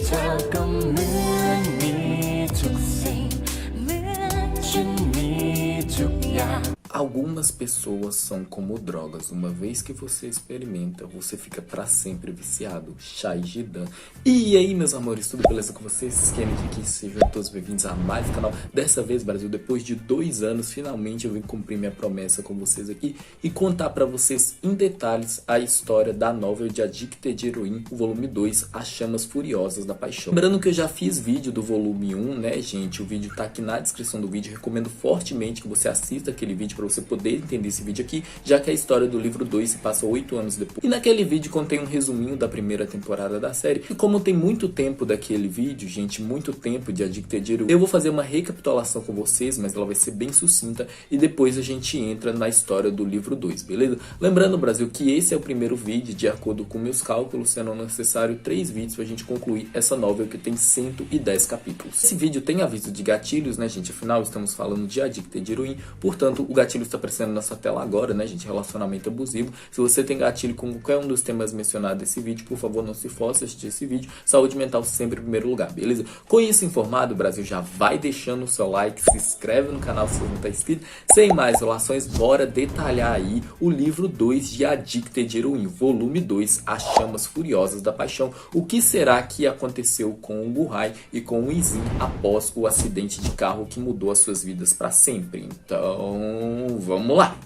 เธอก็เหมือนมีทุกสิ่งเหมือนฉันมีทุกอย่าง Algumas pessoas são como drogas. Uma vez que você experimenta, você fica pra sempre viciado. Shai Gidan. E aí, meus amores, tudo beleza com vocês? Kennedy aqui, sejam todos bem-vindos a mais um canal. Dessa vez, Brasil, depois de 2 anos, finalmente eu vim cumprir minha promessa com vocês aqui e contar pra vocês em detalhes a história da novel de Addicted Heroine, o volume 2, As Chamas Furiosas da Paixão. Lembrando que eu já fiz vídeo do volume 1, né, gente? O vídeo tá aqui na descrição do vídeo. Recomendo fortemente que você assista aquele vídeo pra você poder entender esse vídeo aqui, já que a história do livro 2 se passa 8 anos depois. E naquele vídeo contei um resuminho da primeira temporada da série. E como tem muito tempo daquele vídeo, gente, muito tempo de Addicted Heroine, eu vou fazer uma recapitulação com vocês, mas ela vai ser bem sucinta, e depois a gente entra na história do livro 2, beleza? Lembrando, Brasil, que esse é o primeiro vídeo, de acordo com meus cálculos, sendo necessário 3 vídeos pra gente concluir essa novel que tem 110 capítulos. Esse vídeo tem aviso de gatilhos, né, gente? Afinal, estamos falando de Addicted Heroine, portanto, o gatilho está aparecendo na sua tela agora, né, gente? Relacionamento abusivo. Se você tem gatilho com qualquer um dos temas mencionados nesse vídeo, por favor, não se force a assistir esse vídeo. Saúde mental sempre em primeiro lugar, beleza? Com isso informado, Brasil, já vai deixando o seu like, se inscreve no canal se você não está inscrito. Sem mais enrolações, bora detalhar aí o livro 2 de Addicted Heroine, volume 2, As Chamas Furiosas da Paixão. O que será que aconteceu com o Guhai e com o Izin após o acidente de carro que mudou as suas vidas para sempre? Então, vamos lá!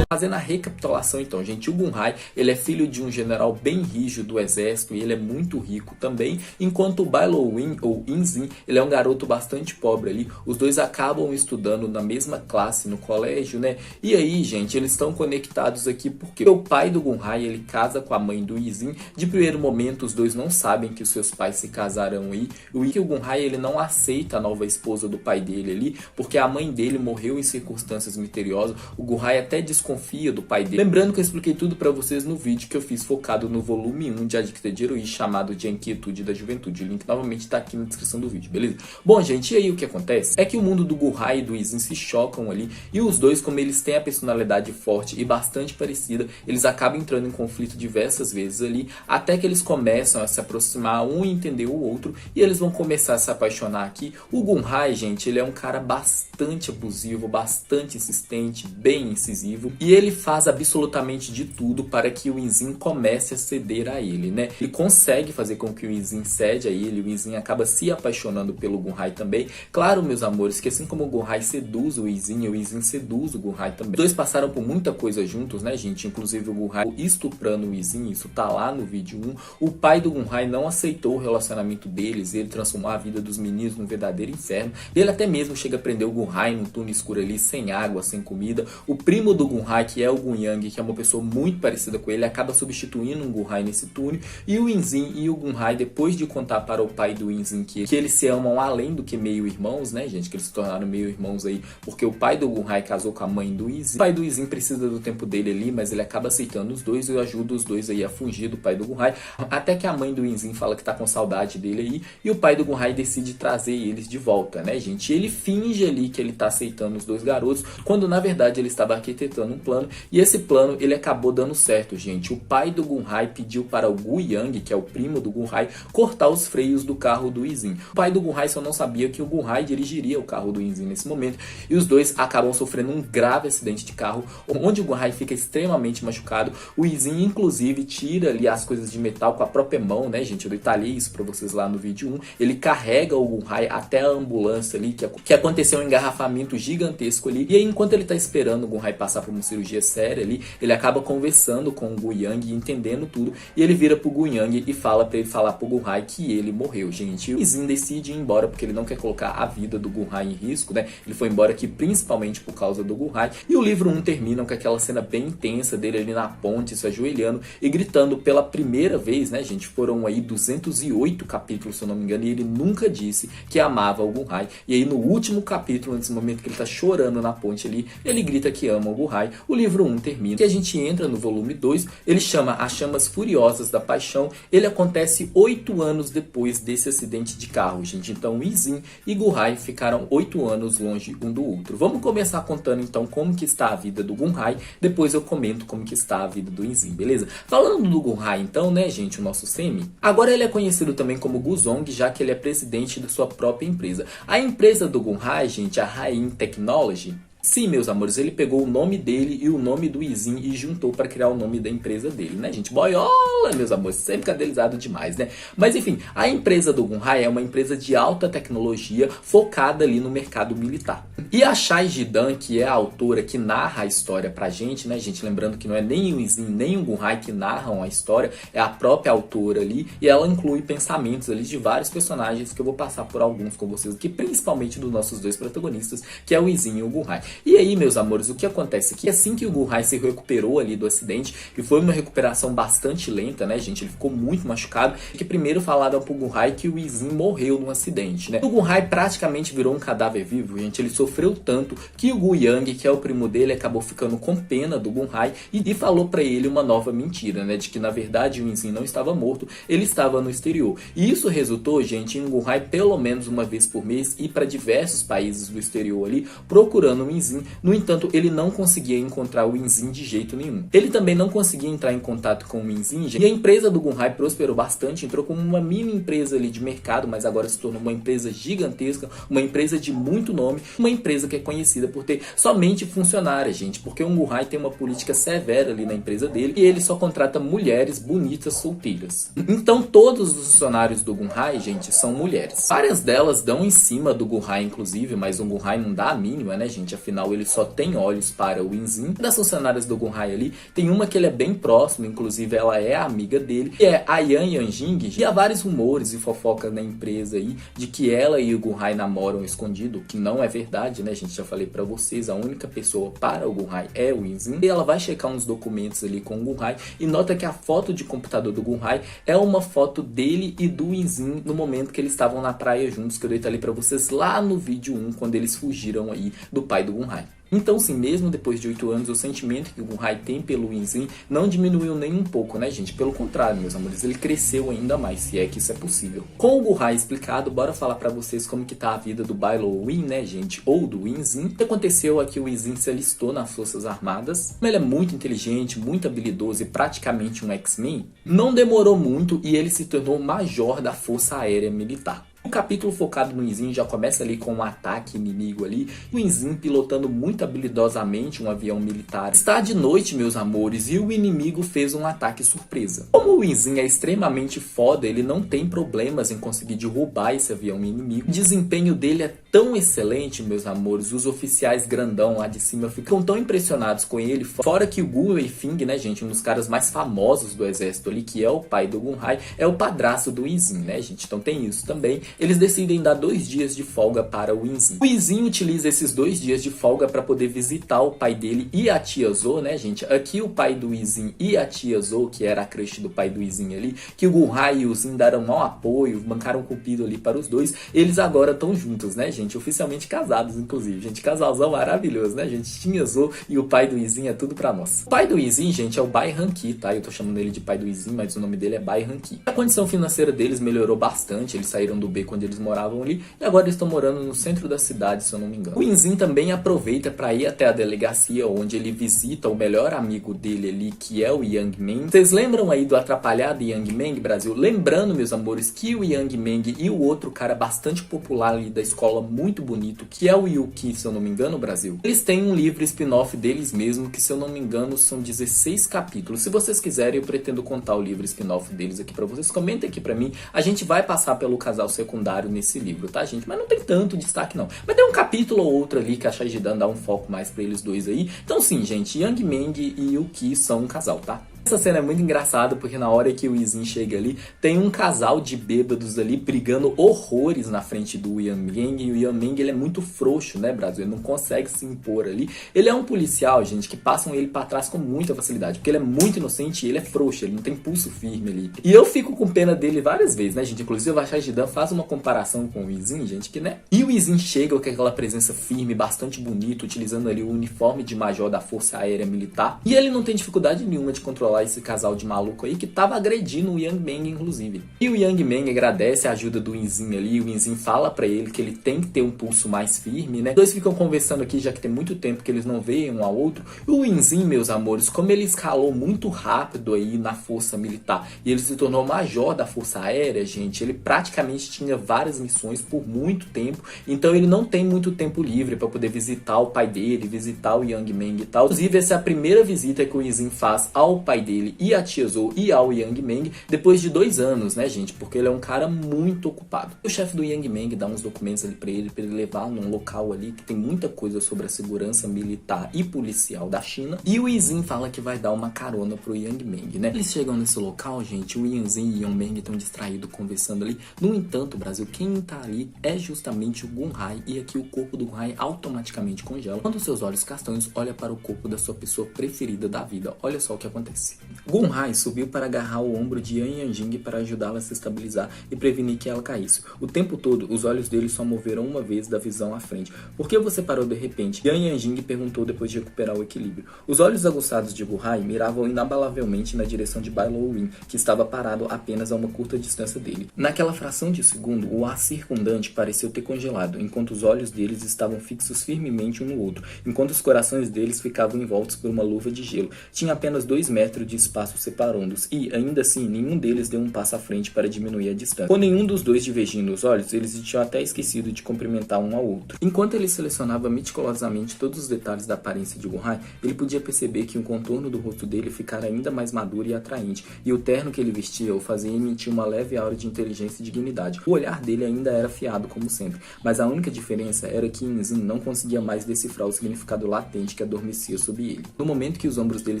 Fazendo a recapitulação então, gente, o Guhai, ele é filho de um general bem rígido do exército e ele é muito rico também, enquanto o Bailowin, ou Inzin, ele é um garoto bastante pobre ali. Os dois acabam estudando na mesma classe no colégio, né? E aí, gente, eles estão conectados aqui porque o pai do Guhai, ele casa com a mãe do Izin. De primeiro momento, os dois não sabem que os seus pais se casarão aí. O Guhai, ele não aceita a nova esposa do pai dele ali, porque a mãe dele morreu em circunstâncias misteriosas. O Guhai até desconfia do pai dele. Lembrando que eu expliquei tudo pra vocês no vídeo que eu fiz focado no volume 1 de Addicted Heroine, chamado de A Inquietude da Juventude. O link novamente tá aqui na descrição do vídeo, beleza? Bom, gente, e aí o que acontece? É que o mundo do Guhai e do Izin se chocam ali, e os dois, como eles têm a personalidade forte e bastante parecida, eles acabam entrando em conflito diversas vezes ali, até que eles começam a se aproximar, um entender o outro, e eles vão começar a se apaixonar aqui. O Guhai, gente, ele é um cara bastante abusivo, bastante insistente, bem incisivo, e ele faz absolutamente de tudo para que o Izin comece a ceder a ele, né? Ele consegue fazer com que o Izin cede a ele, o Izin acaba se apaixonando pelo Guhai também. Claro, meus amores, que assim como o Guhai seduz o Izin seduz o Guhai também. Os dois passaram por muita coisa juntos, né, gente? Inclusive o Guhai estuprando o Izin, isso tá lá no vídeo 1. O pai do Guhai não aceitou o relacionamento deles, ele transformou a vida dos meninos num verdadeiro inferno. Ele até mesmo chega a prender o Guhai num túnel escuro ali, sem água, sem comida. O primo do Guhai, que é o Gunyang, que é uma pessoa muito parecida com ele, acaba substituindo um Guhai nesse túnel. E o Izin e o Guhai, depois de contar para o pai do Izin que eles se amam além do que meio irmãos, né, gente, que eles se tornaram meio irmãos aí, porque o pai do Guhai casou com a mãe do Izin. O pai do Izin precisa do tempo dele ali, mas ele acaba aceitando os dois e ajuda os dois aí a fugir do pai do Guhai, até que a mãe do Izin fala que tá com saudade dele aí, e o pai do Guhai decide trazer eles de volta, né, gente? E ele finge ali que ele tá aceitando os dois garotos, quando na verdade ele estava arquitetando um plano, e esse plano ele acabou dando certo, gente. O pai do Guhai pediu para o Gunyang, que é o primo do Guhai, cortar os freios do carro do Izin. O pai do Guhai só não sabia que o Guhai dirigiria o carro do Izin nesse momento, e os dois acabam sofrendo um grave acidente de carro, onde o Guhai fica extremamente machucado. O Izin, inclusive, tira ali as coisas de metal com a própria mão, né, gente? Eu detalhei isso pra vocês lá no vídeo 1. Ele carrega o Guhai até a ambulância ali, que aconteceu um engarrafamento gigantesco ali, e aí enquanto ele tá esperando o Guhai passar por uma cirurgia séria ali, ele acaba conversando com o Gunyang, entendendo tudo, e ele vira pro Gunyang e fala pra ele falar pro Guhai que ele morreu, gente. O Izin decide ir embora porque ele não quer colocar a vida do Guhai em risco, né? Ele foi embora aqui principalmente por causa do Guhai. E o livro 1 termina com aquela cena bem intensa dele ali na ponte, se ajoelhando e gritando pela primeira vez, né, gente? Foram aí 208 capítulos, se eu não me engano, e ele nunca disse que amava o Guhai. E aí no último capítulo, nesse momento que ele tá chorando na ponte ali, ele grita suspeita que ama o Gurrai. O livro 1 termina e a gente entra no volume 2, ele chama As Chamas Furiosas da Paixão. Ele acontece 8 anos depois desse acidente de carro, gente. Então Izin e Gurrai ficaram 8 anos longe um do outro. Vamos começar contando então como que está a vida do Gurrai, depois eu comento como que está a vida do Izin, beleza? Falando do Gurrai então, né, gente, o nosso Semi, agora ele é conhecido também como Guzong, já que ele é presidente da sua própria empresa. A empresa do Gurrai, gente, a Rain Technology. Sim, meus amores, ele pegou o nome dele e o nome do Izin e juntou para criar o nome da empresa dele, né, gente? Boiola, meus amores, sempre cadelizado demais, né? Mas enfim, a empresa do Gurrai é uma empresa de alta tecnologia focada ali no mercado militar. E a Chai Jidan, que é a autora que narra a história pra gente, né, gente? Lembrando que não é nem o Izin, nem o Gurrai que narram a história, é a própria autora ali, e ela inclui pensamentos ali de vários personagens que eu vou passar por alguns com vocês aqui, principalmente dos nossos dois protagonistas, que é o Izin e o Gurrai. E aí, meus amores, o que acontece aqui? Assim que o Gurrai se recuperou ali do acidente, e foi uma recuperação bastante lenta, né, gente? Ele ficou muito machucado, e que primeiro falaram pro Gurrai que o Izin morreu num acidente, né? O Gurrai praticamente virou um cadáver vivo, gente. Ele sofreu tanto que o Gu Yang, que é o primo dele, acabou ficando com pena do Gurrai e falou pra ele uma nova mentira, né? De que, na verdade, o Izin não estava morto, ele estava no exterior. E isso resultou, gente, em o Gurrai, pelo menos uma vez por mês, ir para diversos países do exterior ali, procurando o Izin. No entanto, ele não conseguia encontrar o Izin de jeito nenhum. Ele também não conseguia entrar em contato com o Izin, e a empresa do Gurrai prosperou bastante, entrou como uma mini empresa ali de mercado, mas agora se tornou uma empresa gigantesca, uma empresa de muito nome, uma empresa que é conhecida por ter somente funcionárias, gente, porque o Gurrai tem uma política severa ali na empresa dele, e ele só contrata mulheres bonitas solteiras. Então todos os funcionários do Gurrai, gente, são mulheres. Várias delas dão em cima do Gurrai, inclusive, mas o Gurrai não dá a mínima, né, gente? Afinal, ele só tem olhos para o Izin. Das funcionárias do Gurrai ali, tem uma que ele é bem próximo, inclusive ela é a amiga dele, que é a Yan Yanjing. E há vários rumores e fofocas na empresa aí de que ela e o Gurrai namoram escondido, que não é verdade, né, gente? Já falei pra vocês, a única pessoa para o Gurrai é o Izin. E ela vai checar uns documentos ali com o Gurrai e nota que a foto de computador do Gurrai é uma foto dele e do Izin no momento que eles estavam na praia juntos, que eu detalhei pra vocês lá no vídeo 1, quando eles fugiram aí do pai do Gurrai. Então, sim, mesmo depois de 8 anos, o sentimento que o Gurrai tem pelo Izin não diminuiu nem um pouco, né, gente? Pelo contrário, meus amores, ele cresceu ainda mais, se é que isso é possível. Com o Gurrai explicado, bora falar pra vocês como que tá a vida do Bailo Win, né, gente? Ou do Izin. O que aconteceu é que o Izin se alistou nas Forças Armadas. Ele é muito inteligente, muito habilidoso e praticamente um X-Men. Não demorou muito e ele se tornou major da Força Aérea Militar. O capítulo focado no Izin já começa ali com um ataque inimigo ali, o Izin pilotando muito habilidosamente um avião militar. Está de noite, meus amores, e o inimigo fez um ataque surpresa. Como o Izin é extremamente foda, ele não tem problemas em conseguir derrubar esse avião inimigo. O desempenho dele é tão excelente, meus amores, os oficiais grandão lá de cima ficam tão impressionados com ele, fora que o Gu Weifing, né, gente, um dos caras mais famosos do exército ali, que é o pai do Gurrai, é o padrasto do Izin, né, gente, então tem isso também. Eles decidem dar 2 dias de folga para o Izin. O Izin utiliza esses 2 dias de folga para poder visitar o pai dele e a tia Zo, né, gente? Aqui o pai do Izin e a tia Zo, que era a crush do pai do Izin ali, que o Gurrai e o Izin deram mau apoio, bancaram cupido ali para os dois, eles agora estão juntos, né, gente? Oficialmente casados, inclusive, gente. Casalzão maravilhoso, né, gente? Tia Zo e o pai do Izin é tudo pra nós. O pai do Izin, gente, é o Bai Hanqi, tá? Eu tô chamando ele de pai do Izin, mas o nome dele é Bai Hanqi. A condição financeira deles melhorou bastante, eles saíram do B quando eles moravam ali, e agora eles estão morando no centro da cidade, se eu não me engano. O Izin também aproveita para ir até a delegacia, onde ele visita o melhor amigo dele ali, que é o Yang Meng. Vocês lembram aí do atrapalhado Yang Meng, Brasil? Lembrando, meus amores, que o Yang Meng e o outro cara bastante popular ali da escola, muito bonito, que é o Yuki, se eu não me engano, Brasil, eles têm um livro spin-off deles mesmo, que se eu não me engano são 16 capítulos. Se vocês quiserem, eu pretendo contar o livro spin-off deles aqui para vocês. Comentem aqui para mim, a gente vai passar pelo casal secundário nesse livro, tá, gente? Mas não tem tanto destaque, não. Mas tem um capítulo ou outro ali que a Chai Jidan dá um foco mais pra eles dois aí. Então, sim, gente, Yang Meng e Yuki são um casal, tá? Essa cena é muito engraçada porque na hora que o Izin chega ali, tem um casal de bêbados ali brigando horrores na frente do Yang Meng. E o Yang Meng, ele é muito frouxo, né, Brasil? Ele não consegue se impor ali. Ele é um policial, gente, que passam ele pra trás com muita facilidade, porque ele é muito inocente e ele é frouxo, ele não tem pulso firme ali. E eu fico com pena dele várias vezes, né, gente? Inclusive o Vashaj-Dan faz uma comparação com o Izin, gente, que, né? E o Izin chega com aquela presença firme, bastante bonita, utilizando ali o uniforme de major da Força Aérea Militar. E ele não tem dificuldade nenhuma de controlar esse casal de maluco aí que tava agredindo o Yang Meng, inclusive. E o Yang Meng agradece a ajuda do Izin ali. O Izin fala pra ele que ele tem que ter um pulso mais firme, né? Os dois ficam conversando aqui, já que tem muito tempo que eles não veem um ao outro. E o Izin, meus amores, como ele escalou muito rápido aí na Força Militar e ele se tornou major da Força Aérea, gente, ele praticamente tinha várias missões por muito tempo. Então ele não tem muito tempo livre pra poder visitar o pai dele, visitar o Yang Meng e tal. Inclusive, essa é a primeira visita que o Izin faz ao pai dele e a tia Zhou e ao Yang Meng depois de 2 anos, né, gente? Porque ele é um cara muito ocupado. O chefe do Yang Meng dá uns documentos ali pra ele levar num local ali que tem muita coisa sobre a segurança militar e policial da China. E o Izin fala que vai dar uma carona pro Yang Meng, né? Eles chegam nesse local, gente, o Izin e o Yang Meng estão distraídos conversando ali. No entanto, Brasil, quem tá ali é justamente o Gun Hai, e aqui o corpo do Gun Hai automaticamente congela quando seus olhos castanhos olham para o corpo da sua pessoa preferida da vida. Olha só o que acontece. Gun Hai subiu para agarrar o ombro de Yan Yanjing para ajudá-la a se estabilizar e prevenir que ela caísse. O tempo todo, os olhos dele só moveram uma vez da visão à frente. Por que você parou de repente? Yan Yanjing perguntou depois de recuperar o equilíbrio. Os olhos aguçados de Gun Hai miravam inabalavelmente na direção de Bai Lou-Win, que estava parado apenas a uma curta distância dele. Naquela fração de segundo, o ar circundante pareceu ter congelado, enquanto os olhos deles estavam fixos firmemente um no outro, enquanto os corações deles ficavam envoltos por uma luva de gelo. Tinha apenas 2 metros de espaço separando-os, e, ainda assim, nenhum deles deu um passo à frente para diminuir a distância. Com nenhum dos dois divergindo os olhos, eles tinham até esquecido de cumprimentar um ao outro. Enquanto ele selecionava meticulosamente todos os detalhes da aparência de Gun Hai, ele podia perceber que o contorno do rosto dele ficara ainda mais maduro e atraente, e o terno que ele vestia o fazia emitir uma leve aura de inteligência e dignidade. O olhar dele ainda era afiado, como sempre, mas a única diferença era que Izin não conseguia mais decifrar o significado latente que adormecia sob ele. No momento que os ombros dele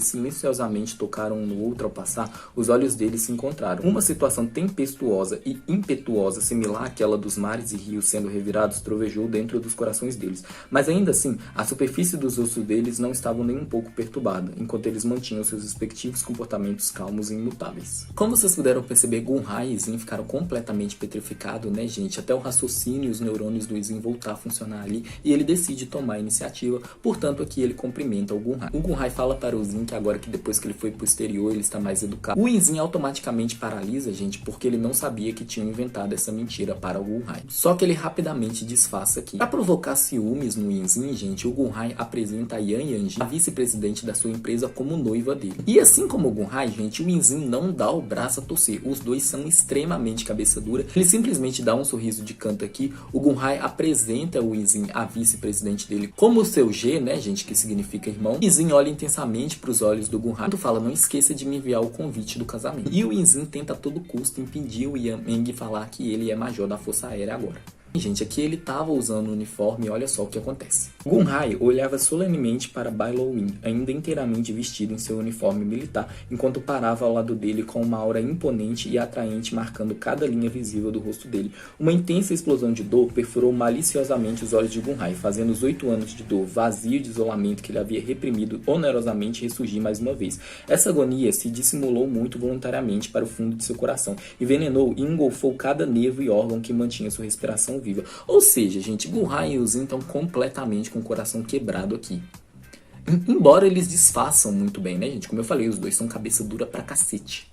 silenciosamente tocaram um no outro ao passar, os olhos dele se encontraram. Uma situação tempestuosa e impetuosa, similar àquela dos mares e rios sendo revirados, trovejou dentro dos corações deles. Mas ainda assim, a superfície dos ossos deles não estavam nem um pouco perturbada, enquanto eles mantinham seus respectivos comportamentos calmos e imutáveis. Como vocês puderam perceber, Gun Hai e Izin ficaram completamente petrificados, né, gente? Até o raciocínio e os neurônios do Izin voltar a funcionar ali, e ele decide tomar a iniciativa. Portanto, aqui ele cumprimenta o Gun Hai. O Gun Hai fala para o Izin que agora que depois que ele foi pro exterior, ele está mais educado. O Izin automaticamente paralisa, gente, porque ele não sabia que tinham inventado essa mentira para o Gun Hai. Só que ele rapidamente disfarça aqui. Para provocar ciúmes no Izin, gente, o Gun Hai apresenta a Yan Yanjing, a vice-presidente da sua empresa, como noiva dele. E assim como o Gun Hai, gente, o Izin não dá o braço a torcer. Os dois são extremamente cabeça dura. Ele simplesmente dá um sorriso de canto aqui. O Gun Hai apresenta o Izin, a vice-presidente dele, como o seu G, né, gente, que significa irmão. O Izin olha intensamente para os olhos do Gun Hai e fala: não esqueça de me enviar o convite do casamento. E o Izin tenta a todo custo impedir o Yang Meng falar que ele é major da Força Aérea agora. Gente, aqui ele estava usando o uniforme e olha só o que acontece. Gun Hai olhava solenemente para Bai Lou-Win, ainda inteiramente vestido em seu uniforme militar, enquanto parava ao lado dele com uma aura imponente e atraente marcando cada linha visível do rosto dele. Uma intensa explosão de dor perfurou maliciosamente os olhos de Gun Hai, fazendo os 8 anos de dor, vazio de isolamento que ele havia reprimido onerosamente ressurgir mais uma vez. Essa agonia se dissimulou muito voluntariamente para o fundo de seu coração, envenenou e engolfou cada nervo e órgão que mantinha sua respiração viva. Ou seja, gente, Gun Hai e o Izin estão completamente com o coração quebrado aqui. Embora eles disfarçam muito bem, né, gente? Como eu falei, os dois são cabeça dura pra cacete.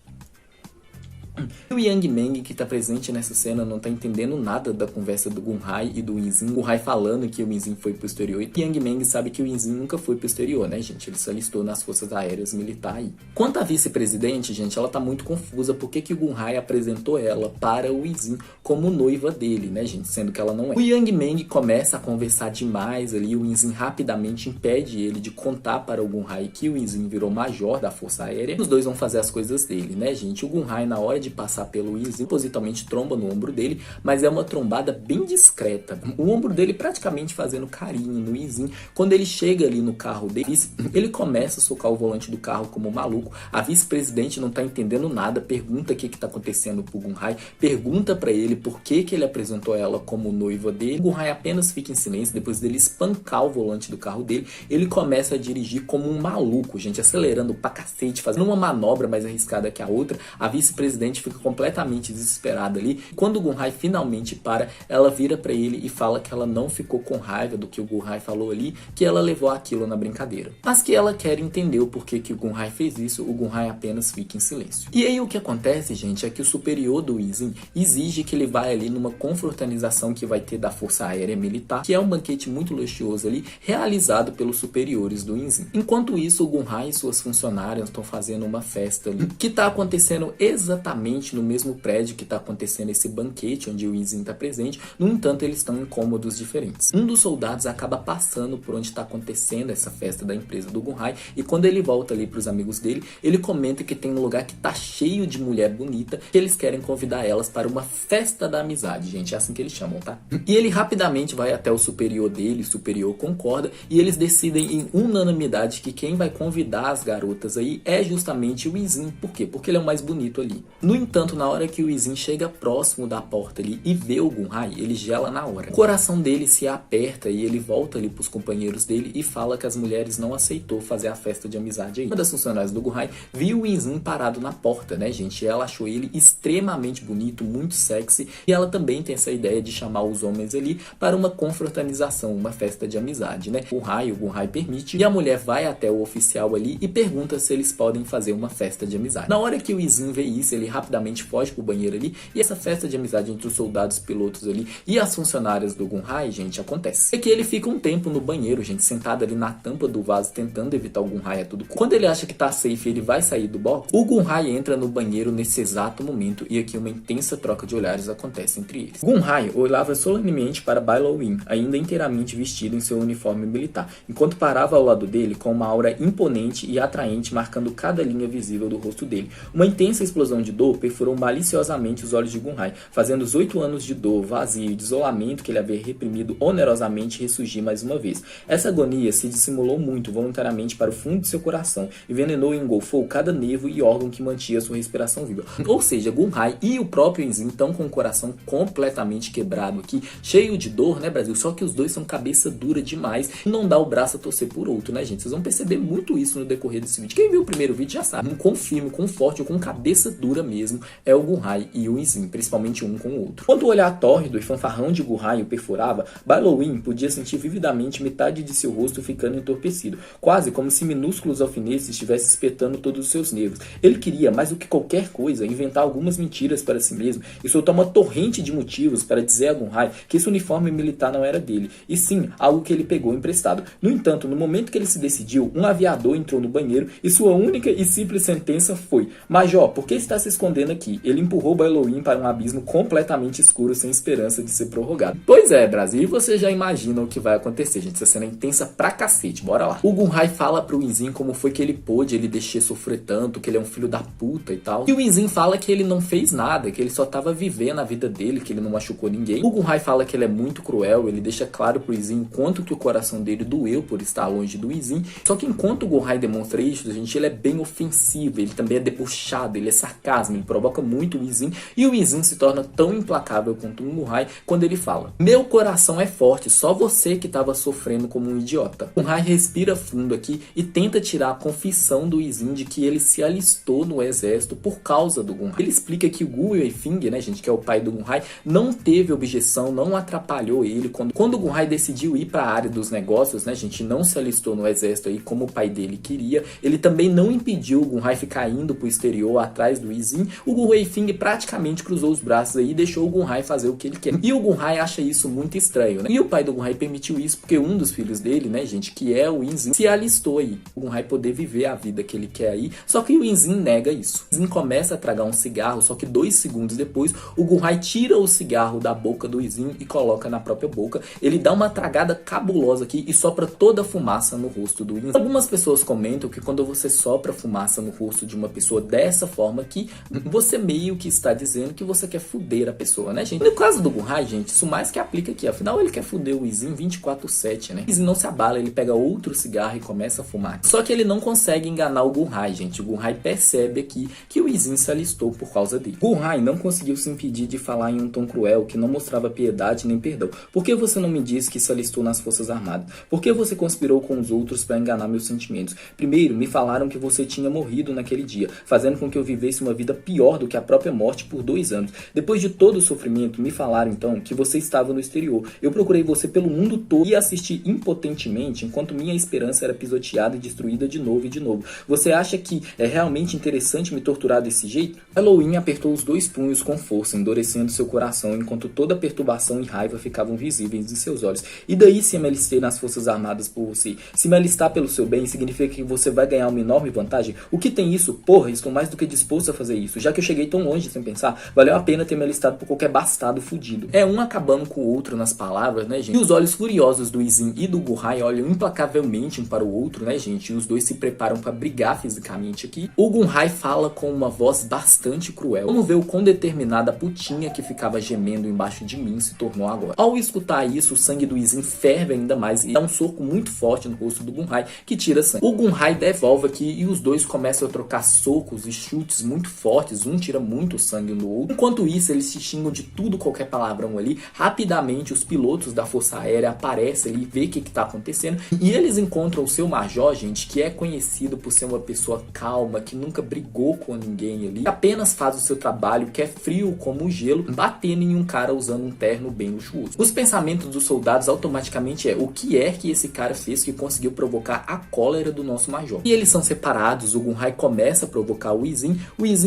E o Yang Meng, que tá presente nessa cena, não tá entendendo nada da conversa do Gun Hai e do Izin. Gun Hai falando que o Izin foi pro exterior. E Yang Meng sabe que o Izin nunca foi pro exterior, né, gente? Ele se alistou nas forças aéreas militares aí. Quanto à vice-presidente, gente, ela tá muito confusa. Por que o Gun Hai apresentou ela para o Izin como noiva dele, né, gente? Sendo que ela não é. O Yang Meng começa a conversar demais ali. O Izin rapidamente impede ele de contar para o Gun Hai que o Izin virou major da Força Aérea. Os dois vão fazer as coisas dele, né, gente? O Gun Hai, na hora de passar pelo Izin, propositalmente tromba no ombro dele, mas é uma trombada bem discreta. O ombro dele praticamente fazendo carinho no Izin. Quando ele chega ali no carro dele, ele começa a socar o volante do carro como maluco. A vice-presidente não tá entendendo nada, pergunta o que tá acontecendo pro Gun-Hai, pergunta pra ele por que ele apresentou ela como noiva dele. O Gun-Hai apenas fica em silêncio. Depois dele espancar o volante do carro dele, ele começa a dirigir como um maluco, gente, acelerando pra cacete, fazendo uma manobra mais arriscada que a outra. A vice-presidente fica completamente desesperada ali. Quando o Gun-Hai finalmente para, ela vira pra ele e fala que ela não ficou com raiva do que o Gun-Hai falou ali, que ela levou aquilo na brincadeira, mas que ela quer entender o porquê que o Gun-Hai fez isso. O Gun-Hai apenas fica em silêncio. E aí o que acontece, gente, é que o superior do Izin exige que ele vá ali numa confraternização que vai ter da Força Aérea Militar, que é um banquete muito luxuoso ali, realizado pelos superiores do Izin. Enquanto isso, o Gun-Hai e suas funcionárias estão fazendo uma festa ali, que está acontecendo exatamente no mesmo prédio que está acontecendo esse banquete, onde o Izin está presente. No entanto, eles estão em cômodos diferentes. Um dos soldados acaba passando por onde está acontecendo essa festa da empresa do Gun-Hai, e quando ele volta ali para os amigos dele, ele comenta que tem um lugar que tá cheio de mulher bonita, que eles querem convidar elas para uma festa da amizade, gente, é assim que eles chamam, tá? E ele rapidamente vai até o superior dele, o superior concorda, e eles decidem em unanimidade que quem vai convidar as garotas aí é justamente o Izin. Por quê? Porque ele é o mais bonito ali. No entanto, na hora que o Izin chega próximo da porta ali e vê o Gun-Hai, ele gela na hora. O coração dele se aperta e ele volta ali pros companheiros dele e fala que as mulheres não aceitou fazer a festa de amizade aí. Uma das funcionárias do Gun-Hai viu o Izin parado na porta, né, gente? Ela achou ele extremamente bonito, muito sexy, e ela também tem essa ideia de chamar os homens ali para uma confraternização, uma festa de amizade, né? O Gun-Hai permite, e a mulher vai até o oficial ali e pergunta se eles podem fazer uma festa de amizade. Na hora que o Izin vê isso, ele rapidamente foge pro banheiro ali, e essa festa de amizade entre os soldados pilotos ali e as funcionárias do Gun-Hai, gente, acontece. É que ele fica um tempo no banheiro, gente, sentado ali na tampa do vaso, tentando evitar o Gun-Hai a tudo. Quando ele acha que tá safe, ele vai sair do box, o Gun-Hai entra no banheiro nesse exato momento, e aqui uma intensa troca de olhares acontece entre eles. Gun-Hai olhava solenemente para Bai Lo-win, ainda inteiramente vestido em seu uniforme militar, enquanto parava ao lado dele com uma aura imponente e atraente marcando cada linha visível do rosto dele. Uma intensa explosão de dor perfurou maliciosamente os olhos de Gun-Hai, fazendo os 8 anos de dor, vazio e de isolamento que ele havia reprimido onerosamente ressurgir mais uma vez. Essa agonia se dissimulou muito voluntariamente para o fundo de seu coração, envenenou e engolfou cada nervo e órgão que mantinha sua respiração viva. Ou seja, Gun-Hai e o próprio Izin estão com o coração completamente quebrado aqui, cheio de dor, né, Brasil? Só que os dois são cabeça dura demais e não dá o braço a torcer por outro, né, gente? Vocês vão perceber muito isso no decorrer desse vídeo. Quem viu o primeiro vídeo já sabe. Com firme, com forte ou com cabeça dura mesmo é o Gun-Hai e o Izin, principalmente um com o outro. Quando o olhar tórrido e fanfarrão de Gun-Hai o perfurava, Bai Lo-win podia sentir vividamente metade de seu rosto ficando entorpecido, quase como se minúsculos alfinetes estivessem espetando todos os seus nervos. Ele queria, mais do que qualquer coisa, inventar algumas mentiras para si mesmo e soltar uma torrente de motivos para dizer a Gun-Hai que esse uniforme militar não era dele, e sim algo que ele pegou emprestado. No entanto, no momento que ele se decidiu, um aviador entrou no banheiro e sua única e simples sentença foi: Major, por que está se escondendo aqui? Ele empurrou Bai Lo-win para um abismo completamente escuro sem esperança de ser prorrogado. Pois é, Brasil, e você já imagina o que vai acontecer, gente. Essa cena é intensa pra cacete, bora lá. O Gun-Hai fala pro Izin como foi que ele pôde ele deixar sofrer tanto, que ele é um filho da puta e tal. E o Izin fala que ele não fez nada, que ele só tava vivendo a vida dele, que ele não machucou ninguém. O Gun-Hai fala que ele é muito cruel, ele deixa claro pro Izin quanto que o coração dele doeu por estar longe do Izin. Só que enquanto o Gun-Hai demonstra isso, gente, ele é bem ofensivo, ele também é debochado, ele é sarcasmo, ele provoca muito o Izin, e o Izin se torna tão implacável quanto o Gun-Hai quando ele fala: meu coração é forte, só você que tava sofrendo como um idiota. O Gun-Hai respira fundo aqui e tenta tirar a confissão do Izin de que ele se alistou no exército por causa do Gun-Hai. Ele explica que o Gu Weifeng, né, gente, que é o pai do Gun-Hai, não teve objeção, não atrapalhou ele quando o Gun-Hai decidiu ir para a área dos negócios, né, gente, não se alistou no exército aí como o pai dele queria. Ele também não impediu o Gun-Hai ficar indo pro exterior atrás do Izin. O Gu Weifeng praticamente cruzou os braços aí e deixou o Gun-Hai fazer o que ele quer. E o Gun-Hai acha isso muito estranho, né? E o pai do Gun-Hai permitiu isso porque um dos filhos dele, né, gente, que é o Izin, se alistou aí. O Gun-Hai poder viver a vida que ele quer aí. Só que o Izin nega isso. O Izin começa a tragar um cigarro, só que 2 segundos depois, o Gun-Hai tira o cigarro da boca do Izin e coloca na própria boca. Ele dá uma tragada cabulosa aqui e sopra toda a fumaça no rosto do Izin. Algumas pessoas comentam que quando você sopra fumaça no rosto de uma pessoa dessa forma aqui, você meio que está dizendo que você quer fuder a pessoa, né, gente? No caso do Gunhai, gente, isso mais que aplica aqui. Afinal, ele quer fuder o Izin 24/7, né? O Izin não se abala, ele pega outro cigarro e começa a fumar. Só que ele não consegue enganar o Gunhai, gente. O Gunhai percebe aqui que o Izin se alistou por causa dele. Gunhai não conseguiu se impedir de falar em um tom cruel que não mostrava piedade nem perdão. Por que você não me disse que se alistou nas Forças Armadas? Por que você conspirou com os outros para enganar meus sentimentos? Primeiro, me falaram que você tinha morrido naquele dia, fazendo com que eu vivesse uma vida pior do que a própria morte por 2 anos. Depois de todo o sofrimento, me falaram então que você estava no exterior. Eu procurei você pelo mundo todo e assisti impotentemente enquanto minha esperança era pisoteada e destruída de novo e de novo. Você acha que é realmente interessante me torturar desse jeito? Halloween apertou os 2 punhos com força, endurecendo seu coração, enquanto toda perturbação e raiva ficavam visíveis em seus olhos. E daí se me alistei nas Forças Armadas por você? Se me alistar pelo seu bem, significa que você vai ganhar uma enorme vantagem? O que tem isso? Porra, estou mais do que disposto a fazer isso. Já que eu cheguei tão longe sem pensar, valeu a pena ter me alistado por qualquer bastardo fudido. É um acabando com o outro nas palavras, né, gente? E os olhos furiosos do Izin e do Gunhai olham implacavelmente um para o outro, né, gente? E os dois se preparam para brigar fisicamente aqui. O Gunhai fala com uma voz bastante cruel. Vamos ver o quão determinada a putinha que ficava gemendo embaixo de mim se tornou agora. Ao escutar isso, o sangue do Izin ferve ainda mais e dá um soco muito forte no rosto do Gunhai, que tira sangue. O Gunhai devolve aqui e os dois começam a trocar socos e chutes muito fortes. Um tira muito sangue no outro. Enquanto isso, eles se xingam de tudo, qualquer palavrão ali. Rapidamente, os pilotos da Força Aérea aparecem ali, vê o que está acontecendo. E eles encontram o seu major, gente, que é conhecido por ser uma pessoa calma, que nunca brigou com ninguém ali, que apenas faz o seu trabalho, que é frio como o gelo, batendo em um cara usando um terno bem luxuoso. Os pensamentos dos soldados automaticamente o que é que esse cara fez que conseguiu provocar a cólera do nosso major? E eles são separados, o Gunhai começa a provocar o Izin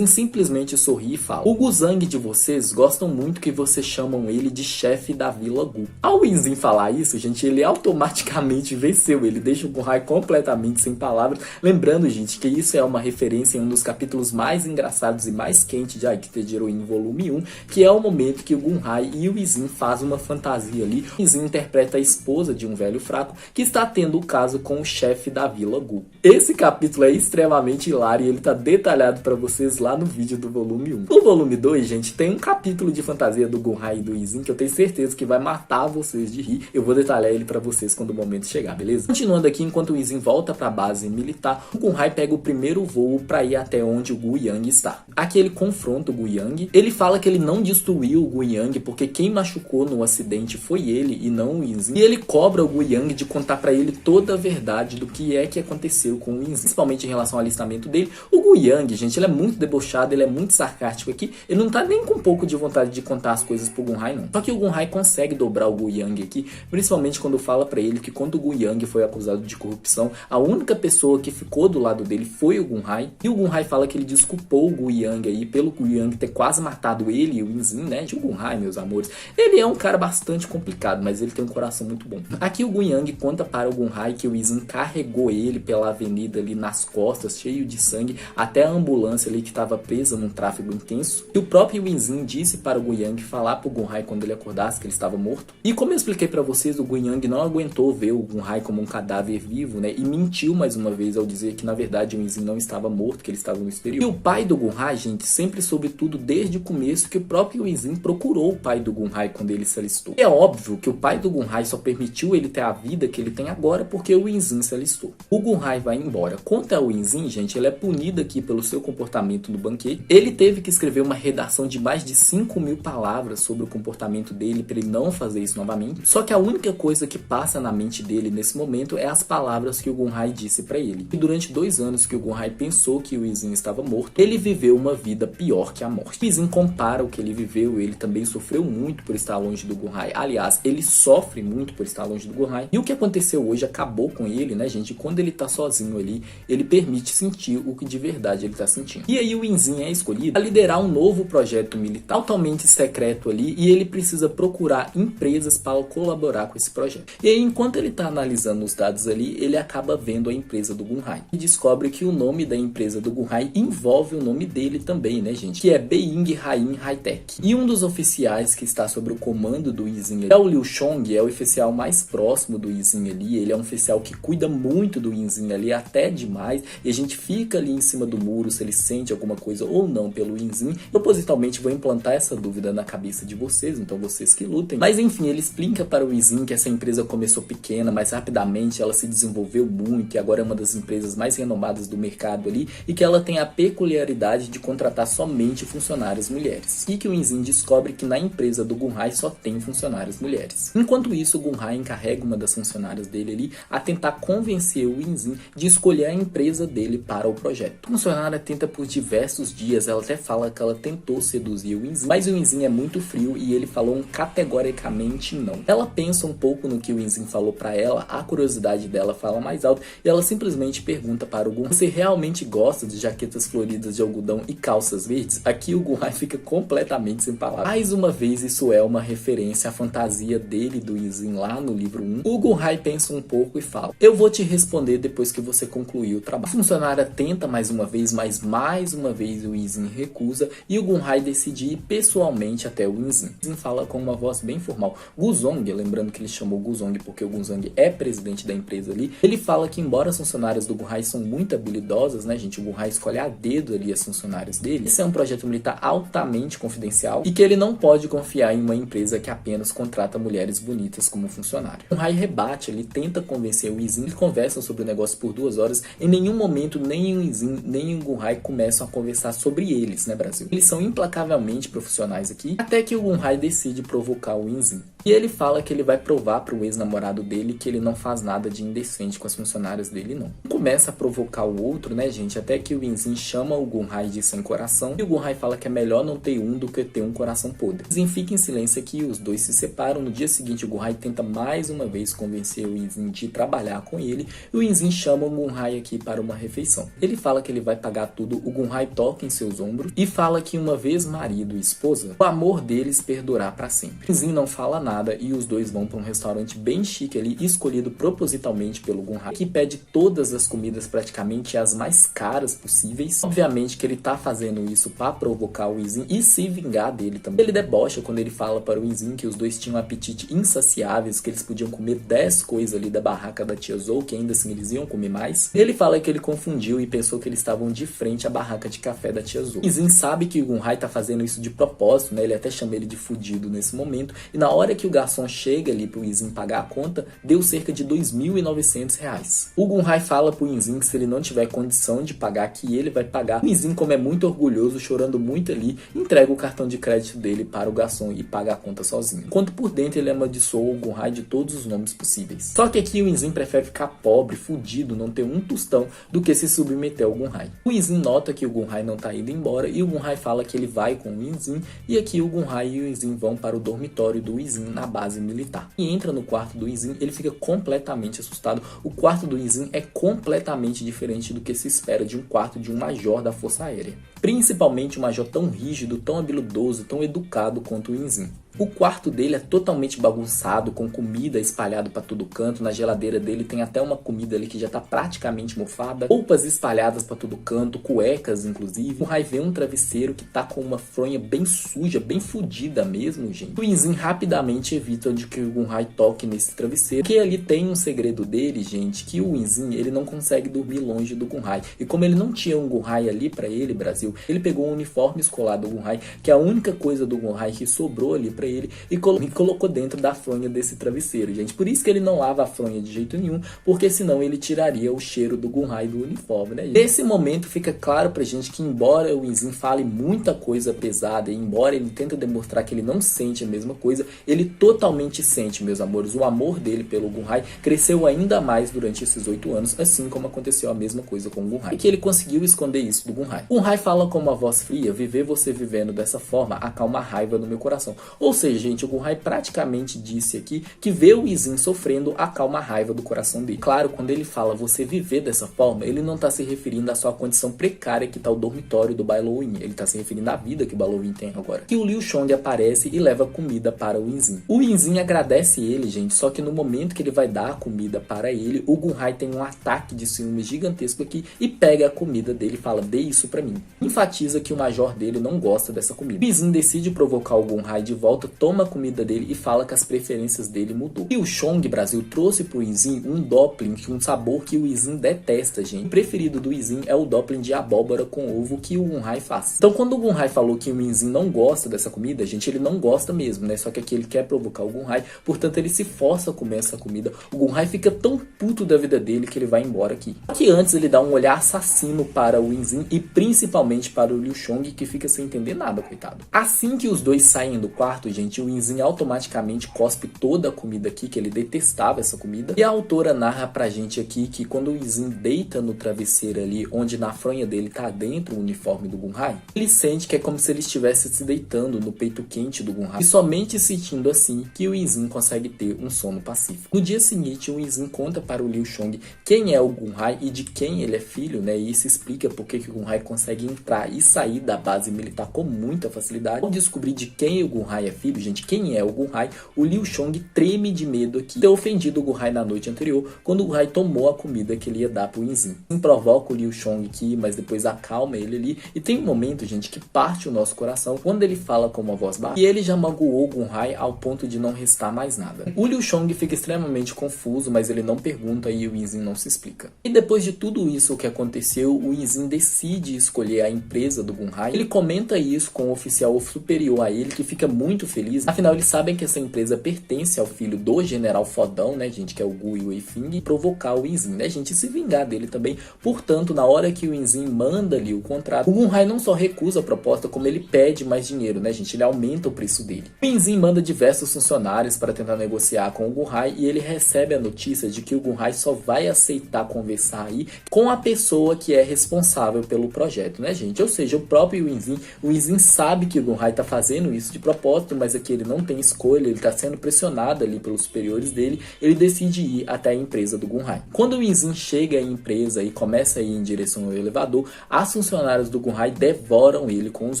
simplesmente sorri e fala: o Guzang de vocês gostam muito que vocês chamam ele de chefe da Vila Gu. Ao Izin falar isso, gente, ele automaticamente venceu, ele deixa o Gunhai completamente sem palavras, lembrando, gente, que isso é uma referência em um dos capítulos mais engraçados e mais quentes de Aikita de Heroine volume 1, que é o momento que o Gunhai e o Izin fazem uma fantasia ali. O Izin interpreta a esposa de um velho fraco que está tendo o caso com o chefe da Vila Gu. Esse capítulo é extremamente hilário e ele tá detalhado para vocês lá no vídeo do volume 1. No volume 2, gente, tem um capítulo de fantasia do Gunhai e do Izin que eu tenho certeza que vai matar vocês de rir. Eu vou detalhar ele para vocês quando o momento chegar, beleza? Continuando aqui, enquanto o Izin volta para a base militar, o Gunhai pega o primeiro voo para ir até onde o Guiyang está. Aqui ele confronta o Guiyang. Ele fala que ele não destruiu o Guiyang porque quem machucou no acidente foi ele e não o Izin. E ele cobra o Guiyang de contar para ele toda a verdade do que é que aconteceu com o Izin, principalmente em relação ao alistamento dele. O Guiyang, gente, ele é muito debochado, ele é muito sarcástico aqui. Ele não tá nem com um pouco de vontade de contar as coisas pro Gunhai, não. Só que o Gunhai consegue dobrar o Guiyang aqui, principalmente quando fala para ele que quando o Guiyang foi acusado de corrupção, a única pessoa que ficou do lado dele foi o Gunhai. E o Gunhai fala que ele desculpou o Guiyang aí pelo Guiyang ter quase matado ele e o Izin, né? O Gunhai, meus amores, ele é um cara bastante complicado, mas ele tem um coração muito bom. Aqui o Guiyang conta para o Gunhai que o Izin carregou ele pela avenida ali nas costas, cheio de sangue, até a ambulância ali que estava presa num tráfego intenso. E o próprio Izin disse para o Guiyang falar pro Gunhai quando ele acordasse que ele estava morto. E como eu expliquei para vocês, o Guiyang não aguentou ver o Gunhai como um cadáver vivo, né? E mentiu mais uma vez ao dizer que na verdade o Izin não estava morto, que ele estava no exterior. E o pai do Gunhai, gente, sempre soube tudo desde o começo, que o próprio Izin procurou o pai do Gunhai quando ele se alistou. E é óbvio que o pai do Gunhai só permitiu ele ter a vida que ele tem agora porque o Izin se alistou. O Gunhai vai embora. Quanto ao Izin, gente, ele é punido aqui pelo seu comportamento no banquete. Ele teve que escrever uma redação de mais de 5.000 palavras sobre o comportamento dele para ele não fazer isso novamente. Só que a única coisa que passa na mente dele nesse momento é as palavras que o Gunhai disse para ele. E durante 2 anos que o Gunhai pensou que o Izin estava morto, ele viveu uma vida pior que a morte. O Izin compara o que ele viveu, ele também sofreu muito por estar longe do Gunhai. Aliás, ele sofre muito por estar longe do Gunhai. E o que aconteceu hoje acabou com ele, né, gente? Quando ele tá sozinho ali, ele permite sentir o que de verdade ele tá sentindo. E aí o Izin é escolhido a liderar um novo projeto militar totalmente secreto ali, e ele precisa procurar empresas para colaborar com esse projeto. E aí, enquanto ele tá analisando os dados ali, ele acaba vendo a empresa do Gunhai e descobre que o nome da empresa do Gunhai envolve o nome dele também, né, gente? Que é Beiying Hain High-Tech. E um dos oficiais que está sob o comando do Izin é o Liu Chong, é o oficial mais próximo do Izin ali. Ele é um oficial que cuida muito do Izin ali, até demais. E a gente fica ali em cima do muro se ele sente alguma coisa coisa ou não pelo Yinzin. Propositalmente vou implantar essa dúvida na cabeça de vocês, então vocês que lutem. Mas enfim, ele explica para o Yinzin que essa empresa começou pequena, mas rapidamente ela se desenvolveu muito e agora é uma das empresas mais renomadas do mercado ali, e que ela tem a peculiaridade de contratar somente funcionárias mulheres. E que o Yinzin descobre que na empresa do Gun Hai só tem funcionárias mulheres. Enquanto isso, o Gun Hai encarrega uma das funcionárias dele ali a tentar convencer o Yinzin de escolher a empresa dele para o projeto. A funcionária tenta por diversos dias, ela até fala que ela tentou seduzir o Yinzin, mas o Yinzin é muito frio e ele falou categoricamente não. Ela pensa um pouco no que o Yinzin falou para ela, a curiosidade dela fala mais alto e ela simplesmente pergunta para o Gun: você realmente gosta de jaquetas floridas de algodão e calças verdes? Aqui o Gun Hai fica completamente sem palavras. Mais uma vez, isso é uma referência à fantasia dele do Yinzin lá no livro 1. O Gun Hai pensa um pouco e fala: eu vou te responder depois que você concluir o trabalho. A funcionária tenta mais uma vez, mas mais uma vez o Yinzin recusa e o Gun Hai decide ir pessoalmente até o Yinzin. O Yinzin fala com uma voz bem formal. Guzong, lembrando que ele chamou Guzong porque o Guzong é presidente da empresa ali, ele fala que embora as funcionárias do Gun Hai são muito habilidosas, né, gente, o Gun Hai escolhe a dedo ali as funcionárias dele, esse é um projeto militar altamente confidencial e que ele não pode confiar em uma empresa que apenas contrata mulheres bonitas como funcionário. O Gun Hai rebate, ele tenta convencer o Yinzin, eles conversam sobre o negócio por 2 horas, em nenhum momento nem o Yinzin nem o Gun Hai começam a conversar sobre eles, né, Brasil? Eles são implacavelmente profissionais aqui, até que o Gun Hai decide provocar o Yinzin. E ele fala que ele vai provar para o ex-namorado dele que ele não faz nada de indecente com as funcionárias dele, não. Começa a provocar o outro, né, gente? Até que o Yinzin chama o Gun Hai de sem coração. E o Gun Hai fala que é melhor não ter um do que ter um coração podre. O Yinzin fica em silêncio aqui, os dois se separam. No dia seguinte, o Gun Hai tenta mais uma vez convencer o Yinzin de trabalhar com ele. E o Yinzin chama o Gun Hai aqui para uma refeição. Ele fala que ele vai pagar tudo. O Gun Hai toca em seus ombros e fala que uma vez marido e esposa, o amor deles perdurar para sempre. O Yinzin não fala nada e os dois vão para um restaurante bem chique ali, escolhido propositalmente pelo Gun Hai, que pede todas as comidas, praticamente as mais caras possíveis. Obviamente que ele tá fazendo isso para provocar o Yinzin e se vingar dele também. Ele debocha quando ele fala para o Yinzin que os dois tinham um apetite insaciáveis, que eles podiam comer 10 coisas ali da barraca da tia Zou, que ainda assim eles iam comer mais. Ele fala que ele confundiu e pensou que eles estavam de frente à barraca de café da tia Zou. O Yinzin sabe que o Gun Hai tá fazendo isso de propósito, né? Ele até chama ele de fudido nesse momento. E na hora que o garçom chega ali pro Yinzin pagar a conta, deu cerca de R$2.900. O Gun Hai fala pro Yinzin que se ele não tiver condição de pagar, que ele vai pagar. O Yinzin, como é muito orgulhoso, chorando muito ali, entrega o cartão de crédito dele para o garçom e paga a conta sozinho. Enquanto por dentro ele amaldiçoa o Gun Hai de todos os nomes possíveis. Só que aqui o Yinzin prefere ficar pobre, fudido, não ter um tostão, do que se submeter ao Gun Hai. O Yinzin nota que o Gun Hai não tá indo embora e o Gun Hai fala que ele vai com o Yinzin, e aqui o Gun Hai e o Yinzin vão para o dormitório do Yinzin na base militar. E entra no quarto do Yinzin, ele fica completamente assustado. O quarto do Yinzin é completamente diferente do que se espera de um quarto de um major da Força Aérea. Principalmente um major tão rígido, tão habilidoso, tão educado quanto o Yinzin. O quarto dele é totalmente bagunçado, com comida espalhada para todo canto. Na geladeira dele tem até uma comida ali que já tá praticamente mofada. Roupas espalhadas para todo canto, cuecas inclusive. O Hai vê um travesseiro que tá com uma fronha bem suja, bem fodida mesmo, gente. O Yinzin rapidamente evita de que o Gun Hai toque nesse travesseiro, porque ali tem um segredo dele, gente, que o Yinzin, ele não consegue dormir longe do Gun Hai. E como ele não tinha um Gun Hai ali para ele, Brasil, ele pegou um uniforme escolar do Gun Hai, que é a única coisa do Gun Hai que sobrou ali para ele, e colocou dentro da fronha desse travesseiro, gente. Por isso que ele não lava a fronha de jeito nenhum, porque senão ele tiraria o cheiro do Gun Hai do uniforme, né? Nesse momento fica claro pra gente que embora o Yinzin fale muita coisa pesada, e embora ele tente demonstrar que ele não sente a mesma coisa, ele totalmente sente, meus amores. O amor dele pelo Gun Hai cresceu ainda mais durante esses 8 anos, assim como aconteceu a mesma coisa com o Gun Hai. E que ele conseguiu esconder isso do Gun Hai. O Gun Hai fala com uma voz fria: viver você vivendo dessa forma acalma a raiva no meu coração. Ou seja, gente, o Gun Hai praticamente disse aqui que ver o Yinzin sofrendo acalma a raiva do coração dele. Claro, quando ele fala você viver dessa forma, ele não tá se referindo à sua condição precária que tá o dormitório do Bai Lou-Yin. Ele tá se referindo à vida que o Bai Lou-Yin tem agora. Que o Liu Chong aparece e leva comida para o Yinzin. O Yinzin agradece ele, gente, só que no momento que ele vai dar a comida para ele, o Gun Hai tem um ataque de ciúme gigantesco aqui e pega a comida dele e fala: dê isso pra mim. Enfatiza que o major dele não gosta dessa comida. O Yinzin decide provocar o Gun Hai de volta volta, toma a comida dele e fala que as preferências dele mudou. E o Chong, Brasil, trouxe pro Izin um Doppling, um sabor que o Izin detesta, gente. O preferido do Izin é o Doppling de abóbora com ovo que o Gunhai faz. Então quando o Gunhai falou que o Izin não gosta dessa comida, gente, ele não gosta mesmo, né? Só que aqui ele quer provocar o Gunhai, portanto ele se força a comer essa comida. O Gunhai fica tão puto da vida dele que ele vai embora aqui. Que antes ele dá um olhar assassino para o Izin e principalmente para o Liu Chong, que fica sem entender nada, coitado. Assim que os dois saem do quarto, gente, o Izin automaticamente cospe toda a comida aqui, que ele detestava essa comida. E a autora narra pra gente aqui que quando o Izin deita no travesseiro ali, onde na fronha dele tá dentro o uniforme do Gunhai, ele sente que é como se ele estivesse se deitando no peito quente do Gunhai. E somente sentindo assim que o Izin consegue ter um sono pacífico. No dia seguinte, o Izin conta para o Liu Chong quem é o Gunhai e de quem ele é filho, né? E isso explica porque que o Gunhai consegue entrar e sair da base militar com muita facilidade. Ao descobrir de quem o Gunhai é filho, gente, quem é o Gunhai, o Liu Chong treme de medo aqui de ter ofendido o Gunhai na noite anterior, quando o Gunhai tomou a comida que ele ia dar pro Izin. Provoca o Liu Chong aqui, mas depois acalma ele ali. E tem um momento, gente, que parte o nosso coração quando ele fala com uma voz baixa e ele já magoou o Gunhai ao ponto de não restar mais nada. O Liu Chong fica extremamente confuso, mas ele não pergunta e o Izin não se explica. E depois de tudo isso que aconteceu, o Izin decide escolher a empresa do Gunhai. Ele comenta isso com o oficial superior a ele, que fica muito feliz. Afinal, eles sabem que essa empresa pertence ao filho do general fodão, né, gente, que é o Gu Weifeng, e provocar o Izin, né, gente, se vingar dele também. Portanto, na hora que o Izin manda ali o contrato, o Gunhai não só recusa a proposta, como ele pede mais dinheiro, né, gente, ele aumenta o preço dele. O Izin manda diversos funcionários para tentar negociar com o Gunhai e ele recebe a notícia de que o Gunhai só vai aceitar conversar aí com a pessoa que é responsável pelo projeto, né, gente? Ou seja, o próprio Izin, o Izin sabe que o Gunhai tá fazendo isso de propósito, mas aqui ele não tem escolha, ele tá sendo pressionado ali pelos superiores dele, ele decide ir até a empresa do Gunhai. Quando o Izin chega à empresa e começa a ir em direção ao elevador, as funcionárias do Gunhai devoram ele com os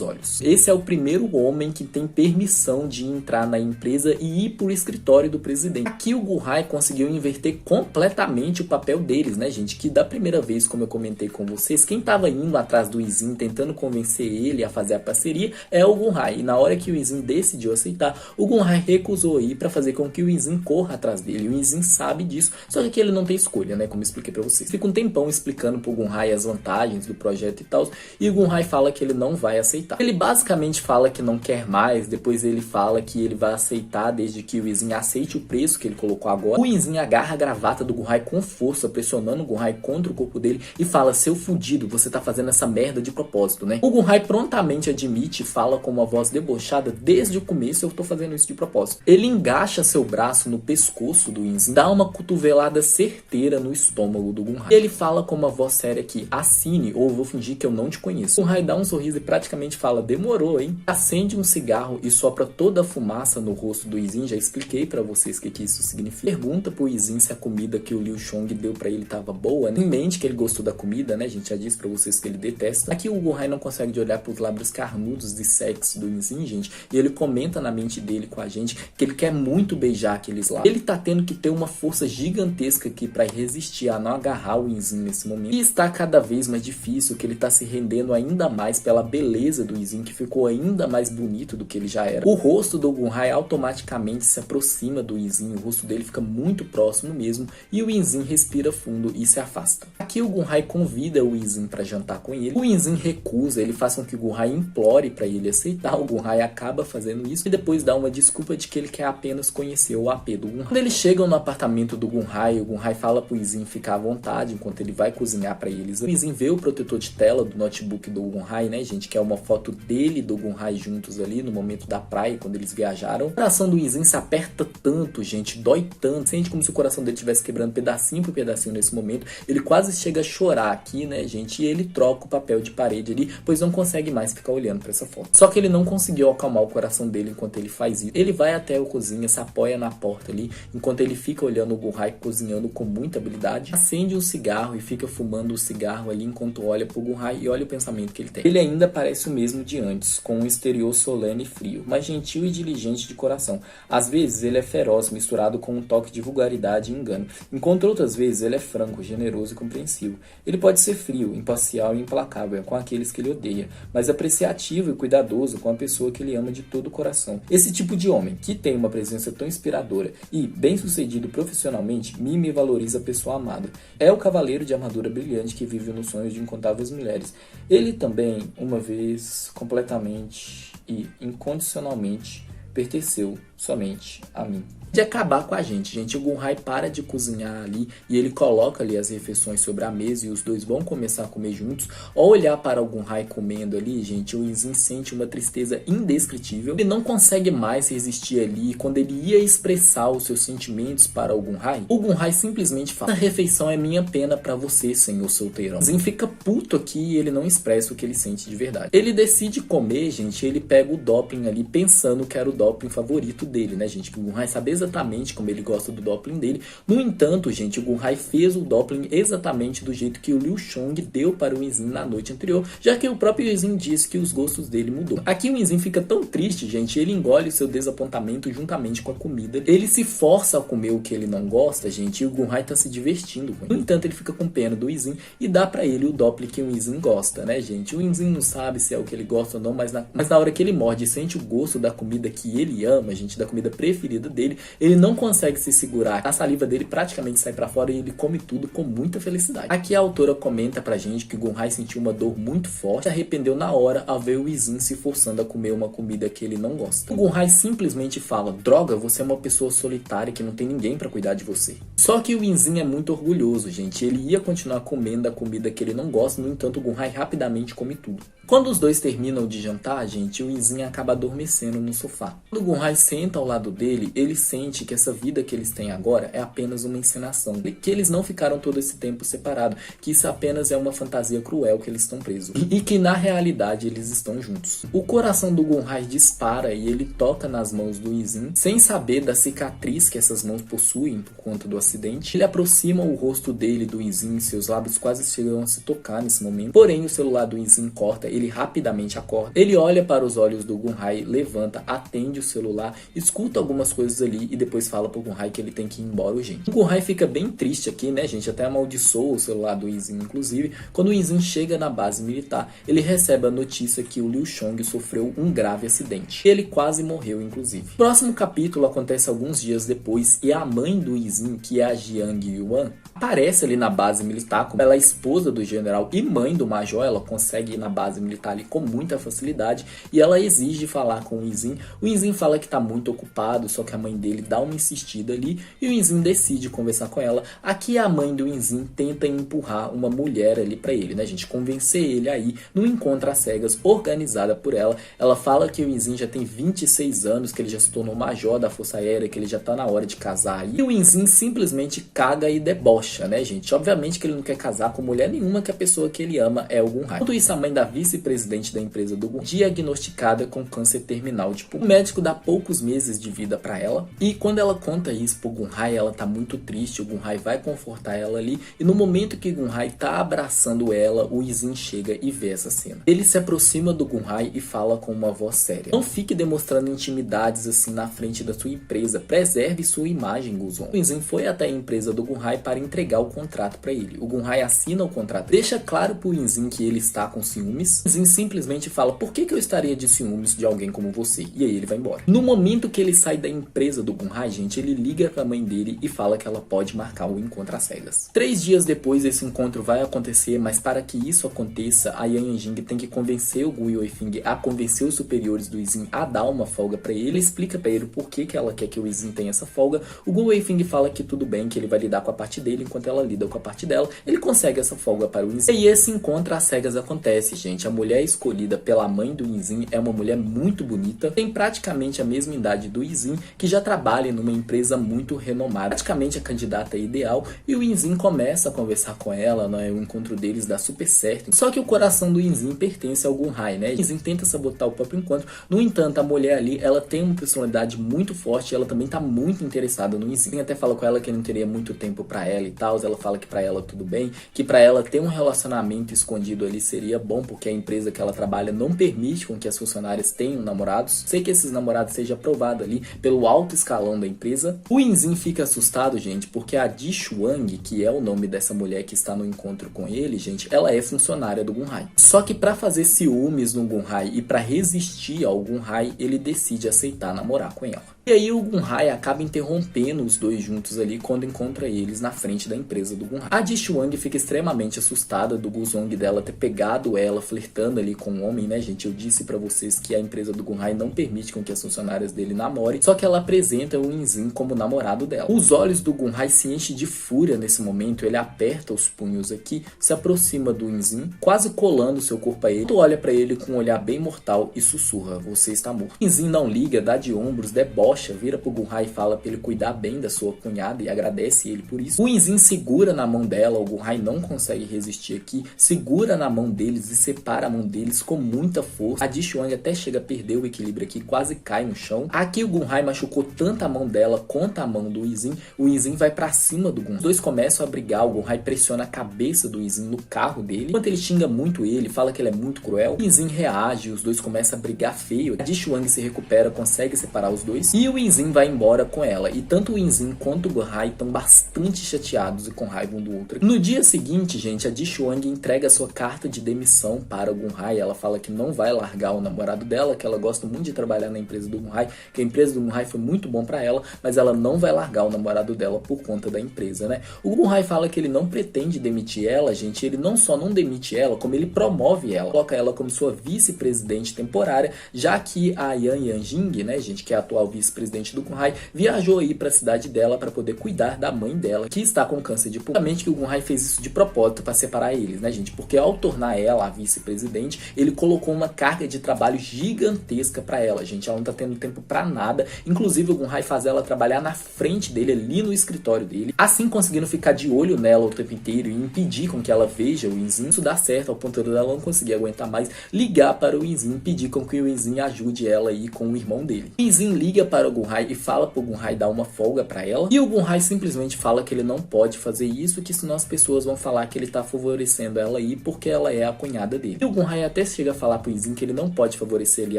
olhos. Esse é o primeiro homem que tem permissão de entrar na empresa e ir pro escritório do presidente. Aqui o Gunhai conseguiu inverter completamente o papel deles, né, gente? Que da primeira vez, como eu comentei com vocês, quem tava indo atrás do Izin, tentando convencer ele a fazer a parceria, é o Gunhai. E na hora que o Izin decidiu aceitar, o Gunhai recusou ir para fazer com que o Izin corra atrás dele. O Izin sabe disso, só que aqui ele não tem escolha, né? Como eu expliquei para vocês. Fica um tempão explicando pro Gunhai as vantagens do projeto e tal, e o Gunhai fala que ele não vai aceitar. Ele basicamente fala que não quer mais, depois ele fala que ele vai aceitar desde que o Izin aceite o preço que ele colocou agora. O Izin agarra a gravata do Gunhai com força, pressionando o Gunhai contra o corpo dele e fala: seu fudido, você tá fazendo essa merda de propósito, né? O Gunhai prontamente admite e fala com uma voz debochada: desde o começo eu tô fazendo isso de propósito. Ele engacha seu braço no pescoço do Izin, dá uma cotovelada certeira no estômago do Gunhai. Ele fala com uma voz séria que: assine ou eu vou fingir que eu não te conheço. O Gunhai dá um sorriso e praticamente fala: demorou, hein? Acende um cigarro e sopra toda a fumaça no rosto do Izin. Já expliquei pra vocês o que isso significa. Pergunta pro Izin se a comida que o Liu Chong deu pra ele tava boa, né? Em mente que ele gostou da comida, né, gente? Já disse pra vocês que ele detesta. Aqui o Gunhai não consegue de olhar pros lábios carnudos de sexo do Izin, gente, e ele comenta na mente dele com a gente que ele quer muito beijar aqueles lábios. Ele tá tendo que ter uma força gigantesca aqui pra resistir a não agarrar o Izin nesse momento. E está cada vez mais difícil, que ele tá se rendendo ainda mais pela beleza do Izin, que ficou ainda mais bonito do que ele já era. O rosto do Gunhai automaticamente se aproxima do Izin, o rosto dele fica muito próximo mesmo, e o Izin respira fundo e se afasta. Aqui o Gunhai convida o Izin para jantar com ele. O Izin recusa, ele faz com que o Gunhai implore para ele aceitar. O Gunhai acaba fazendo isso e depois dá uma desculpa de que ele quer apenas conhecer o AP do Gunhai. Quando eles chegam no apartamento do Gunhai, o Gunhai fala pro Izin ficar à vontade enquanto ele vai cozinhar para eles. O Izin vê o protetor de tela do notebook do Gunhai, né, gente, que é uma foto dele e do Gunhai juntos ali no momento da praia, quando eles viajaram. O coração do Izin se aperta tanto, gente, dói tanto, sente como se o coração dele estivesse quebrando pedacinho por pedacinho nesse momento. Ele quase chega a chorar aqui, né, gente, e ele troca o papel de parede ali, pois não consegue mais ficar olhando para essa foto. Só que ele não conseguiu acalmar o coração dele enquanto ele faz isso. Ele vai até a cozinha, se apoia na porta ali, enquanto ele fica olhando o Gunhai cozinhando com muita habilidade, acende um cigarro e fica fumando o cigarro ali enquanto olha pro Gunhai e olha o pensamento que ele tem. Ele ainda parece o mesmo de antes, com um exterior solene e frio, mas gentil e diligente de coração. Às vezes ele é feroz, misturado com um toque de vulgaridade e engano, enquanto outras vezes ele é franco, generoso e compreensivo. Ele pode ser frio, imparcial e implacável com aqueles que ele odeia, mas apreciativo e cuidadoso com a pessoa que ele ama de todo o coração. coração. Esse tipo de homem, que tem uma presença tão inspiradora e bem-sucedido profissionalmente, me valoriza a pessoa amada. É o cavaleiro de armadura brilhante que vive nos sonhos de incontáveis mulheres. Ele também, uma vez, completamente e incondicionalmente, pertenceu somente a mim. De acabar com a gente, o Gunhai para de cozinhar ali e ele coloca ali as refeições sobre a mesa e os dois vão começar a comer juntos. Ao olhar para o Gunhai comendo ali, gente, o Izin sente uma tristeza indescritível. Ele não consegue mais resistir ali e quando ele ia expressar os seus sentimentos para o Gunhai simplesmente fala: "A refeição é minha pena para você, senhor solteirão." O Izin fica puto aqui e ele não expressa o que ele sente de verdade. Ele decide comer, gente, ele pega o Doppling ali pensando que era o Doppling favorito dele, né, gente? Que o Gunhai sabe exatamente como ele gosta do Doppling dele. No entanto, gente, o Gunhai fez o Doppling exatamente do jeito que o Liu Xiong deu para o Izin na noite anterior, já que o próprio Izin disse que os gostos dele mudou. Aqui o Izin fica tão triste, gente, ele engole seu desapontamento juntamente com a comida. Ele se força a comer o que ele não gosta, gente, e o Gunhai tá se divertindo com ele. No entanto, ele fica com pena do Izin e dá pra ele o Doppling que o Izin gosta, né, gente? O Izin não sabe se é o que ele gosta ou não, mas na hora que ele morde e sente o gosto da comida que ele ama, gente, da comida preferida dele, ele não consegue se segurar. A saliva dele praticamente sai pra fora e ele come tudo com muita felicidade. Aqui a autora comenta pra gente que o Gunhai sentiu uma dor muito forte, se arrependeu na hora ao ver o Izin se forçando a comer uma comida que ele não gosta. O Gunhai simplesmente fala: "Droga, você é uma pessoa solitária que não tem ninguém pra cuidar de você." Só que o Izin é muito orgulhoso, gente. Ele ia continuar comendo a comida que ele não gosta, no entanto o Gunhai rapidamente come tudo. Quando os dois terminam de jantar, gente, o Izin acaba adormecendo no sofá. Quando o Gunhai senta ao lado dele, ele sente que essa vida que eles têm agora é apenas uma encenação, que eles não ficaram todo esse tempo separados, que isso apenas é uma fantasia cruel que eles estão presos e que na realidade eles estão juntos. O coração do Gunhai dispara e ele toca nas mãos do Izin, sem saber da cicatriz que essas mãos possuem por conta do acidente. Ele aproxima o rosto dele do Izin, seus lábios quase chegam a se tocar nesse momento, porém o celular do Izin corta, ele rapidamente acorda. Ele olha para os olhos do Gunhai, levanta, atende o celular, escuta algumas coisas ali e depois fala pro Gunhai que ele tem que ir embora urgente. O Gunhai fica bem triste aqui, né, gente? Até amaldiçoa o celular do Izin, inclusive. Quando o Izin chega na base militar, ele recebe a notícia que o Liu Xiong sofreu um grave acidente. Ele quase morreu, inclusive. O próximo capítulo acontece alguns dias depois e a mãe do Izin, que é a Jiang Yuan, aparece ali na base militar. Como ela é esposa do general e mãe do major, ela consegue ir na base militar ali com muita facilidade e ela exige falar com o Izin. O Izin fala que tá muito ocupado, só que a mãe dele dá uma insistida ali e o Izin decide conversar com ela. Aqui a mãe do Izin tenta empurrar uma mulher ali pra ele, né, gente? Convencer ele aí num encontro às cegas organizada por ela. Ela fala que o Izin já tem 26 anos, que ele já se tornou major da Força Aérea, que ele já tá na hora de casar. E o Izin simplesmente caga e debocha, né, gente? Obviamente que ele não quer casar com mulher nenhuma, que a pessoa que ele ama é o Gunhai. Enquanto isso, a mãe da vice-presidente da empresa do Gunhai, diagnosticada com câncer terminal de pulmão. O médico dá poucos meses de vida pra ela e quando ela conta isso pro Gunhai, ela tá muito triste. O Gunhai vai confortar ela ali e no momento que o Gunhai tá abraçando ela, o Izin chega e vê essa cena. Ele se aproxima do Gunhai e fala com uma voz séria: "Não fique demonstrando intimidades assim na frente da sua empresa. Preserve sua imagem, Guzon." O Izin foi até a empresa do Gunhai para entregar o contrato para ele. O Gunhai assina o contrato, deixa claro pro Izin que ele está com ciúmes. O Izin simplesmente fala: "Por que eu estaria de ciúmes de alguém como você?" E aí ele vai embora. No momento que ele sai da empresa do Gunhai, gente, ele liga pra mãe dele e fala que ela pode marcar o encontro às cegas. 3 dias depois esse encontro vai acontecer, mas para que isso aconteça, a Yang Yijing tem que convencer o Gu Yuefeng a convencer os superiores do Izin a dar uma folga pra ele. Ele explica pra ele por que ela quer que o Izin tenha essa folga. O Gu Yuefeng fala que tudo bem, que ele vai lidar com a parte dele enquanto ela lida com a parte dela. Ele consegue essa folga para o Izin. E esse encontro às cegas acontece, gente. A mulher escolhida pela mãe do Izin é uma mulher muito bonita, tem praticamente a mesma idade do Izin, que já trabalha numa empresa muito renomada, praticamente a candidata ideal, e o Izin começa a conversar com ela, né? O encontro deles dá super certo. Só que o coração do Izin pertence ao Gunhai, né? O Izin tenta sabotar o próprio encontro. No entanto, a mulher ali, ela tem uma personalidade muito forte e ela também tá muito interessada no Izin. Até fala com ela que não teria muito tempo pra ela e tal. Ela fala que pra ela tudo bem, que pra ela ter um relacionamento escondido ali seria bom, porque empresa que ela trabalha não permite com que as funcionárias tenham namorados. Sei que esses namorados seja aprovado ali pelo alto escalão da empresa. O Inzin fica assustado, gente, porque a Ji Shuang, que é o nome dessa mulher que está no encontro com ele, gente, ela é funcionária do Gunhai. Só que para fazer ciúmes no Gunhai e para resistir ao Gunhai, ele decide aceitar namorar com ela. E aí o Gunhai acaba interrompendo os dois juntos ali quando encontra eles na frente da empresa do Gunhai. A Ji Shuang fica extremamente assustada do Guzong dela ter pegado ela flertando ali com o homem, né, gente? Eu disse pra vocês que a empresa do Gunhai não permite com que as funcionárias dele namorem, só que ela apresenta o Inzin como namorado dela. Os olhos do Gunhai se enchem de fúria nesse momento, ele aperta os punhos aqui, se aproxima do Inzin, quase colando seu corpo a ele, olha pra ele com um olhar bem mortal e sussurra: "Você está morto". O Inzin não liga, dá de ombros, debocha, vira pro Gunhai e fala pra ele cuidar bem da sua cunhada e agradece ele por isso. O Inzin segura na mão dela, o Gunhai não consegue resistir aqui, segura na mão deles e separa a mão deles com muita força. A Ji Shuang até chega a perder o equilíbrio aqui, quase cai no chão. Aqui o Gunhai machucou tanto a mão dela quanto a mão do Inzin. O Inzin vai pra cima do Gunhai. Os dois começam a brigar, o Gunhai pressiona a cabeça do Inzin no carro dele. Enquanto ele xinga muito ele, fala que ele é muito cruel, o Inzin reage, os dois começam a brigar feio. A Ji Shuang se recupera, consegue separar os dois e o Inzin vai embora com ela. E tanto o Inzin quanto o Gunhai estão bastante chateados e com raiva um do outro. No dia seguinte, gente, a Ji Shuang entrega sua carta de demissão para o Gunhai. Ela fala que não vai largar o namorado dela, que ela gosta muito de trabalhar na empresa do Gunhai, que a empresa do Gunhai foi muito bom para ela, mas ela não vai largar o namorado dela por conta da empresa, né? O Gunhai fala que ele não pretende demitir ela, gente. Ele não só não demite ela, como ele promove ela, coloca ela como sua vice-presidente temporária, já que a Yan Yanjing, né, gente, que é a atual vice-presidente do Gunhai, viajou aí para a cidade dela para poder cuidar da mãe dela, que está com câncer de pulmão. Obviamente que o Gunhai fez isso de propósito para separar eles, né, gente? Porque ao tornar ela a vice-presidente, ele colocou uma carga de trabalho gigantesca para ela, gente. Ela não tá tendo tempo para nada. Inclusive o Gunhai faz ela trabalhar na frente dele, ali no escritório dele, assim conseguindo ficar de olho nela o tempo inteiro e impedir com que ela veja o Inzin. Isso dá certo ao ponto dela não conseguir aguentar mais, ligar para o Inzin, pedir com que o Inzin ajude ela aí com o irmão dele. O Inzin liga para o Gunhai e fala pro Gunhai dar uma folga para ela, e o Gunhai simplesmente fala que ele não pode fazer isso, que senão as pessoas vão falar que ele tá favorecendo ela aí porque ela é a cunhada dele. E o Gunhai até chega a falar pro Inzin que ele não pode favorecer ali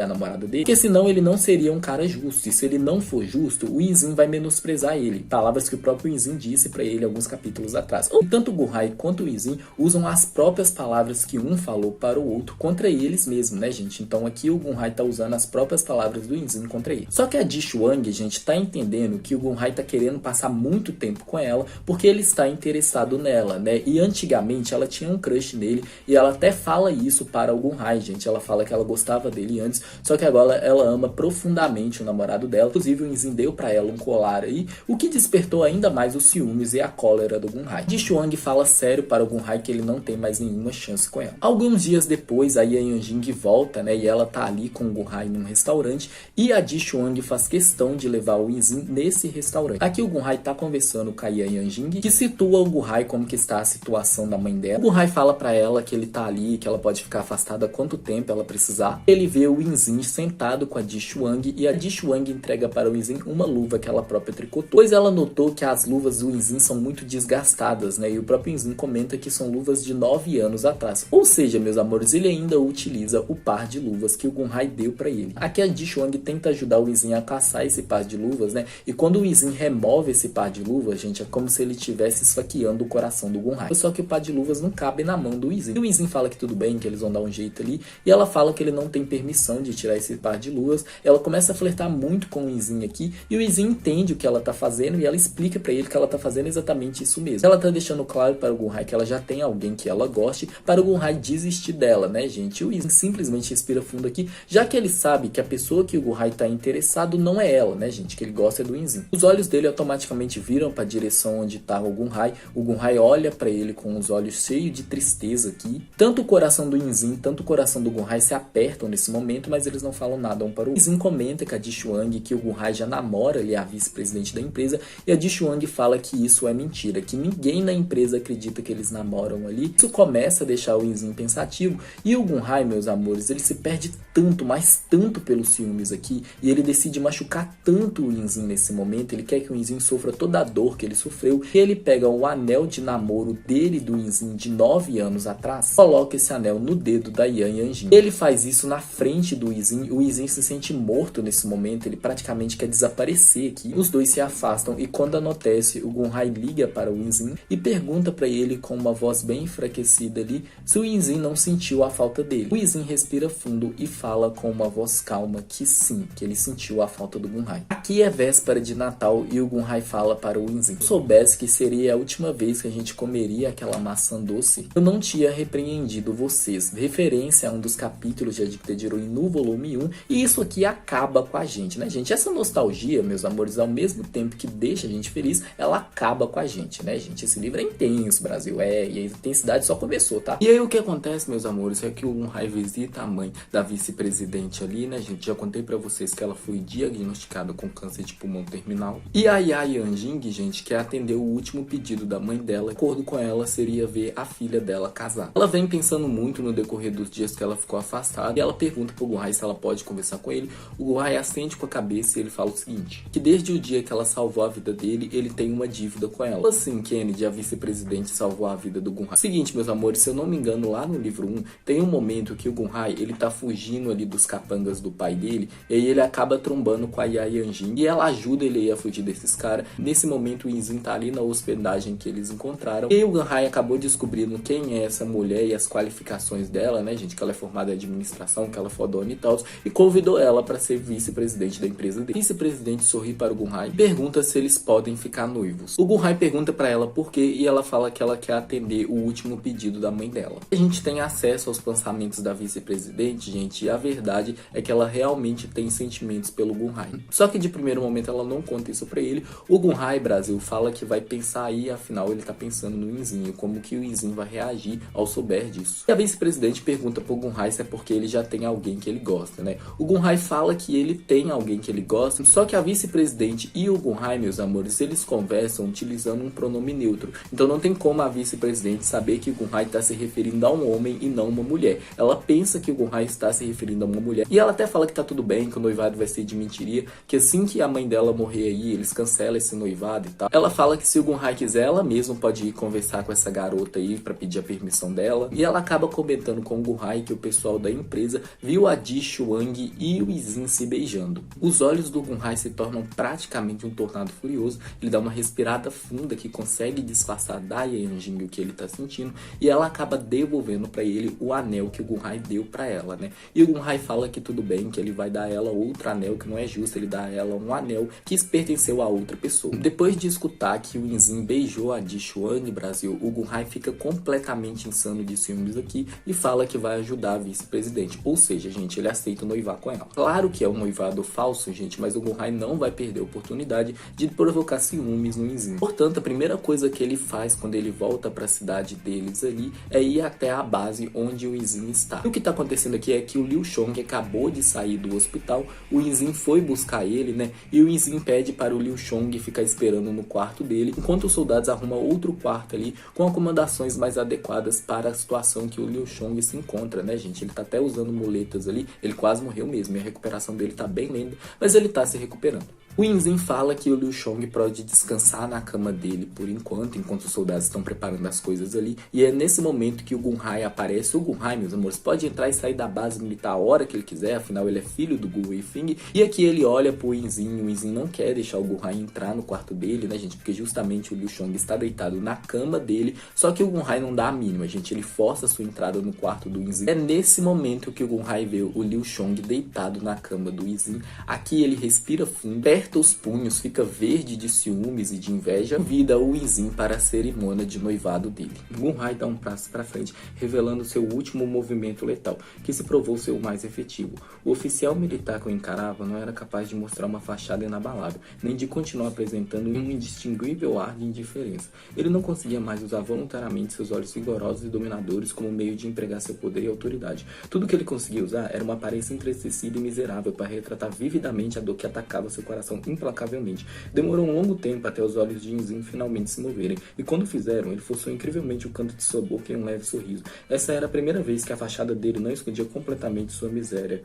a namorada dele, porque senão ele não seria um cara justo, e se ele não for justo, o Inzin vai menosprezar ele. Palavras que o próprio Inzin disse para ele alguns capítulos atrás. Tanto o Gunhai quanto o Inzin usam as próprias palavras que um falou para o outro contra eles mesmos, né, gente? Então aqui o Gunhai tá usando as próprias palavras do Inzin contra ele. Só que a Ji Shuang, gente, tá entendendo que o Gunhai tá querendo passar muito tempo com ela porque ele está interessado nela, né? E antigamente ela tinha um crush nele e ela até fala isso para o Gunhai, gente. Ela fala que ela gostava dele antes, só que agora ela ama profundamente o namorado dela. Inclusive o Inzin deu para ela um colar aí, o que despertou ainda mais os ciúmes e a cólera do Gunhai. Ji Shuang fala sério para o Gunhai que ele não tem mais nenhuma chance com ela. Alguns dias depois, a Yan Yanjing volta, né? E ela tá ali com o Gunhai num restaurante e a Ji Shuang faz questão de levar o Inzin nesse restaurante. Aqui o Gunhai tá conversando com a Yan Yanjing, que situa o Gunhai como que está a situação da mãe dela. O Gunhai fala para ela que ele tá ali, que ela pode ficar afastada quanto tempo ela precisar. Ele vê o Inzin sentado com a Ji Shuang e a Ji Shuang entrega para o Inzin uma luva que ela própria tricotou, pois ela notou que as luvas do Inzin são muito desgastadas, né? E o próprio Inzin comenta que são luvas de 9 anos atrás. Ou seja, meus amores, ele ainda utiliza o par de luvas que o Gunhai deu para ele. Aqui a Ji Shuang tenta ajudar o Inzin a caçar esse par de luvas, né? E quando o Inzin remove esse par de luvas, gente, é como se ele estivesse esfaqueando o coração do Gunhai. Só que o par de luvas não cabe na mão do Inzin. E o Inzin fala que tudo bem, que eles vão dar um jeito ali. E ela fala que ele não tem permissão de tirar esse par de luvas. Ela começa a flertar muito com o Inzin aqui. E o Inzin entende o que ela tá fazendo e ela explica pra ele que ela tá fazendo exatamente isso mesmo. Ela tá deixando claro para o Gunhai que ela já tem alguém que ela goste, para o Gunhai desistir dela, né, gente? E o Inzin simplesmente respira fundo aqui, já que ele sabe que a pessoa que o Gunhai tá interessado não é ela, né, gente? Que ele gosta é do Inzin. Os olhos dele automaticamente viram para a direção onde tá o Gunhai. O Gunhai olha para ele com os olhos cheios de tristeza aqui. Tanto o coração do Inzin, tanto o coração do Gunhai se apertam nesse momento, mas eles não falam nada um para o outro. O Inzin comenta com a Ji Shuang que o Gunhai já namora ali a vice-presidente da empresa, e a Ji Shuang fala que isso é mentira, que ninguém na empresa acredita que eles namoram ali. Isso começa a deixar o Inzin pensativo, e o Gunhai, meus amores, ele se perde tanto, mas tanto pelos ciúmes aqui, e ele decide machucar machucar tanto o Inzin nesse momento, ele quer que o Inzin sofra toda a dor que ele sofreu, e ele pega o anel de namoro dele, do Inzin, de 9 anos atrás, coloca esse anel no dedo da Yan Yanjin. Ele faz isso na frente do Inzin, o Inzin se sente morto nesse momento, ele praticamente quer desaparecer aqui. Os dois se afastam e quando anoitece, o Gunhai liga para o Inzin e pergunta para ele com uma voz bem enfraquecida ali se o Inzin não sentiu a falta dele. O Inzin respira fundo e fala com uma voz calma que sim, que ele sentiu a falta do Gunhai. Aqui é véspera de Natal e o Gunhai fala para o Inzin: se eu soubesse que seria a última vez que a gente comeria aquela maçã doce, eu não tinha repreendido vocês. Referência a um dos capítulos de Addicted Heroine no volume 1, e isso aqui acaba com a gente, né, gente? Essa nostalgia, meus amores, ao mesmo tempo que deixa a gente feliz, ela acaba com a gente, né, gente? Esse livro é intenso, Brasil, e a intensidade só começou, tá? E aí o que acontece, meus amores, é que o Gunhai visita a mãe da vice-presidente ali, né, gente? Já contei pra vocês que ela foi diagnosticada com câncer de pulmão terminal. E a Yanjing, gente, quer atender o último pedido da mãe dela. De acordo com ela, seria ver a filha dela casar. Ela vem pensando muito no decorrer dos dias que ela ficou afastada e ela pergunta pro Gunhai se ela pode conversar com ele. O Gunhai assente com a cabeça e ele fala o seguinte: que desde o dia que ela salvou a vida dele, ele tem uma dívida com ela. Assim, Kennedy, a vice-presidente, salvou a vida do Gunhai. Seguinte, meus amores, se eu não me engano, lá no livro 1, tem um momento que o Gunhai, ele tá fugindo ali dos capangas do pai dele, e aí ele acaba trombando com a Yanjing, e ela ajuda ele a fugir desses caras. Nesse momento, o Inzin tá ali na hospedagem que eles encontraram, e o Gunhai acabou descobrindo quem é essa mulher e as qualificações dela, né, gente, que ela é formada em administração, que ela é fodona e tal, e convidou ela para ser vice-presidente da empresa dele. O vice-presidente sorri para o Gunhai e pergunta se eles podem ficar noivos. O Gunhai pergunta para ela por quê, e ela fala que ela quer atender o último pedido da mãe dela. A gente tem acesso aos pensamentos da vice-presidente, gente, e a verdade é que ela realmente tem sentimentos pelo Gunhai. Só que de primeiro momento ela não conta isso pra ele. O Gunhai, Brasil, fala que vai pensar aí, afinal ele tá pensando no Inzin, como que o Inzin vai reagir ao souber disso. E a vice-presidente pergunta pro Gunhai se é porque ele já tem alguém que ele gosta, né? O Gunhai fala que ele tem alguém que ele gosta, só que a vice-presidente e o Gunhai, meus amores, eles conversam utilizando um pronome neutro. Então não tem como a vice-presidente saber que o Gunhai tá se referindo a um homem e não uma mulher. Ela pensa que o Gunhai está se referindo a uma mulher. E ela até fala que tá tudo bem, que o noivado vai ser de mentiria, que assim que a mãe dela morrer aí, eles cancelam esse noivado e tal. Ela fala que se o Gunhai quiser, ela mesma pode ir conversar com essa garota aí pra pedir a permissão dela. E ela acaba comentando com o Gunhai que o pessoal da empresa viu a Ji Shuang e o Inzin se beijando. Os olhos do Gunhai se tornam praticamente um tornado furioso. Ele dá uma respirada funda que consegue disfarçar da Yanjing o que ele tá sentindo, e ela acaba devolvendo pra ele o anel que o Gunhai deu pra ela, né? E o Gunhai fala que tudo bem, que ele vai dar a ela outro anel, que não é justo ele dar a ela um anel que pertenceu a outra pessoa. Depois de escutar que o Inzin beijou a Ji Shuang, Brasil, o Gunhai fica completamente insano de ciúmes aqui e fala que vai ajudar a vice-presidente. Ou seja, gente, ele aceita noivar com ela. Claro que é um noivado falso, gente, mas o Gunhai não vai perder a oportunidade de provocar ciúmes no Inzin. Portanto, a primeira coisa que ele faz quando ele volta para a cidade deles ali é ir até a base onde o Inzin está. E o que tá acontecendo aqui é que o Liu Shong acabou de sair do hospital, o Inzin foi buscar ele, né? E o Inzin pede para o Liu Shong ficar esperando no quarto dele, enquanto os soldados arrumam outro quarto ali com acomodações mais adequadas para a situação que o Liu Shong se encontra, né, gente? Ele tá até usando muletas ali, ele quase morreu mesmo, e a recuperação dele tá bem lenta, mas ele tá se recuperando. O Inzin fala que o Liu Shong pode descansar na cama dele por enquanto os soldados estão preparando as coisas ali. E é nesse momento que o Gunhai aparece. O Gunhai, meus amores, pode entrar e sair da base militar a hora que ele quiser, afinal ele é filho do Gu Weifeng. E aqui ele olha pro Inzin, o Inzin não quer deixar o Gunhai entrar no quarto dele, né, gente? Porque justamente o Liu Shong está deitado na cama dele, só que o Gunhai não dá a mínima, gente. Ele força a sua entrada no quarto do Inzin. É nesse momento que o Gunhai vê o Liu Shong deitado na cama do Inzin. Aqui ele respira fundo, os punhos, fica verde de ciúmes e de inveja, convida o Inzin para a cerimônia de noivado dele. Gunhai dá um passo para frente, revelando seu último movimento letal, que se provou ser o mais efetivo. O oficial militar que o encarava não era capaz de mostrar uma fachada inabalável, nem de continuar apresentando um indistinguível ar de indiferença. Ele não conseguia mais usar voluntariamente seus olhos vigorosos e dominadores como meio de empregar seu poder e autoridade. Tudo que ele conseguia usar era uma aparência entristecida e miserável para retratar vividamente a dor que atacava seu coração implacavelmente. Demorou um longo tempo até os olhos de Inzin finalmente se moverem, e quando fizeram, ele forçou incrivelmente o canto de sua boca em um leve sorriso. Essa era a primeira vez que a fachada dele não escondia completamente sua miséria.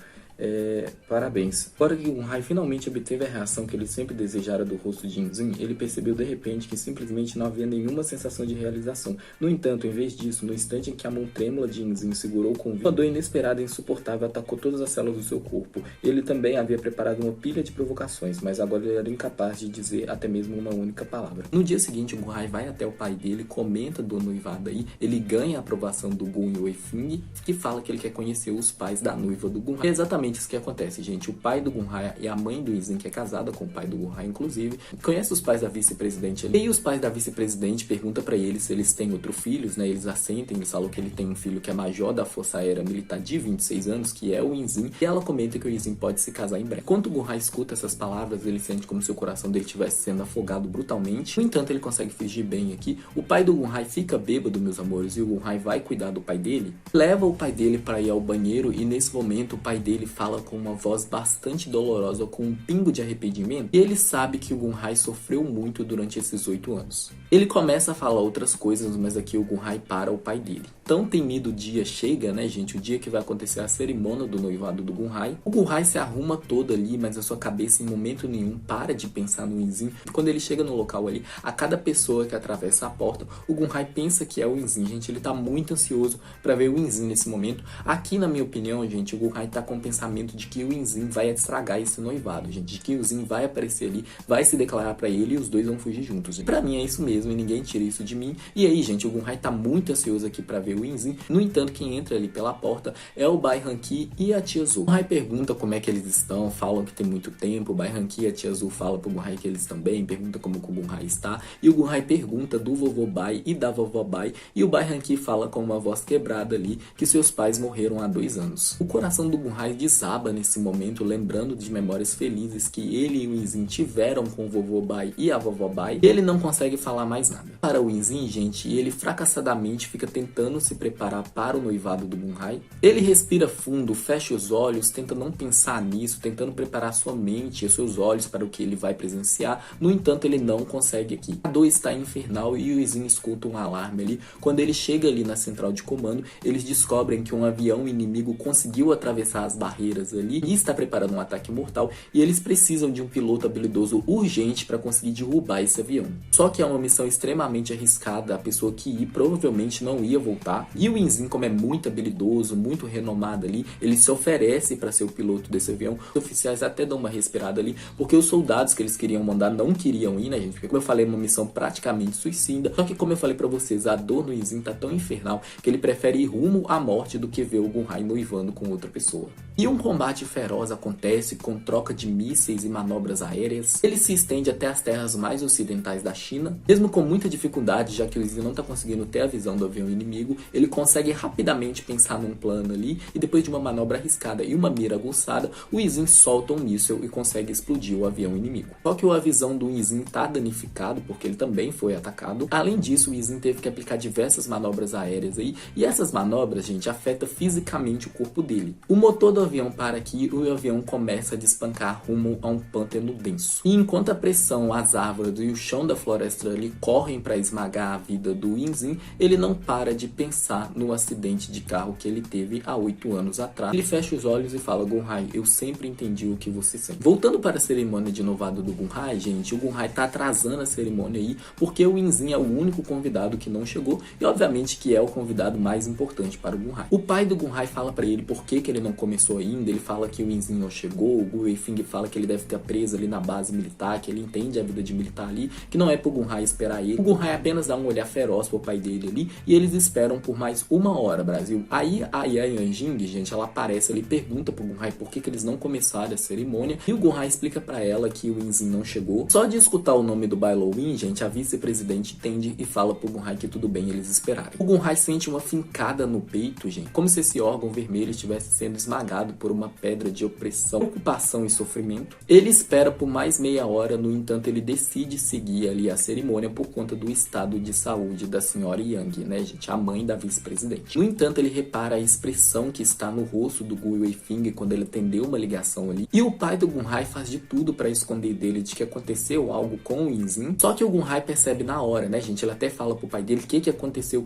Parabéns. Agora que Gunhai finalmente obteve a reação que ele sempre desejara do rosto de Inzin, ele percebeu de repente que simplesmente não havia nenhuma sensação de realização. No entanto, em vez disso, no instante em que a mão trêmula de Inzin segurou com uma dor inesperada e insuportável atacou todas as células do seu corpo. Ele também havia preparado uma pilha de provocações, mas agora ele era incapaz de dizer até mesmo uma única palavra. No dia seguinte, Gunhai vai até o pai dele, comenta do noivado aí, ele ganha a aprovação do Gun Weifing, que fala que ele quer conhecer os pais da noiva do Gunhai. É exatamente isso que acontece, gente. O pai do Gunhai e a mãe do Inzin, que é casada com o pai do Gunhai, inclusive, conhece os pais da vice-presidente ali. E os pais da vice-presidente perguntam pra eles se eles têm outro filhos, né? Eles assentem, eles falam que ele tem um filho que é major da Força Aérea Militar de 26 anos, que é o Inzin, e ela comenta que o Inzin pode se casar em breve. Quando o Gunhai escuta essas palavras, ele sente como se o coração dele estivesse sendo afogado brutalmente. No entanto, ele consegue fingir bem aqui. O pai do Gunhai fica bêbado, meus amores, e o Gunhai vai cuidar do pai dele. Leva o pai dele para ir ao banheiro e nesse momento o pai dele fala com uma voz bastante dolorosa, com um pingo de arrependimento, e ele sabe que o Gunhai sofreu muito durante esses 8 anos. Ele começa a falar outras coisas, mas aqui o Gunhai para o pai dele. Tão temido dia chega, né, gente? O dia que vai acontecer a cerimônia do noivado do Gunhai. O Gunhai se arruma todo ali, mas a sua cabeça em momento nenhum para de pensar no Inzin. Quando ele chega no local ali, a cada pessoa que atravessa a porta, o Gunhai pensa que é o Inzin. Gente, ele tá muito ansioso para ver o Inzin nesse momento. Aqui, na minha opinião, gente, o Gunhai tá com o pensamento de que o Inzin vai estragar esse noivado, gente. De que o Inzin vai aparecer ali, vai se declarar para ele e os dois vão fugir juntos. Gente. Pra mim é isso mesmo e ninguém tira isso de mim. E aí, gente, o Gunhai tá muito ansioso aqui para ver o Inzin. No entanto, quem entra ali pela porta é o Bai Hanqi e a tia Zhu. O Gunhai pergunta como é que eles estão, falam que tem muito tempo. O Bai Hanqi e a tia Zhu falam pro Gunhai que eles estão bem, pergunta como que o Gunhai está. E o Gunhai pergunta do vovô Bai e da vovó Bai. E o Bai Hanqi fala com uma voz quebrada ali que seus pais morreram há 2 anos. O coração do Gunhai desaba nesse momento, lembrando de memórias felizes que ele e o Inzin tiveram com o vovô Bai e a vovó Bai. E ele não consegue falar mais nada. Para o Inzin, gente, ele fracassadamente fica tentando se preparar para o noivado do Gunhai. Ele respira fundo, fecha os olhos, tenta não pensar nisso, tentando preparar sua mente e seus olhos para o que ele vai presenciar. No entanto, ele não consegue aqui. A dor está infernal e o Inzin escuta um alarme ali. Quando ele chega ali na central de comando, eles descobrem que um avião inimigo conseguiu atravessar as barreiras ali e está preparando um ataque mortal, e eles precisam de um piloto habilidoso urgente para conseguir derrubar esse avião. Só que é uma missão extremamente arriscada, a pessoa que ia provavelmente não ia voltar, e o Inzin, como é muito habilidoso, muito renomado ali, ele se oferece para ser o piloto desse avião. Os oficiais até dão uma respirada ali, porque os soldados que eles queriam mandar não queriam ir, né, gente? Porque, como eu falei, é uma missão praticamente suicida. Só que, como eu falei para vocês, a dor no Inzin tá tão infernal que ele prefere ir rumo à morte do que ver o Gunhai noivando com outra pessoa. E um combate feroz acontece com troca de mísseis e manobras aéreas. Ele se estende até as terras mais ocidentais da China. Mesmo com muita dificuldade, já que o Inzin não tá conseguindo ter a visão do avião inimigo, ele consegue rapidamente pensar num plano ali, e depois de uma manobra arriscada e uma mira aguçada, o Inzin solta um míssil e consegue explodir o avião inimigo. Só que a visão do Inzin tá danificado, porque ele também foi atacado. Além disso, o Inzin teve que aplicar diversas manobras aéreas aí, e essas manobras, gente, afetam fisicamente o corpo dele. O motor do avião para aqui e o avião começa a despancar rumo a um pântano denso. E enquanto a pressão, as árvores e o chão da floresta ali correm para esmagar a vida do Inzin, ele não para de pensar no acidente de carro que ele teve há 8 anos atrás. Ele fecha os olhos e fala: Gunhai, eu sempre entendi o que você sente. Voltando para a cerimônia de noivado do Gunhai, gente, o Gunhai tá atrasando a cerimônia aí, porque o Inzin é o único convidado que não chegou, e obviamente que é o convidado mais importante para o Gunhai. O pai do Gunhai fala para ele por que ele não começou ainda, ele fala que o Inzin não chegou, o Gu Weifing fala que ele deve estar preso ali na base militar, que ele entende a vida de militar ali, que não é pro Gunhai esperar ele. O Gunhai apenas dá um olhar feroz pro pai dele ali, e eles esperam por mais 1 hora, Brasil. Aí a Yanjing, gente, ela aparece ali, pergunta pro Gunhai por que eles não começaram a cerimônia, e o Gunhai explica para ela que o Inzin não chegou. Só de escutar o nome do Bai Lowin, gente, a vice-presidente entende e fala pro Gunhai que tudo bem eles esperarem. O Gunhai sente uma fincada no peito, gente, como se esse órgão vermelho estivesse sendo esmagado por uma pedra de opressão, ocupação e sofrimento. Ele espera por mais meia hora, no entanto ele decide seguir ali a cerimônia por conta do estado de saúde da senhora Yang, né, gente, a mãe da vice-presidente. No entanto, ele repara a expressão que está no rosto do Gu Weifing quando ele atendeu uma ligação ali. E o pai do Gunhai faz de tudo para esconder dele de que aconteceu algo com o Yinzin. Só que o Gunhai percebe na hora, né, gente? Ele até fala pro pai dele o que aconteceu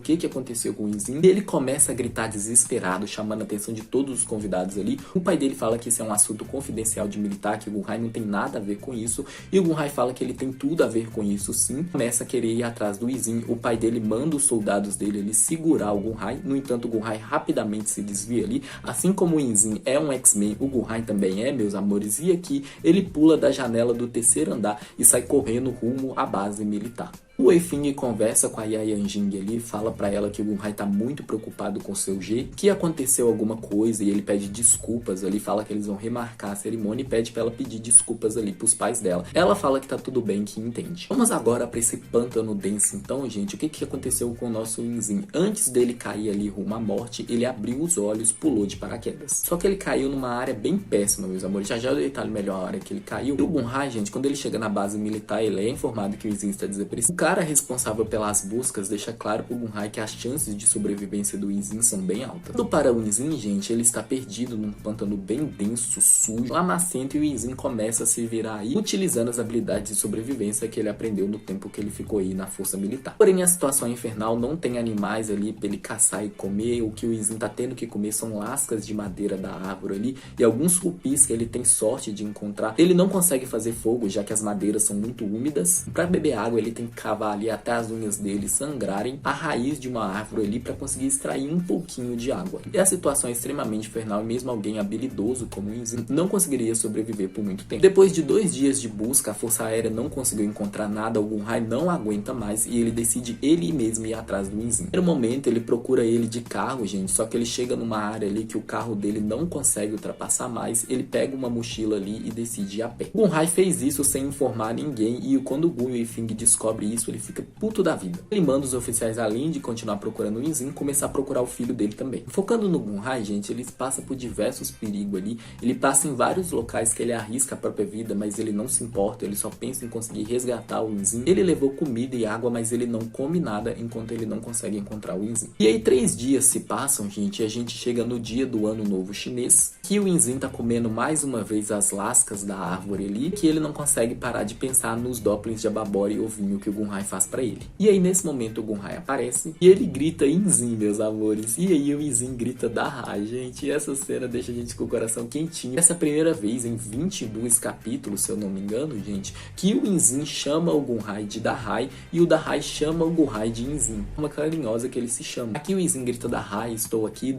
com o Yinzin. E ele começa a gritar desesperado, chamando a atenção de todos os convidados ali. O pai dele fala que isso é um assunto confidencial de militar, que o Gunhai não tem nada a ver com isso. E o Gunhai fala que ele tem tudo a ver com isso sim. Começa a querer ir atrás do Yinzin. O pai dele manda os soldados dele ali segurar o Gunhai. No entanto, o Gunhai rapidamente se desvia ali. Assim como o Yinzin é um X-Men, o Gunhai também é, meus amores. E aqui ele pula da janela do terceiro andar e sai correndo rumo à base militar. O Weifing conversa com a Yayanjing ali, fala pra ela que o Gunhai tá muito preocupado com seu G, que aconteceu alguma coisa e ele pede desculpas ali, fala que eles vão remarcar a cerimônia e pede pra ela pedir desculpas ali pros pais dela. Ela fala que tá tudo bem, que entende. Vamos agora pra esse pântano denso então, gente. O que aconteceu com o nosso Yinzin? Antes dele cair ali rumo à morte, ele abriu os olhos, pulou de paraquedas. Só que ele caiu numa área bem péssima, meus amores. Já eu detalho melhor a área que ele caiu. E o Gunhai, gente, quando ele chega na base militar, ele é informado que o Yinzin está desaparecido. O cara responsável pelas buscas deixa claro pro Gunhai que as chances de sobrevivência do Yinzin são bem altas. Quando para o Yinzin, gente, ele está perdido num pântano bem denso, sujo, lamacento, e o Yinzin começa a se virar aí, utilizando as habilidades de sobrevivência que ele aprendeu no tempo que ele ficou aí na força militar. Porém, a situação infernal não tem animais ali pra ele caçar e comer. O que o Yinzin tá tendo que comer são lascas de madeira da árvore ali e alguns cupis que ele tem sorte de encontrar. Ele não consegue fazer fogo, já que as madeiras são muito úmidas. Para beber água, ele tem que cavar ali até as unhas dele sangrarem a raiz de uma árvore ali para conseguir extrair um pouquinho de água. E a situação é extremamente infernal e mesmo alguém habilidoso como o Yinzin não conseguiria sobreviver por muito tempo. Depois de 2 dias de busca, a Força Aérea não conseguiu encontrar nada, o Gunhai não aguenta mais e ele decide ele mesmo ir atrás do Yinzin. No momento ele procura ele de carro, gente, só que ele chega numa área ali que o carro dele não consegue ultrapassar mais, ele pega uma mochila ali e decide ir a pé. O Gunhai fez isso sem informar ninguém e quando o Gu Weifing descobre isso, ele fica puto da vida. Ele manda os oficiais, além de continuar procurando o Yinzin, começar a procurar o filho dele também. Focando no Gunhai, gente, ele passa por diversos perigos ali. Ele passa em vários locais que ele arrisca a própria vida, mas ele não se importa, ele só pensa em conseguir resgatar o Yinzin. Ele levou comida e água, mas ele não come nada enquanto ele não consegue encontrar o Yinzin. E aí 3 dias se passam, gente, e a gente chega no dia do Ano Novo Chinês, que o Yinzin tá comendo mais uma vez as lascas da árvore ali, que ele não consegue parar de pensar nos dopplings de ababora e ovinho que o Gunhai faz pra ele. E aí nesse momento o Gunhai aparece e ele grita Yinzin, meus amores. E aí o Yinzin grita Dahai, gente. E essa cena deixa a gente com o coração quentinho. Essa é a primeira vez em 22 capítulos, se eu não me engano, gente, que o Yinzin chama o Gunhai de Dahai e o Dahai chama o Gunhai de Yinzin. Uma carinhosa que ele se chama. Aqui o Yinzin grita Dahai, estou aqui,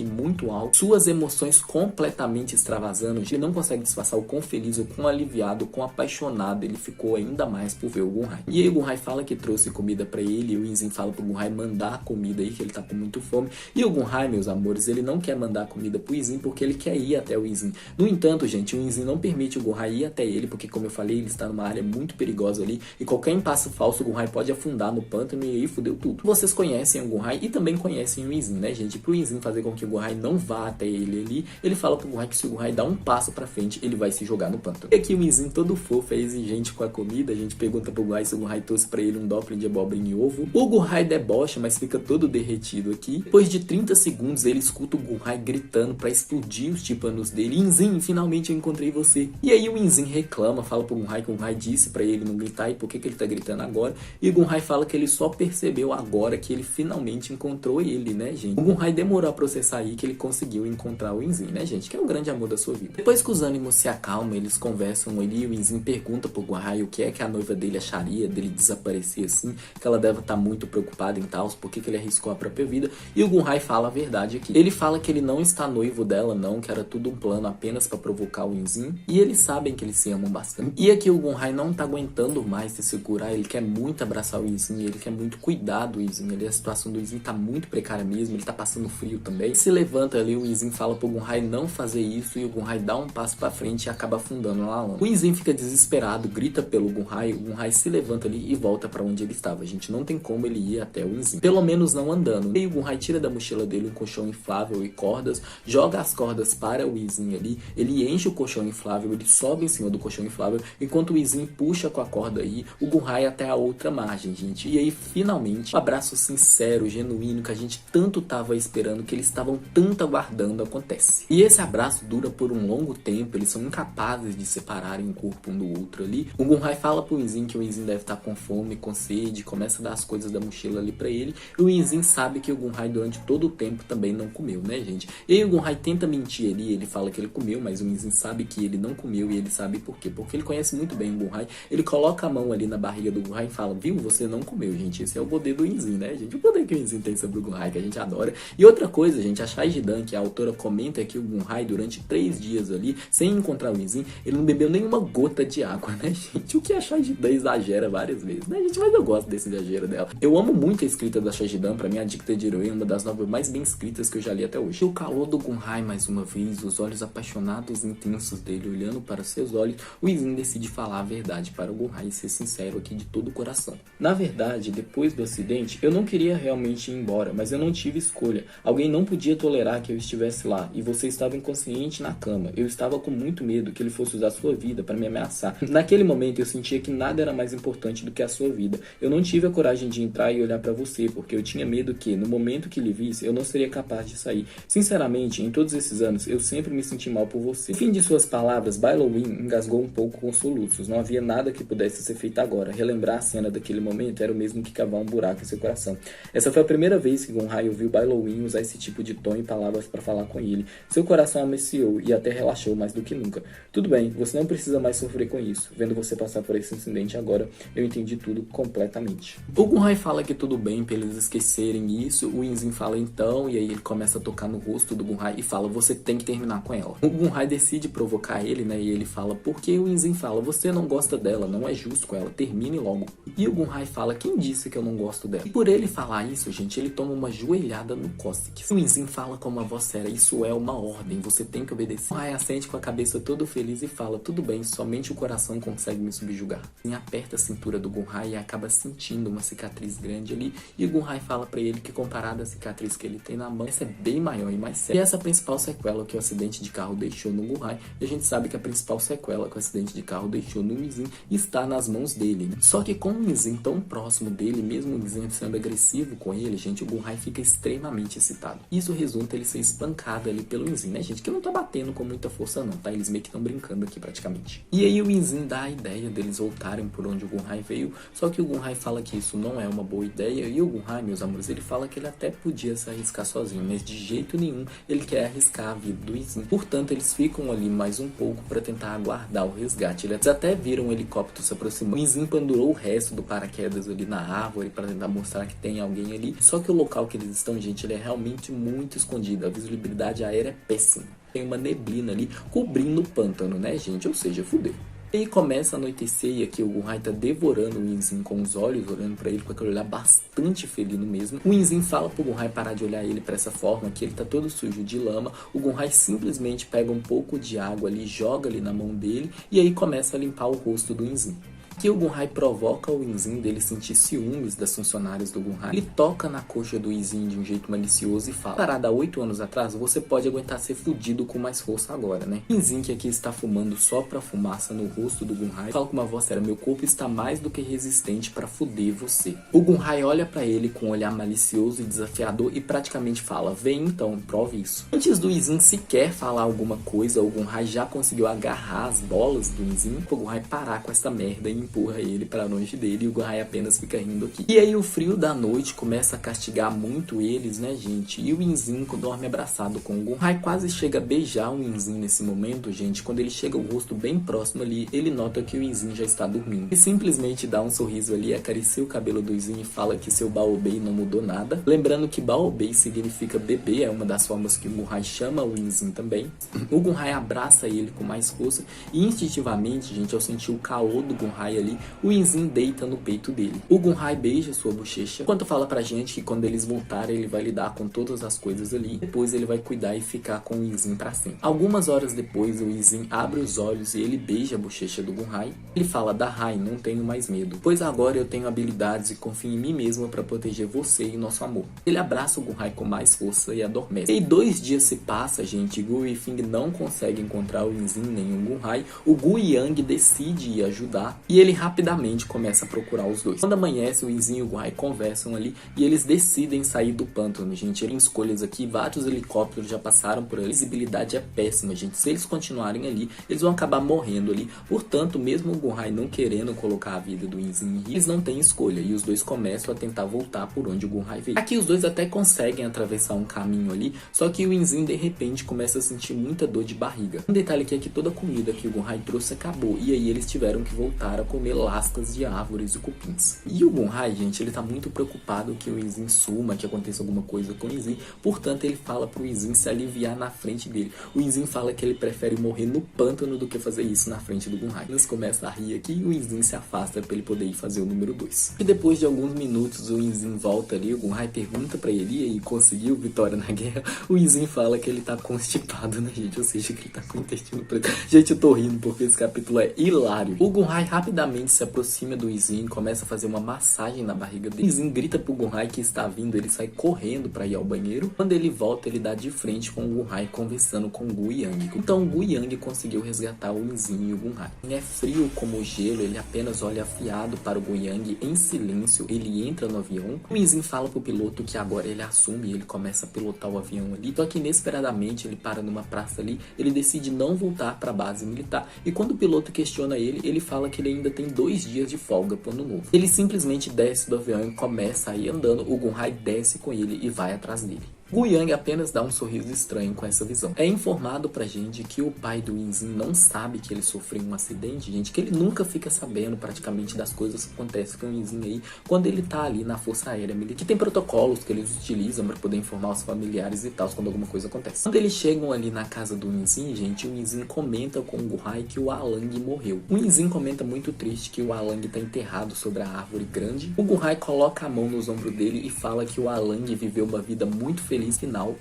muito alto. Suas emoções completamente extravasando. Ele não consegue disfarçar o quão feliz, o quão aliviado, o quão apaixonado ele ficou ainda mais por ver o Gunhai. E aí o Gunhai fala que trouxe comida pra ele e o Yinzin fala pro Gunhai mandar a comida aí, que ele tá com muito fome. E o Gunhai, meus amores, ele não quer mandar comida pro Yinzin porque ele quer ir até o Yinzin. No entanto, gente, o Yinzin não permite o Gunhai ir até ele porque, como eu falei, ele está numa área muito perigosa ali e qualquer impasse falso o Gunhai pode afundar no pântano e aí fudeu tudo. Vocês conhecem o Gunhai e também conhecem o Yinzin, né, gente? Pro Yinzin fazer com que o Gunhai não vá até ele ali, ele fala pro Gunhai que se o Gunhai dar um passo pra frente, ele vai se jogar no pântano. E aqui o Yinzin todo fofo, é exigente com a comida, a gente pergunta pro Gunhai se o Gunhai trouxe pra ele um doppling de abobrinha e ovo. O Gunhai debocha, mas fica todo derretido aqui. Depois de 30 segundos, ele escuta o Gunhai gritando pra explodir os tímpanos dele. Yinzin, finalmente eu encontrei você. E aí o Yinzin reclama, fala pro Gunhai que o Gunhai disse pra ele não gritar e por que ele tá gritando agora. E o Gunhai fala que ele só percebeu agora que ele finalmente encontrou ele, né, gente? O Gunhai demorou a processar aí que ele conseguiu encontrar o Yinzin, né, gente? Que é o grande amor da sua vida. Depois que os ânimos se acalmam, eles conversam ali e o Yinzin pergunta pro Gunhai o que é que a noiva dele acharia dele desaparecer assim, que ela deve estar muito preocupada em tal, por que ele arriscou a própria vida. E o Gunhai fala a verdade aqui. Ele fala que ele não está noivo dela, não, que era tudo um plano apenas pra provocar o Yinzin. E eles sabem que eles se amam bastante. E aqui o Gunhai não tá aguentando mais se segurar, ele quer muito abraçar o Yinzin, ele quer muito cuidar do Yinzin. A situação do Yinzin tá muito precária mesmo, ele tá passando frio também. Se levanta ali, o Yinzin fala pro Gunhai não fazer isso e o Gunhai dá um passo pra frente e acaba afundando na lama. O Yinzin fica desesperado, grita pelo Gunhai, o Gunhai se levanta levanta ali e volta pra onde ele estava. A gente não tem como ele ir até o Inzin. Pelo menos não andando. E o Gunrai tira da mochila dele um colchão inflável e cordas, joga as cordas para o Inzin ali, ele enche o colchão inflável, ele sobe em cima do colchão inflável, enquanto o Inzin puxa com a corda aí o Gunrai até a outra margem, gente. E aí, finalmente, um abraço sincero, genuíno, que a gente tanto tava esperando, que eles estavam tanto aguardando, acontece. E esse abraço dura por um longo tempo, eles são incapazes de separarem um corpo um do outro ali. O Gunrai fala pro Inzin que o Inzin deve estar com fome, com sede, começa a dar as coisas da mochila ali pra ele, e o Inzin sabe que o Gunrai durante todo o tempo também não comeu, né, gente? E aí o Gunrai tenta mentir ali, ele fala que ele comeu, mas o Inzin sabe que ele não comeu, e ele sabe por quê? Porque ele conhece muito bem o Gunrai. Ele coloca a mão ali na barriga do Gunrai e fala, viu, você não comeu, gente. Esse é o poder do Inzin, né, gente? O poder que o Inzin tem sobre o Gunrai, que a gente adora. E outra coisa, gente, a Shaijidan, que a autora comenta que o Gunrai, durante 3 dias ali, sem encontrar o Inzin, ele não bebeu nenhuma gota de água, né, gente? O que a Shaijidan exagera várias vezes, né, gente? Mas eu gosto desse exagero dela. Eu amo muito a escrita da Shaijidan. Pra mim, a Dicta de Heroine é uma das novelas mais bem escritas que eu já li até hoje. O calor do Gunrai, mais uma vez, os olhos apaixonados e intensos dele olhando para seus olhos, o Inzin decide falar a verdade para o Gunrai e ser sincero aqui de todo o coração. Na verdade, depois do acidente, eu não queria realmente ir embora, mas eu não tive escolha. Alguém não podia tolerar que eu estivesse lá, e você estava inconsciente na cama. Eu estava com muito medo que ele fosse usar sua vida para me ameaçar. Naquele momento, eu sentia que nada era mais importante do que a sua vida. Eu não tive a coragem de entrar e olhar para você, porque eu tinha medo que, no momento que lhe visse, eu não seria capaz de sair. Sinceramente, em todos esses anos, eu sempre me senti mal por você. No fim de suas palavras, Bailouin engasgou um pouco com soluços. Não havia nada que pudesse ser feito agora. Relembrar a cena daquele momento era o mesmo que cavar um buraco em seu coração. Essa foi a primeira vez que Gunrai ouviu Bailouin usar esse tipo de tom e palavras para falar com ele. Seu coração amaciou e até relaxou mais do que nunca. Tudo bem, você não precisa mais sofrer com isso. Vendo você passar por esse incidente agora, eu entendi tudo completamente. O Gunrai fala que tudo bem pra eles esquecerem isso. O Inzin fala então, e aí ele começa a tocar no rosto do Gunrai e fala, você tem que terminar com ela. O Gunrai decide provocar ele, né, e ele fala, porque o Inzin fala, você não gosta dela, não é justo com ela, termine logo. E o Gunrai fala, quem disse que eu não gosto dela? E por ele falar isso, gente, ele toma uma joelhada no Cossack. O Inzin fala com uma voz séria, isso é uma ordem, você tem que obedecer. O Gunrai assente com a cabeça todo feliz e fala, tudo bem, somente o coração consegue me subjugar. E aperta a cintura do Gunrai e acaba sentindo uma cicatriz grande ali, e o Gunrai fala pra ele que comparado à cicatriz que ele tem na mão, essa é bem maior e mais séria. E essa principal sequela que o acidente de carro deixou no Gunrai, e a gente sabe que a principal sequela que o acidente de carro deixou no Inzin está nas mãos dele, né? Só que com o Inzin tão próximo dele, mesmo o Inzin sendo agressivo com ele, gente, o Gunrai fica extremamente excitado. Isso resulta ele ser espancado ali pelo Inzin, né, gente? Que não tá batendo com muita força não, tá? Eles meio que estão brincando aqui praticamente. E aí o Inzin dá a ideia deles voltarem por onde o Gunrai veio, só que o Gunrai fala que isso não é uma boa ideia, e o Gunrai, meus amores, ele fala que ele até podia se arriscar sozinho, mas de jeito nenhum ele quer arriscar a vida do Inzin. Portanto, eles ficam ali mais um pouco para tentar aguardar o resgate. Eles até viram um helicóptero se aproximando. O Inzin pendurou o resto do paraquedas ali na árvore para tentar mostrar que tem alguém ali. Só que o local que eles estão, gente, ele é realmente muito escondido. A visibilidade aérea é péssima. Tem uma neblina ali cobrindo o pântano, né, gente? Ou seja, fudeu. E aí começa a anoitecer e aqui o Gunrai tá devorando o Inzin com os olhos, olhando pra ele com aquele olhar bastante felino mesmo. O Inzin fala pro Gunrai parar de olhar ele pra essa forma, que ele tá todo sujo de lama. O Gunrai simplesmente pega um pouco de água ali, joga ali na mão dele e aí começa a limpar o rosto do Inzin. Que o Gunrai provoca o Inzin dele sentir ciúmes das funcionárias do Gunrai. Ele toca na coxa do Inzin de um jeito malicioso e fala, parada há 8 anos atrás, você pode aguentar ser fudido com mais força agora, né? O Inzin, que aqui está fumando só pra fumaça no rosto do Gunrai, fala com uma voz séria, meu corpo está mais do que resistente pra fuder você. O Gunrai olha pra ele com um olhar malicioso e desafiador e praticamente fala, vem então, prove isso. Antes do Inzin sequer falar alguma coisa, o Gunrai já conseguiu agarrar as bolas do Inzin pro Gunrai parar com essa merda e empurra ele para longe dele e o Gunrai apenas fica rindo aqui. E aí o frio da noite começa a castigar muito eles, né, gente? E o Inzin dorme abraçado com o Gunrai, quase chega a beijar o Inzin nesse momento, gente. Quando ele chega o rosto bem próximo ali, ele nota que o Inzin já está dormindo. E simplesmente dá um sorriso ali, acaricia o cabelo do Inzin e fala que seu Baobei não mudou nada. Lembrando que Baobei significa bebê, é uma das formas que o Gunrai chama o Inzin também. O Gunrai abraça ele com mais força e instintivamente, gente, ao sentir o calor do Gunrai ali, o Inzin deita no peito dele. O Gunhai beija sua bochecha, enquanto fala pra gente que quando eles voltarem ele vai lidar com todas as coisas ali, depois ele vai cuidar e ficar com o Inzin pra sempre. Algumas horas depois, o Inzin abre os olhos e ele beija a bochecha do Gunhai. Ele fala: Dahai, não tenho mais medo, pois agora eu tenho habilidades e confio em mim mesmo para proteger você e nosso amor. Ele abraça o Gunhai com mais força e adormece. E 2 dias se passa, gente, Gu Yifeng não consegue encontrar o Inzin nem o Gunhai. O Gu Yang decide ir ajudar e ele rapidamente começa a procurar os dois. Quando amanhece, o Inzin e o Gunhai conversam ali e eles decidem sair do pântano, gente. Tem escolhas aqui, vários helicópteros já passaram por ali. A visibilidade é péssima, gente. Se eles continuarem ali, eles vão acabar morrendo ali. Portanto, mesmo o Gunhai não querendo colocar a vida do Inzin em risco, eles não têm escolha e os dois começam a tentar voltar por onde o Gunhai veio. Aqui os dois até conseguem atravessar um caminho ali, só que o Inzin de repente começa a sentir muita dor de barriga. Um detalhe aqui é que toda a comida que o Gunhai trouxe acabou e aí eles tiveram que voltar a comer lascas de árvores e cupins. E o Gunhai, gente, ele tá muito preocupado que o Inzin suma, que aconteça alguma coisa com o Inzin, portanto ele fala pro Inzin se aliviar na frente dele. O Inzin fala que ele prefere morrer no pântano do que fazer isso na frente do Gunhai. Eles começam a rir aqui e o Inzin se afasta para ele poder ir fazer o número 2. E depois de alguns minutos o Inzin volta ali, o Gunhai pergunta pra ele: e aí, conseguiu vitória na guerra? O Inzin fala que ele tá constipado, né, gente? Ou seja, que ele tá com o intestino preto. Gente, eu tô rindo porque esse capítulo é hilário. O Gunhai rapidamente se aproxima do Inzin e começa a fazer uma massagem na barriga dele. O Inzin grita pro Gunhai que está vindo, ele sai correndo pra ir ao banheiro. Quando ele volta, ele dá de frente com o Gunhai conversando com o Gu Yang. Então o Gu Yang conseguiu resgatar o Inzin e o Gunhai. É frio como o gelo, ele apenas olha afiado para o Gu Yang em silêncio. Ele entra no avião. O Inzin fala pro piloto que agora ele assume e ele começa a pilotar o avião ali. Só que inesperadamente ele para numa praça ali, ele decide não voltar para a base militar. E quando o piloto questiona ele, ele fala que ele ainda tem 2 dias de folga pro ano novo. Ele simplesmente desce do avião e começa a ir andando. O Gunhai desce com ele e vai atrás dele. Gu Yang apenas dá um sorriso estranho com essa visão. É informado pra gente que o pai do Inzin não sabe que ele sofreu um acidente, gente, que ele nunca fica sabendo praticamente das coisas que acontecem com o Inzin aí quando ele tá ali na Força Aérea Militar. Que tem protocolos que eles utilizam pra poder informar os familiares e tal quando alguma coisa acontece. Quando eles chegam ali na casa do Inzin, gente, o Inzin comenta com o Gunhai que o Alang morreu. O Inzin comenta muito triste que o Alang tá enterrado sobre a árvore grande. O Gunhai coloca a mão nos ombros dele e fala que o Alang viveu uma vida muito feliz. Final,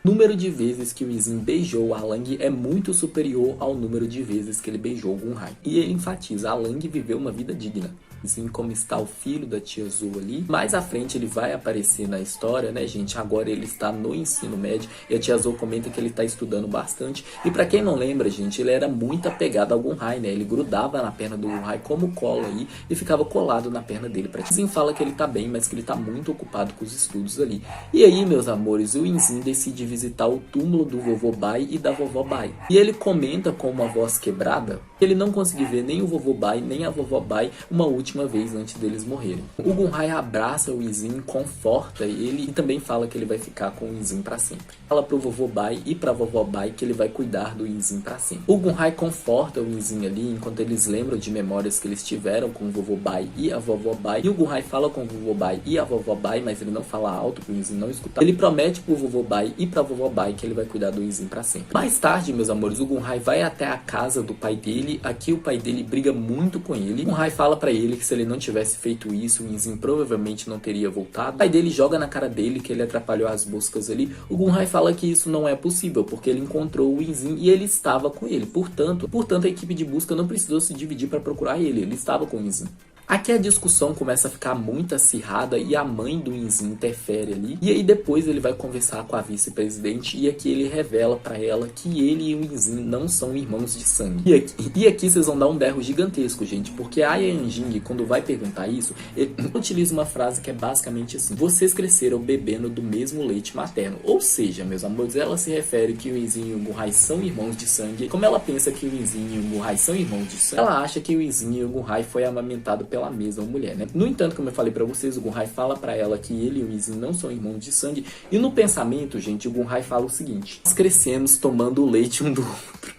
número de vezes que o Inzin beijou o Alang é muito superior ao número de vezes que ele beijou o Gunhai. E ele enfatiza: Alang viveu uma vida digna. Assim como está o filho da tia Zhou ali. Mais à frente ele vai aparecer na história, né, gente? Agora ele está no ensino médio e a tia Zhou comenta que ele está estudando bastante. E pra quem não lembra, gente, ele era muito apegado ao Gunhai, né? Ele grudava na perna do Gunhai como cola aí e ficava colado na perna dele. O Inzin fala que ele tá bem, mas que ele tá muito ocupado com os estudos ali. E aí, meus amores, o Inzin decide visitar o túmulo do vovô Bai e da vovó Bai. E ele comenta com uma voz quebrada que ele não conseguiu ver nem o vovô Bai nem a vovó Bai uma última vez antes deles morrerem. O Gunhai abraça o Inzin, conforta ele e também fala que ele vai ficar com o Inzin pra sempre. Fala pro vovô Bai e pra vovó Bai que ele vai cuidar do Inzin pra sempre. O Gunhai conforta o Inzin ali enquanto eles lembram de memórias que eles tiveram com o vovô Bai e a vovó Bai. E o Gunhai fala com o vovô Bai e a vovó Bai, mas ele não fala alto pro Inzin não escutar. Ele promete pro vovô Bai e pra vovó Bai que ele vai cuidar do Inzin pra sempre. Mais tarde, meus amores, o Gunhai vai até a casa do pai dele. Aqui o pai dele briga muito com ele. O Gunhai fala pra ele que se ele não tivesse feito isso, o Inzin provavelmente não teria voltado. O pai dele joga na cara dele que ele atrapalhou as buscas ali. O Gunhai fala que isso não é possível, porque ele encontrou o Inzin e ele estava com ele. Portanto, a equipe de busca não precisou se dividir para procurar ele. Ele estava com o Inzin. Aqui a discussão começa a ficar muito acirrada e a mãe do Inzin interfere ali. E aí depois ele vai conversar com a vice-presidente e aqui ele revela pra ela que ele e o Inzin não são irmãos de sangue. E aqui vocês vão dar um berro gigantesco, gente, porque a Yanjing, quando vai perguntar isso, ele utiliza uma frase que é basicamente assim: vocês cresceram bebendo do mesmo leite materno. Ou seja, meus amores, ela se refere que o Inzin e o Gunhai são irmãos de sangue. Como ela pensa que o Inzin e o Gunhai são irmãos de sangue, ela acha que o Inzin e o Gunhai foi amamentado pela mesma mulher, né? No entanto, como eu falei pra vocês, o Gunhai fala pra ela que ele e o Inzin não são irmãos de sangue. E no pensamento, gente, o Gunhai fala o seguinte: nós crescemos tomando o leite um do outro.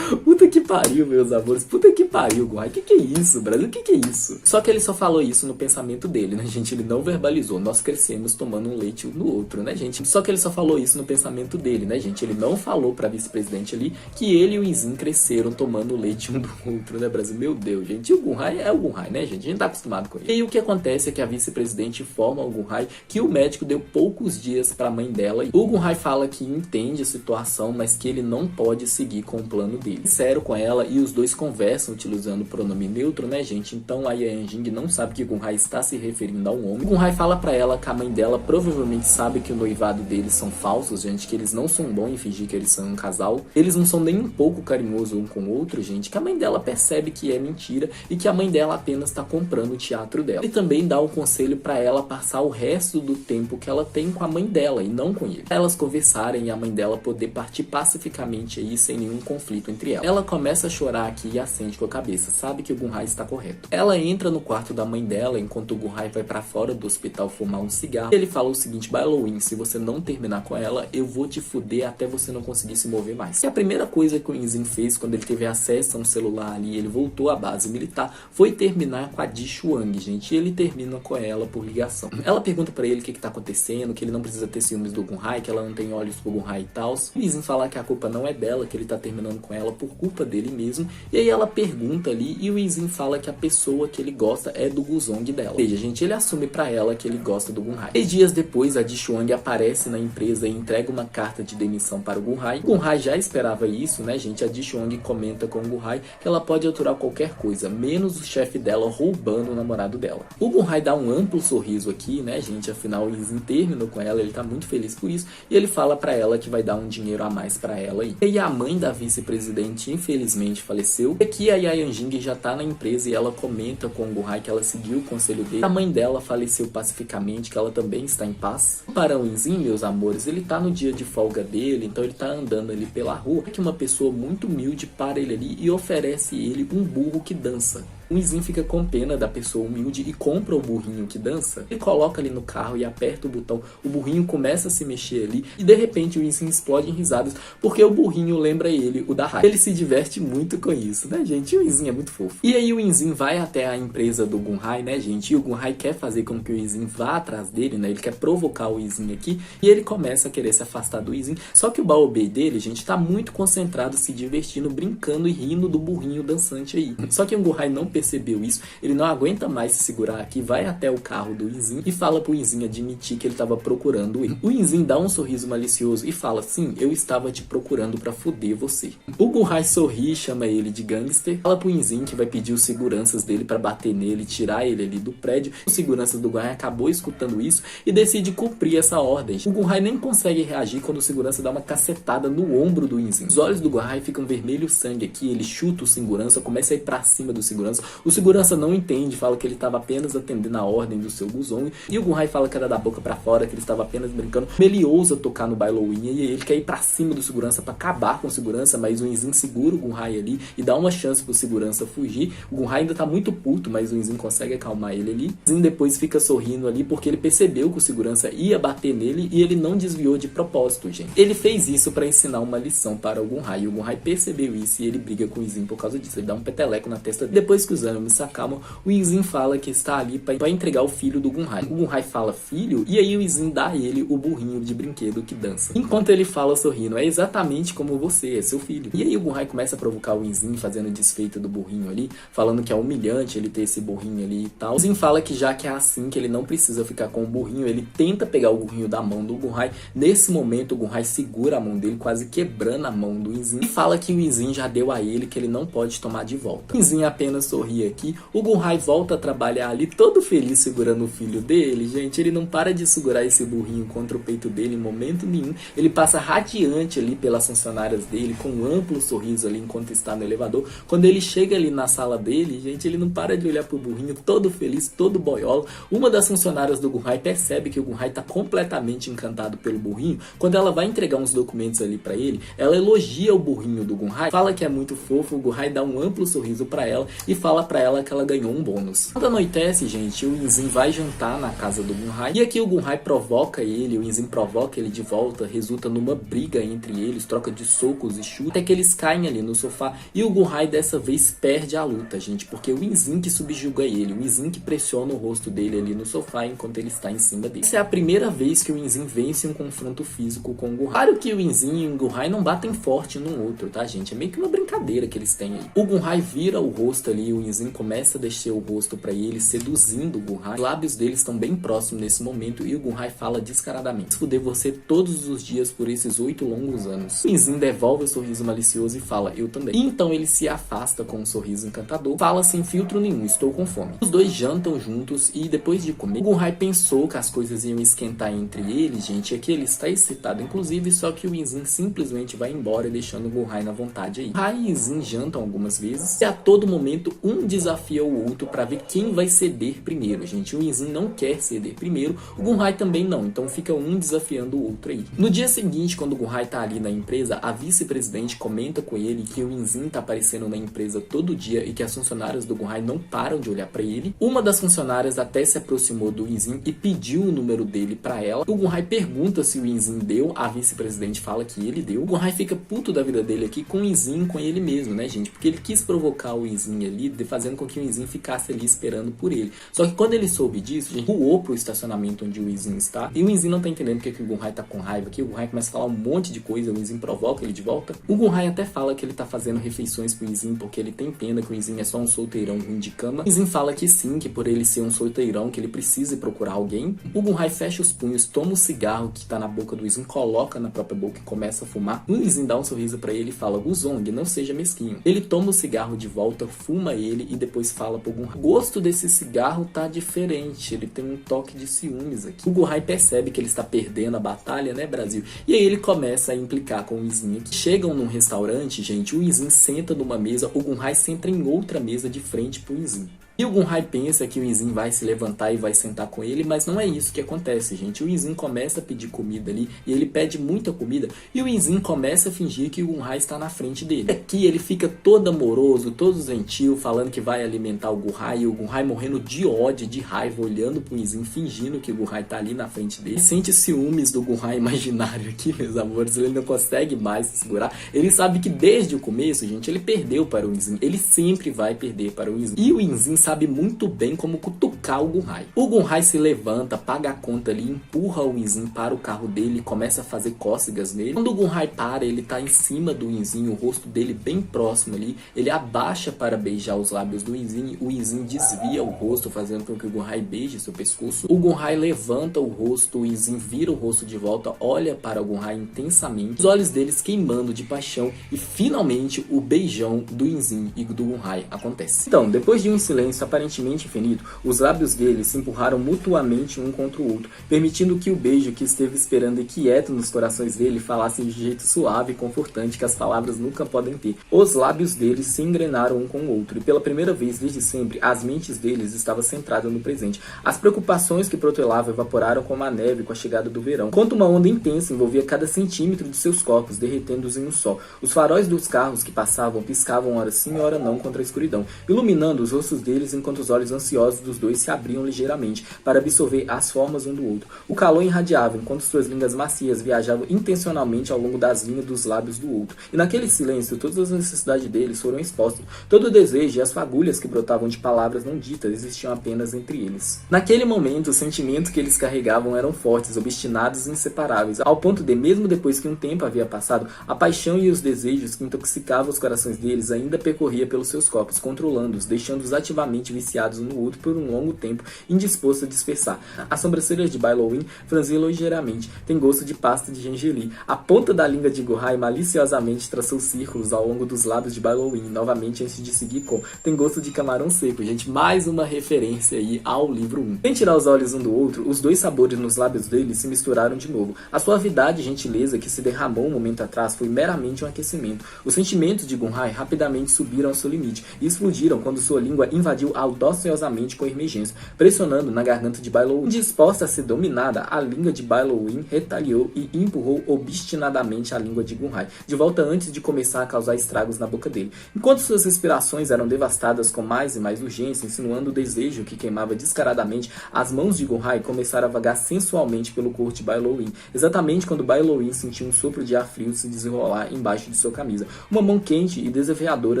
Puta que pariu, meus amores. Puta que pariu, Gunhai. Que é isso, Brasil? Que é isso? Só que ele só falou isso no pensamento dele, né, gente? Ele não verbalizou. Nós crescemos tomando um leite um no outro, né, gente? Só que ele só falou isso no pensamento dele, né, gente? Ele não falou pra vice-presidente ali que ele e o Izin cresceram tomando leite um do outro, né, Brasil? Meu Deus, gente. E o Gunhai é o Gunhai, né, gente? A gente tá acostumado com ele. E aí o que acontece é que a vice-presidente informa ao Gunhai que o médico deu poucos dias pra mãe dela. O Gunhai fala que entende a situação, mas que ele não pode seguir com o plano dele. Sério com ela e os dois conversam utilizando o pronome neutro, né, gente? Então a Yanjing não sabe que Gunhai está se referindo a um homem. Gunhai fala pra ela que a mãe dela provavelmente sabe que o noivado deles são falsos, gente, que eles não são bons em fingir que eles são um casal. Eles não são nem um pouco carinhosos um com o outro, gente, que a mãe dela percebe que é mentira e que a mãe dela apenas tá comprando o teatro dela. Ele também dá um conselho pra ela passar o resto do tempo que ela tem com a mãe dela e não com ele. Pra elas conversarem e a mãe dela poder partir pacificamente aí sem nenhum conflito entre elas. Ela começa a chorar aqui e assente com a cabeça, sabe que o Gunhai está correto. Ela entra no quarto da mãe dela enquanto o Gunhai vai pra fora do hospital fumar um cigarro. Ele fala o seguinte: Bailouin, se você não terminar com ela, eu vou te fuder até você não conseguir se mover mais. E a primeira coisa que o Izin fez quando ele teve acesso a um celular ali, ele voltou à base militar, foi terminar com a Di Shuang, gente. E ele termina com ela por ligação. Ela pergunta pra ele o que tá acontecendo, que ele não precisa ter ciúmes do Gunhai, que ela não tem olhos pro Gunhai e tal. O Izin fala que a culpa não é dela, que ele tá terminando com ela por culpa dele mesmo. E aí ela pergunta ali e o Izin fala que a pessoa que ele gosta é do Guzong dela. Ou seja, gente, ele assume pra ela que ele gosta do Gunhai. 3 dias depois, a Di Shuang aparece na empresa e entrega uma carta de demissão para o Gunhai. O Gunhai já esperava isso, né, gente? A Di Shuang comenta com o Gunhai que ela pode aturar qualquer coisa, menos o chefe dela roubando o namorado dela. O Gunhai dá um amplo sorriso aqui, né, gente? Afinal, o Izin terminou com ela, ele tá muito feliz por isso. E ele fala pra ela que vai dar um dinheiro a mais pra ela aí. E a mãe da vice-presidente, infelizmente, faleceu. E aqui a Yanjing já tá na empresa e ela comenta com o Gunhai que ela seguiu o conselho dele. A mãe dela faleceu pacificamente, que ela também está em paz. Para o Izin, meus amores, ele tá no dia de folga dele, então ele tá andando ali pela rua. É que uma pessoa muito humilde para ele ali e oferece ele um burro que dança. O Izin fica com pena da pessoa humilde e compra o burrinho que dança. Ele coloca ali no carro e aperta o botão. O burrinho começa a se mexer ali e de repente o Izin explode em risadas porque o burrinho lembra ele, o da raiva. Ele se diverte muito com isso, né, gente? O Izin é muito fofo. E aí o Izin vai até a empresa do Gunhai, né, gente? E o Gunhai quer fazer com que o Izin vá atrás dele, né? Ele quer provocar o Izin aqui e ele começa a querer se afastar do Izin. Só que o Baobei dele, gente, tá muito concentrado, se divertindo, brincando e rindo do burrinho dançante aí. Só que o Gunhai não percebeu isso, ele não aguenta mais se segurar aqui, vai até o carro do Izin e fala pro Izin admitir que ele estava procurando ele. O Izin dá um sorriso malicioso e fala: sim, eu estava te procurando pra foder você. O Gunhai sorri e chama ele de gangster, fala pro Izin que vai pedir os seguranças dele pra bater nele e tirar ele ali do prédio. O segurança do Gunhai acabou escutando isso e decide cumprir essa ordem. O Gunhai nem consegue reagir quando o segurança dá uma cacetada no ombro do Izin. Os olhos do Gunhai ficam vermelho sangue aqui, ele chuta o segurança, começa a ir pra cima do segurança. O segurança não entende, fala que ele estava apenas atendendo a ordem do seu Guzong. E o Gunhai fala que era da boca pra fora, que ele estava apenas brincando. Ele ousa tocar no Bailouin e ele quer ir pra cima do segurança pra acabar com o segurança, mas o Izin segura o Gunhai ali e dá uma chance pro segurança fugir. O Gunhai ainda tá muito puto, mas o Izin consegue acalmar ele ali. O Izin depois fica sorrindo ali porque ele percebeu que o segurança ia bater nele e ele não desviou de propósito, gente. Ele fez isso pra ensinar uma lição para o Gunhai. E o Gunhai percebeu isso e ele briga com o Izin por causa disso. Ele dá um peteleco na testa dele. Depois que os ânimos se acalmam, o Izin fala que está ali para entregar o filho do Gunhai. O Gunhai fala filho e aí o Izin dá a ele o burrinho de brinquedo que dança. Enquanto ele fala sorrindo: é exatamente como você, é seu filho. E aí o Gunhai começa a provocar o Izin fazendo desfeita do burrinho ali, falando que é humilhante ele ter esse burrinho ali e tal. O Izin fala que já que é assim, que ele não precisa ficar com o burrinho, ele tenta pegar o burrinho da mão do Gunhai. Nesse momento o Gunhai segura a mão dele, quase quebrando a mão do Izin, e fala que o Izin já deu a ele, que ele não pode tomar de volta. O Izin apenas sorri aqui. O Gunhai volta a trabalhar ali todo feliz segurando o filho dele, gente. Ele não para de segurar esse burrinho contra o peito dele em momento nenhum. Ele passa radiante ali pelas funcionárias dele, com um amplo sorriso ali enquanto está no elevador. Quando ele chega ali na sala dele, gente, ele não para de olhar pro burrinho todo feliz, todo boiola. Uma das funcionárias do Gunhai percebe que o Gunhai tá completamente encantado pelo burrinho. Quando ela vai entregar uns documentos ali pra ele, ela elogia o burrinho do Gunhai, fala que é muito fofo. O Gunhai dá um amplo sorriso pra ela e fala fala pra ela que ela ganhou um bônus. Quando anoitece, gente, o Inzin vai jantar na casa do Gunhai, e aqui o Gunhai provoca ele, o Inzin provoca ele de volta, resulta numa briga entre eles, troca de socos e chutes, até que eles caem ali no sofá, e o Gunhai dessa vez perde a luta, gente, porque o Inzin que subjuga ele, o Inzin que pressiona o rosto dele ali no sofá enquanto ele está em cima dele. Essa é a primeira vez que o Inzin vence um confronto físico com o Gunhai. Claro que o Inzin e o Gunhai não batem forte no outro, tá, gente? É meio que uma brincadeira que eles têm aí. O Gunhai vira o rosto ali, o Inzin começa a descer o rosto pra ele, seduzindo o Gunhai. Os lábios deles estão bem próximos nesse momento e o Gunhai fala descaradamente: "Fuder você todos os dias por esses 8 longos anos." O Inzin devolve o sorriso malicioso e fala: "Eu também." E então ele se afasta com um sorriso encantador, fala sem filtro nenhum: "Estou com fome." Os dois jantam juntos e depois de comer, o Gunhai pensou que as coisas iam esquentar entre eles, gente, e aqui ele está excitado inclusive, só que o Inzin simplesmente vai embora deixando o Gunhai na vontade aí. Gunhai e Inzin jantam algumas vezes e a todo momento um desafia o outro para ver quem vai ceder primeiro, gente. O Inzin não quer ceder primeiro, o Gunhai também não, então fica um desafiando o outro aí. No dia seguinte, quando o Gunhai tá ali na empresa, a vice-presidente comenta com ele que o Inzin tá aparecendo na empresa todo dia e que as funcionárias do Gunhai não param de olhar para ele. Uma das funcionárias até se aproximou do Inzin e pediu o número dele para ela. O Gunhai pergunta se o Inzin deu, a vice-presidente fala que ele deu. O Gunhai fica puto da vida dele aqui com o Inzin, com ele mesmo, né, gente? Porque ele quis provocar o Inzin ali, fazendo com que o Inzin ficasse ali esperando por ele. Só que quando ele soube disso, gente, voou pro estacionamento onde o Inzin está, e o Inzin não tá entendendo porque que o Gunhai tá com raiva aqui. O Gunhai começa a falar um monte de coisa, o Inzin provoca ele de volta. O Gunhai até fala que ele tá fazendo refeições pro Inzin porque ele tem pena que o Inzin é só um solteirão ruim de cama. O Inzin fala que sim, que por ele ser um solteirão, que ele precisa procurar alguém. O Gunhai fecha os punhos, toma o cigarro que tá na boca do Inzin, coloca na própria boca e começa a fumar. O Inzin dá um sorriso pra ele e fala: "Guzong, não seja mesquinho." Ele toma o cigarro de volta, fuma ele e depois fala pro Gunhai: "O gosto desse cigarro tá diferente, ele tem um toque de ciúmes aqui." O Gunhai percebe que ele está perdendo a batalha, né, Brasil? E aí ele começa a implicar com o Inzin aqui. Chegam num restaurante, gente, o Inzin senta numa mesa, o Gunhai senta em outra mesa de frente pro Inzin. E o Gunhai pensa que o Inzin vai se levantar e vai sentar com ele, mas não é isso que acontece, gente. O Inzin começa a pedir comida ali, e ele pede muita comida, e o Inzin começa a fingir que o Gunhai está na frente dele. Aqui ele fica todo amoroso, todo gentil, falando que vai alimentar o Gunhai, e o Gunhai morrendo de ódio, de raiva, olhando pro Inzin, fingindo que o Gunhai tá ali na frente dele. Ele sente ciúmes do Gunhai imaginário aqui, meus amores, ele não consegue mais se segurar. Ele sabe que desde o começo, gente, ele perdeu para o Inzin, ele sempre vai perder para o Inzin. E o Inzin sabe muito bem como cutucar o Gunhai. O Gunhai se levanta, paga a conta ali, empurra o Inzin para o carro dele e começa a fazer cócegas nele. Quando o Gunhai para, ele tá em cima do Inzin, o rosto dele bem próximo ali, ele abaixa para beijar os lábios do Inzin, o Inzin desvia o rosto, fazendo com que o Gunhai beije seu pescoço. O Gunhai levanta o rosto, o Inzin vira o rosto de volta, olha para o Gunhai intensamente, os olhos deles queimando de paixão, e finalmente o beijão do Inzin e do Gunhai acontece. Então, depois de um silêncio aparentemente infinito, os lábios deles se empurraram mutuamente um contra o outro, permitindo que o beijo que esteve esperando e quieto nos corações dele falasse de jeito suave e confortante que as palavras nunca podem ter. Os lábios deles se engrenaram um com o outro, e pela primeira vez desde sempre, as mentes deles estavam centradas no presente. As preocupações que protelavam evaporaram como a neve com a chegada do verão, enquanto uma onda intensa envolvia cada centímetro de seus corpos, derretendo-os em um só. Os faróis dos carros que passavam piscavam ora sim e ora não contra a escuridão, iluminando os rostos deles enquanto os olhos ansiosos dos dois se abriam ligeiramente para absorver as formas um do outro. O calor irradiava enquanto suas línguas macias viajavam intencionalmente ao longo das linhas dos lábios do outro. E naquele silêncio, todas as necessidades deles foram expostas. Todo o desejo e as fagulhas que brotavam de palavras não ditas existiam apenas entre eles. Naquele momento, os sentimentos que eles carregavam eram fortes, obstinados e inseparáveis, ao ponto de, mesmo depois que um tempo havia passado, a paixão e os desejos que intoxicavam os corações deles ainda percorria pelos seus corpos, controlando-os, deixando-os ativamente viciados um no outro por um longo tempo, indisposto a dispersar. As sobrancelhas de Bailouin franziam ligeiramente, tem gosto de pasta de gengelim. A ponta da língua de Gunhai maliciosamente traçou círculos ao longo dos lábios de Bailouin, novamente antes de seguir com tem gosto de camarão seco. Gente, mais uma referência aí ao livro 1. Sem tirar os olhos um do outro, os dois sabores nos lábios deles se misturaram de novo. A suavidade e gentileza que se derramou um momento atrás foi meramente um aquecimento. Os sentimentos de Gunhai rapidamente subiram ao seu limite e explodiram quando sua língua invadiu invadiu audaciosamente com emergência, pressionando na garganta de Bailowin. Disposta a ser dominada, a língua de Bailowin retaliou e empurrou obstinadamente a língua de Gunhai de volta antes de começar a causar estragos na boca dele. Enquanto suas respirações eram devastadas com mais e mais urgência, insinuando o desejo que queimava descaradamente, as mãos de Gunhai começaram a vagar sensualmente pelo corpo de Bailowin, exatamente quando Bailowin sentiu um sopro de ar frio se desenrolar embaixo de sua camisa. Uma mão quente e desafiadora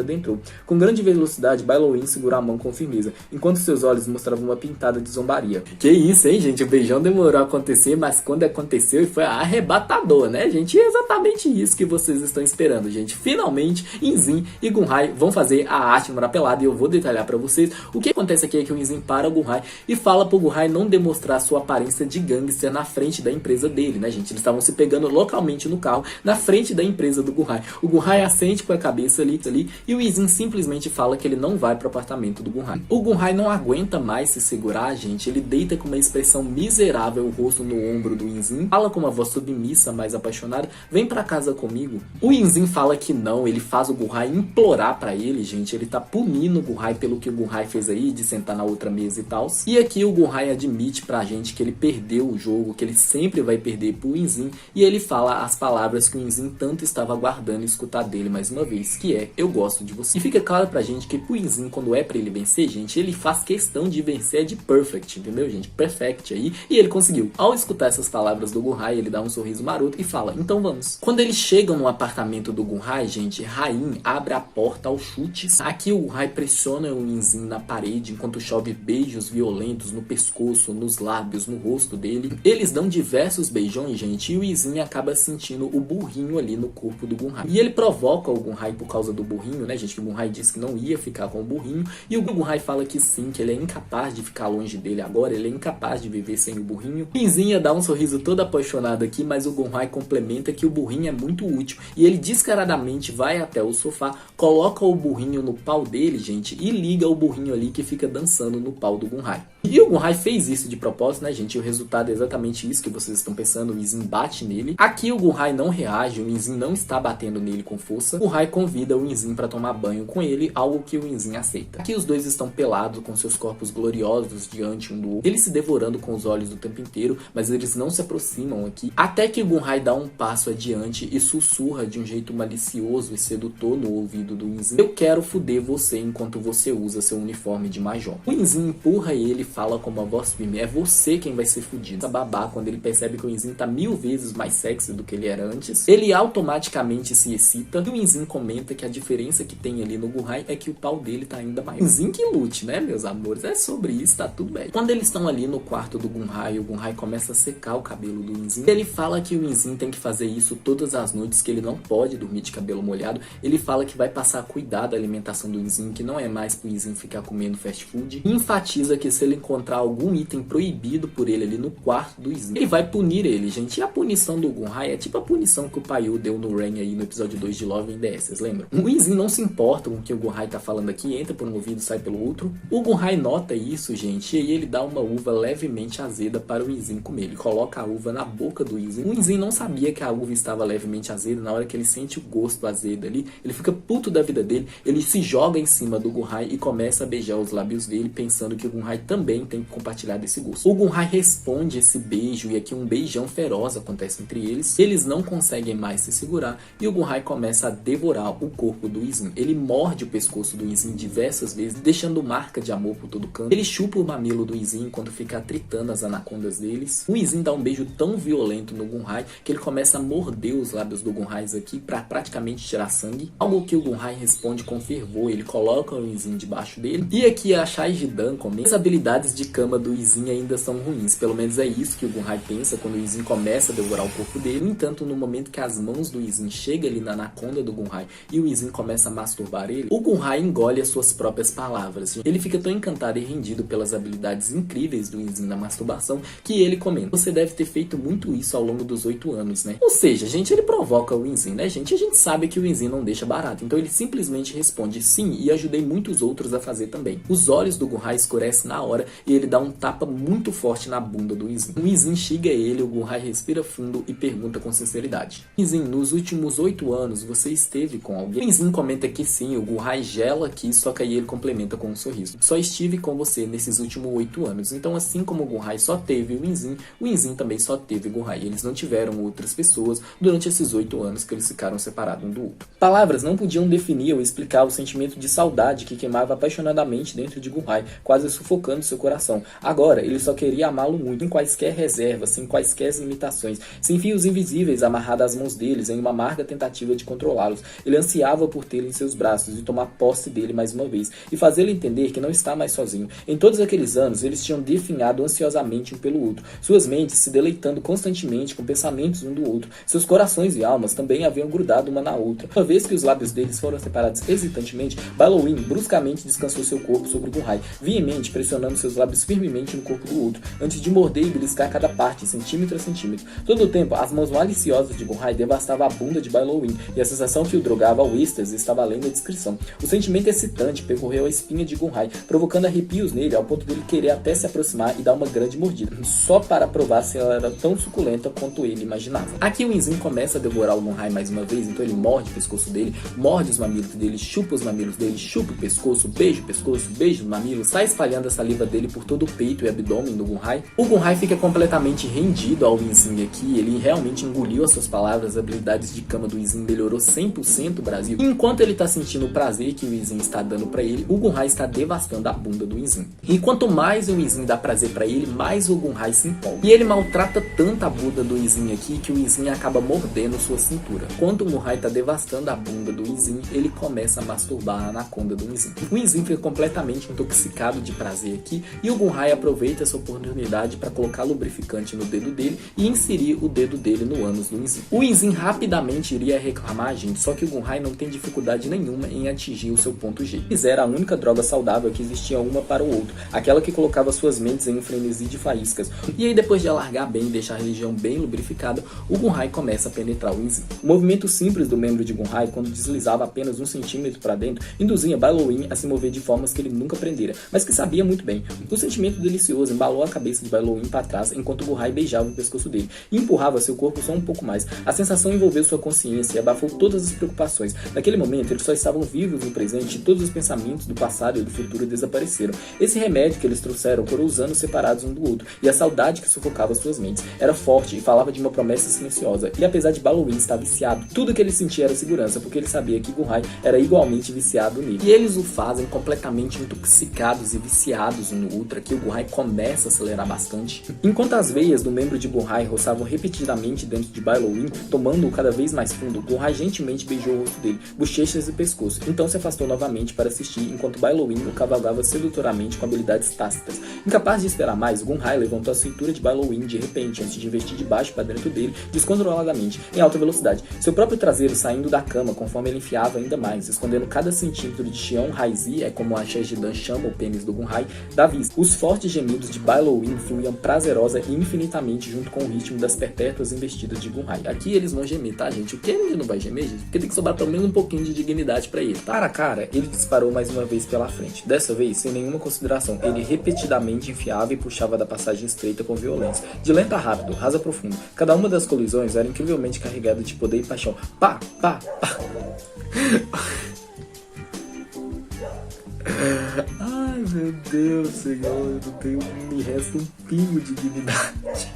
adentrou. Com grande velocidade, Bailowin segurou a mão com firmeza, enquanto seus olhos mostravam uma pintada de zombaria. Que isso, hein, gente? O beijão demorou a acontecer, mas quando aconteceu, foi arrebatador, né, gente? E é exatamente isso que vocês estão esperando, gente. Finalmente, Inzin e Gunhai vão fazer a arte na pelada e eu vou detalhar pra vocês. O que acontece aqui é que o Inzin para o Gunhai e fala pro Gunhai não demonstrar sua aparência de gangster na frente da empresa dele, né, gente? Eles estavam se pegando localmente no carro, na frente da empresa do Gunhai. O Gunhai assente com a cabeça ali e o Inzin simplesmente fala que ele não vai pro apartamento do Gunhai. O Gunhai não aguenta mais se segurar, gente. Ele deita com uma expressão miserável o rosto no ombro do Inzin, fala com uma voz submissa, mais apaixonada: vem pra casa comigo. O Inzin fala que não, ele faz o Gunhai implorar pra ele, gente. Ele tá punindo o Gunhai pelo que o Gunhai fez aí, de sentar na outra mesa e tal. E aqui o Gunhai admite pra gente que ele perdeu o jogo, que ele sempre vai perder pro Inzin, e ele fala as palavras que o Inzin tanto estava aguardando escutar dele mais uma vez, que é: eu gosto de você. E fica claro pra gente que pro Inzin, quando é pra ele vencer, gente, ele faz questão de vencer de perfect, entendeu, gente? Perfect aí, e ele conseguiu. Ao escutar essas palavras do Gunhai, ele dá um sorriso maroto e fala: então vamos. Quando eles chegam no apartamento do Gunhai, gente, Rain abre a porta aos chutes. Aqui o Gunhai pressiona o Inzin na parede, enquanto chove beijos violentos no pescoço, nos lábios, no rosto dele. Eles dão diversos beijões, gente, e o Inzin acaba sentindo o burrinho ali no corpo do Gunhai. E ele provoca o Gunhai por causa do burrinho, né, gente? Que o Gunhai disse que não ia ficar com o burrinho, e o Gunhai fala que sim, que ele é incapaz de ficar longe dele agora, ele é incapaz de viver sem o burrinho. O Inzin ia dar um sorriso todo apaixonado aqui, mas o Gunhai complementa que o burrinho é muito útil, e ele descaradamente vai até o sofá, coloca o burrinho no pau dele, gente, e liga o burrinho ali que fica dançando no pau do Gunhai. E o Gunhai fez isso de propósito, né, gente? E o resultado é exatamente isso que vocês estão pensando. O Inzin bate nele. Aqui o Gunhai não reage, o Inzin não está batendo nele com força. O Gunhai convida o Inzin para tomar banho com ele, algo que o Inzin aceita. Aqui os dois estão pelados, com seus corpos gloriosos diante um do outro, eles se devorando com os olhos o tempo inteiro, mas eles não se aproximam aqui, até que o Gunhai dá um passo adiante e sussurra de um jeito malicioso e sedutor no ouvido do Inzin: eu quero fuder você enquanto você usa seu uniforme de major. O Inzin empurra ele, fala com uma voz firme: é você quem vai ser fudido. Essa babá, quando ele percebe que o Inzin tá 1000 vezes mais sexy do que ele era antes, ele automaticamente se excita, e o Inzin comenta que a diferença que tem ali no Gunhai é que o pau dele tá ainda maior. Inzin que lute, né, meus amores? É sobre isso, tá tudo bem. Quando eles estão ali no quarto do Gunhai, o Gunhai começa a secar o cabelo do Inzin. Ele fala que o Inzin tem que fazer isso todas as noites, que ele não pode dormir de cabelo molhado. Ele fala que vai passar a cuidar da alimentação do Inzin, que não é mais pro Inzin ficar comendo fast food. E enfatiza que se ele encontrar algum item proibido por ele ali no quarto do Inzin, ele vai punir ele, gente. E a punição do Gunhai é tipo a punição que o Payu deu no Ren aí no episódio 2 de Love and DS, vocês lembram? O Inzin não se importa com o que o Gunhai tá falando aqui, entra por um ouvido e sai pelo outro. O Gunhai nota isso, gente, e aí ele dá uma uva levemente azeda para o Inzin comer. Ele coloca a uva na boca do Inzin. O Inzin não sabia que a uva estava levemente azeda. Na hora que ele sente o gosto azedo ali, ele fica puto da vida dele, ele se joga em cima do Gunhai e começa a beijar os lábios dele, pensando que o Gunhai também tem que compartilhar desse gosto. O Gunhai responde esse beijo, e aqui um beijão feroz acontece entre eles. Eles não conseguem mais se segurar, e o Gunhai começa a devorar o corpo do Inzin. Ele morde o pescoço do Inzin diversas vezes, deixando marca de amor por todo canto. Ele chupa o mamilo do Inzin enquanto fica atritando as anacondas deles. O Inzin dá um beijo tão violento no Gunhai que ele começa a morder os lábios do Gunhai aqui pra praticamente tirar sangue, algo que o Gunhai responde com fervor. Ele coloca o Inzin debaixo dele, e aqui a Shai Jidan comenta: as habilidades de cama do Inzin ainda são ruins. Pelo menos é isso que o Gunhai pensa quando o Inzin começa a devorar o corpo dele. No entanto, no momento que as mãos do Inzin chegam ali na anaconda do Gunhai e o Inzin começa a masturbar ele, o Gunhai engole as suas próprias palavras. Ele fica tão encantado e rendido pelas habilidades incríveis do Inzin na masturbação que ele comenta: você deve ter feito muito isso ao longo dos 8 anos, né? Ou seja, gente, ele provoca o Inzin, né, gente? A gente sabe que o Inzin não deixa barato, então ele simplesmente responde: sim, e ajudei muitos outros a fazer também. Os olhos do Gunhai escurecem na hora e ele dá um tapa muito forte na bunda do Izin. O Izin xinga ele, o Gunhai respira fundo e pergunta com sinceridade: Izin, nos últimos 8 anos você esteve com alguém? O Izin comenta que sim, o Gunhai gela aqui, só que aí ele complementa com um sorriso: só estive com você nesses últimos 8 anos. Então, assim como o Gunhai só teve o Izin também só teve o Gunhai. Eles não tiveram outras pessoas durante esses 8 anos que eles ficaram separados um do outro. Palavras não podiam definir ou explicar o sentimento de saudade que queimava apaixonadamente dentro de Gunhai, quase sufocando seu coração. Agora, ele só queria amá-lo muito, sem quaisquer reservas, sem quaisquer limitações, sem fios invisíveis amarrados às mãos deles em uma amarga tentativa de controlá-los. Ele ansiava por tê-lo em seus braços e tomar posse dele mais uma vez, e fazê-lo entender que não está mais sozinho. Em todos aqueles anos, eles tinham definhado ansiosamente um pelo outro, suas mentes se deleitando constantemente com pensamentos um do outro. Seus corações e almas também haviam grudado uma na outra. Uma vez que os lábios deles foram separados hesitantemente, Balowin bruscamente descansou seu corpo sobre Gunhai, veemente pressionando seus lábios firmemente no corpo do outro, antes de morder e beliscar cada parte, centímetro a centímetro. Todo o tempo, as mãos maliciosas de Gunhai devastavam a bunda de Balowin, e a sensação que o drogava ao êxtase estava além da descrição. O sentimento excitante percorreu a espinha de Gunhai, provocando arrepios nele ao ponto dele querer até se aproximar e dar uma grande mordida, só para provar se ela era tão suculenta quanto ele imaginava. Aqui o Izin começa a devorar o Gunhai mais uma vez, então ele morde o pescoço dele, morde os mamilos dele, chupa os mamilos dele, chupa o pescoço, beija os mamilos, sai espalhando a saliva dele por todo o peito e abdômen do Gunhai. O Gunhai fica completamente rendido ao Izin aqui, ele realmente engoliu as suas palavras, as habilidades de cama do Izin melhorou 100% Brasil. E enquanto ele está sentindo o prazer que o Izin está dando para ele, o Gunhai está devastando a bunda do Izin. E quanto mais o Izin dá prazer para ele, mais o Gunhai se empolga. E ele maltrata tanto a bunda do Izin aqui que o Izin acaba mordendo sua cintura. Quando o Gunhai está devastando a bunda do Izin, ele começa a masturbar a anaconda do Izin. O Izin fica completamente intoxicado de prazer aqui e o Gunhai aproveita essa oportunidade para colocar lubrificante no dedo dele e inserir o dedo dele no ânus do Izin. O Izin rapidamente iria reclamar, gente, só que o Gunhai não tem dificuldade nenhuma em atingir o seu ponto G. Era a única droga saudável que existia uma para o outro, aquela que colocava suas mentes em um frenesi de faíscas. E aí, depois de alargar bem e deixar a região bem lubrificada, o Gunhai começa a penetrar o Izin. O movimento simples do membro de Gunhai, quando deslizava apenas 1 centímetro para dentro, induzia Balowin a se mover de formas que ele nunca aprendera, mas que sabia muito bem. O sentimento delicioso embalou a cabeça de Balowin para trás enquanto o Gunhai beijava o pescoço dele e empurrava seu corpo só um pouco mais. A sensação envolveu sua consciência e abafou todas as preocupações. Naquele momento, eles só estavam vivos no presente e todos os pensamentos do passado e do futuro desapareceram. Esse remédio que eles trouxeram foram os anos separados um do outro, e a saudade que sufocava suas mentes era forte e falava de uma promessa silenciosa. E apesar de Balowin estar viciado, tudo que ele sentia era segurança, porque ele sabia que Gunhai era igualmente viciado nele. E eles o fazem completamente intoxicados e viciados um no outro. Aqui o Gunhai começa a acelerar bastante. Enquanto as veias do membro de Gunhai roçavam repetidamente dentro de Balowin, tomando-o cada vez mais fundo, Gunhai gentilmente beijou o rosto dele, bochechas e pescoço, então se afastou novamente para assistir enquanto Balowin o cavalgava sedutoramente com habilidades tácitas. Incapaz de esperar mais, Gunhai levantou a cintura de Balowin de repente, antes de investir de baixo para dentro dele, descontroladamente, em alta velocidade, seu próprio traseiro saindo da cama conforme ele enfiava ainda mais, escondendo cada centímetro de Xion Haizi, é como a Shejidan chama o pênis do Gunhai, da vista. Os fortes gemidos de Balowin fluíam prazerosa e infinitamente junto com o ritmo das perpétuas investidas de Gunhai. Aqui eles vão gemer, tá, gente? O que ele não vai gemer, gente? Porque tem que sobrar pelo menos um pouquinho de dignidade pra ele, tá? Cara, ele disparou mais uma vez pela frente. Dessa vez, sem nenhuma consideração, ele repetidamente enfiava e puxava da passagem estreita com violência. De lento a rápido, rasa a profundo. Cada uma das colisões era incrivelmente carregada de poder e paixão. Pá, pá, pá. Ai, meu Deus, Senhor, eu não tenho, me resta um pingo de dignidade.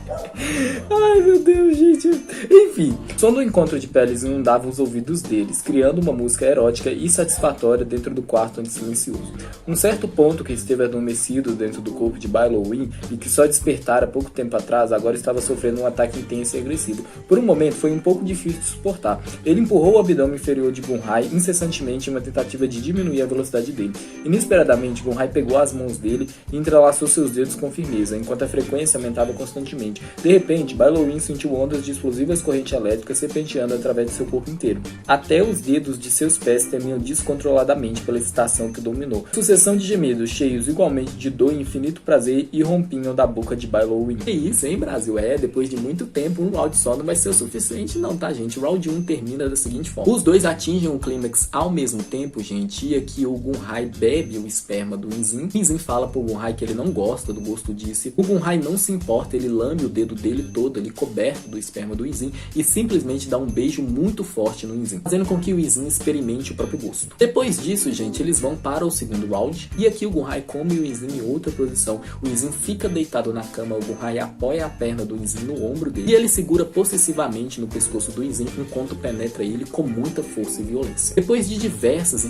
Ai, meu Deus, gente. Enfim, o som do encontro de peles inundava os ouvidos deles, criando uma música erótica e satisfatória dentro do quarto onde silencioso. Um certo ponto que esteve adormecido dentro do corpo de Balowin e que só despertara pouco tempo atrás, agora estava sofrendo um ataque intenso e agressivo. Por um momento foi um pouco difícil de suportar. Ele empurrou o abdômen inferior de Gunhai incessantemente em uma tentativa de diminuir a velocidade dele. Inesperadamente, Gunhai pegou as mãos dele e entrelaçou seus dedos com firmeza, enquanto a frequência aumentava constantemente. De repente, Balowin sentiu ondas de explosivas correntes elétricas serpenteando através de seu corpo inteiro. Até os dedos de seus pés tremiam descontroladamente pela excitação que o dominou. Sucessão de gemidos, cheios igualmente de dor e infinito prazer, irrompiam da boca de Balowin. É isso, hein, Brasil? Depois de muito tempo, um round só não vai ser o suficiente não, tá, gente? O round 1 termina da seguinte forma. Os dois atingem o clímax ao mesmo tempo, gente, e aqui o Gunhai bebe bebe o esperma do Inzin. O Inzin fala pro Gunhai que ele não gosta do gosto disso. O Gunhai não se importa, ele lambe o dedo dele todo, ali coberto do esperma do Inzin, e simplesmente dá um beijo muito forte no Inzin, fazendo com que o Inzin experimente o próprio gosto. Depois disso, gente, eles vão para o segundo round, e aqui o Gunhai come o Inzin em outra posição. O Inzin fica deitado na cama, o Gunhai apoia a perna do Inzin no ombro dele, e ele segura possessivamente no pescoço do Inzin enquanto penetra ele com muita força e violência. Depois de diversas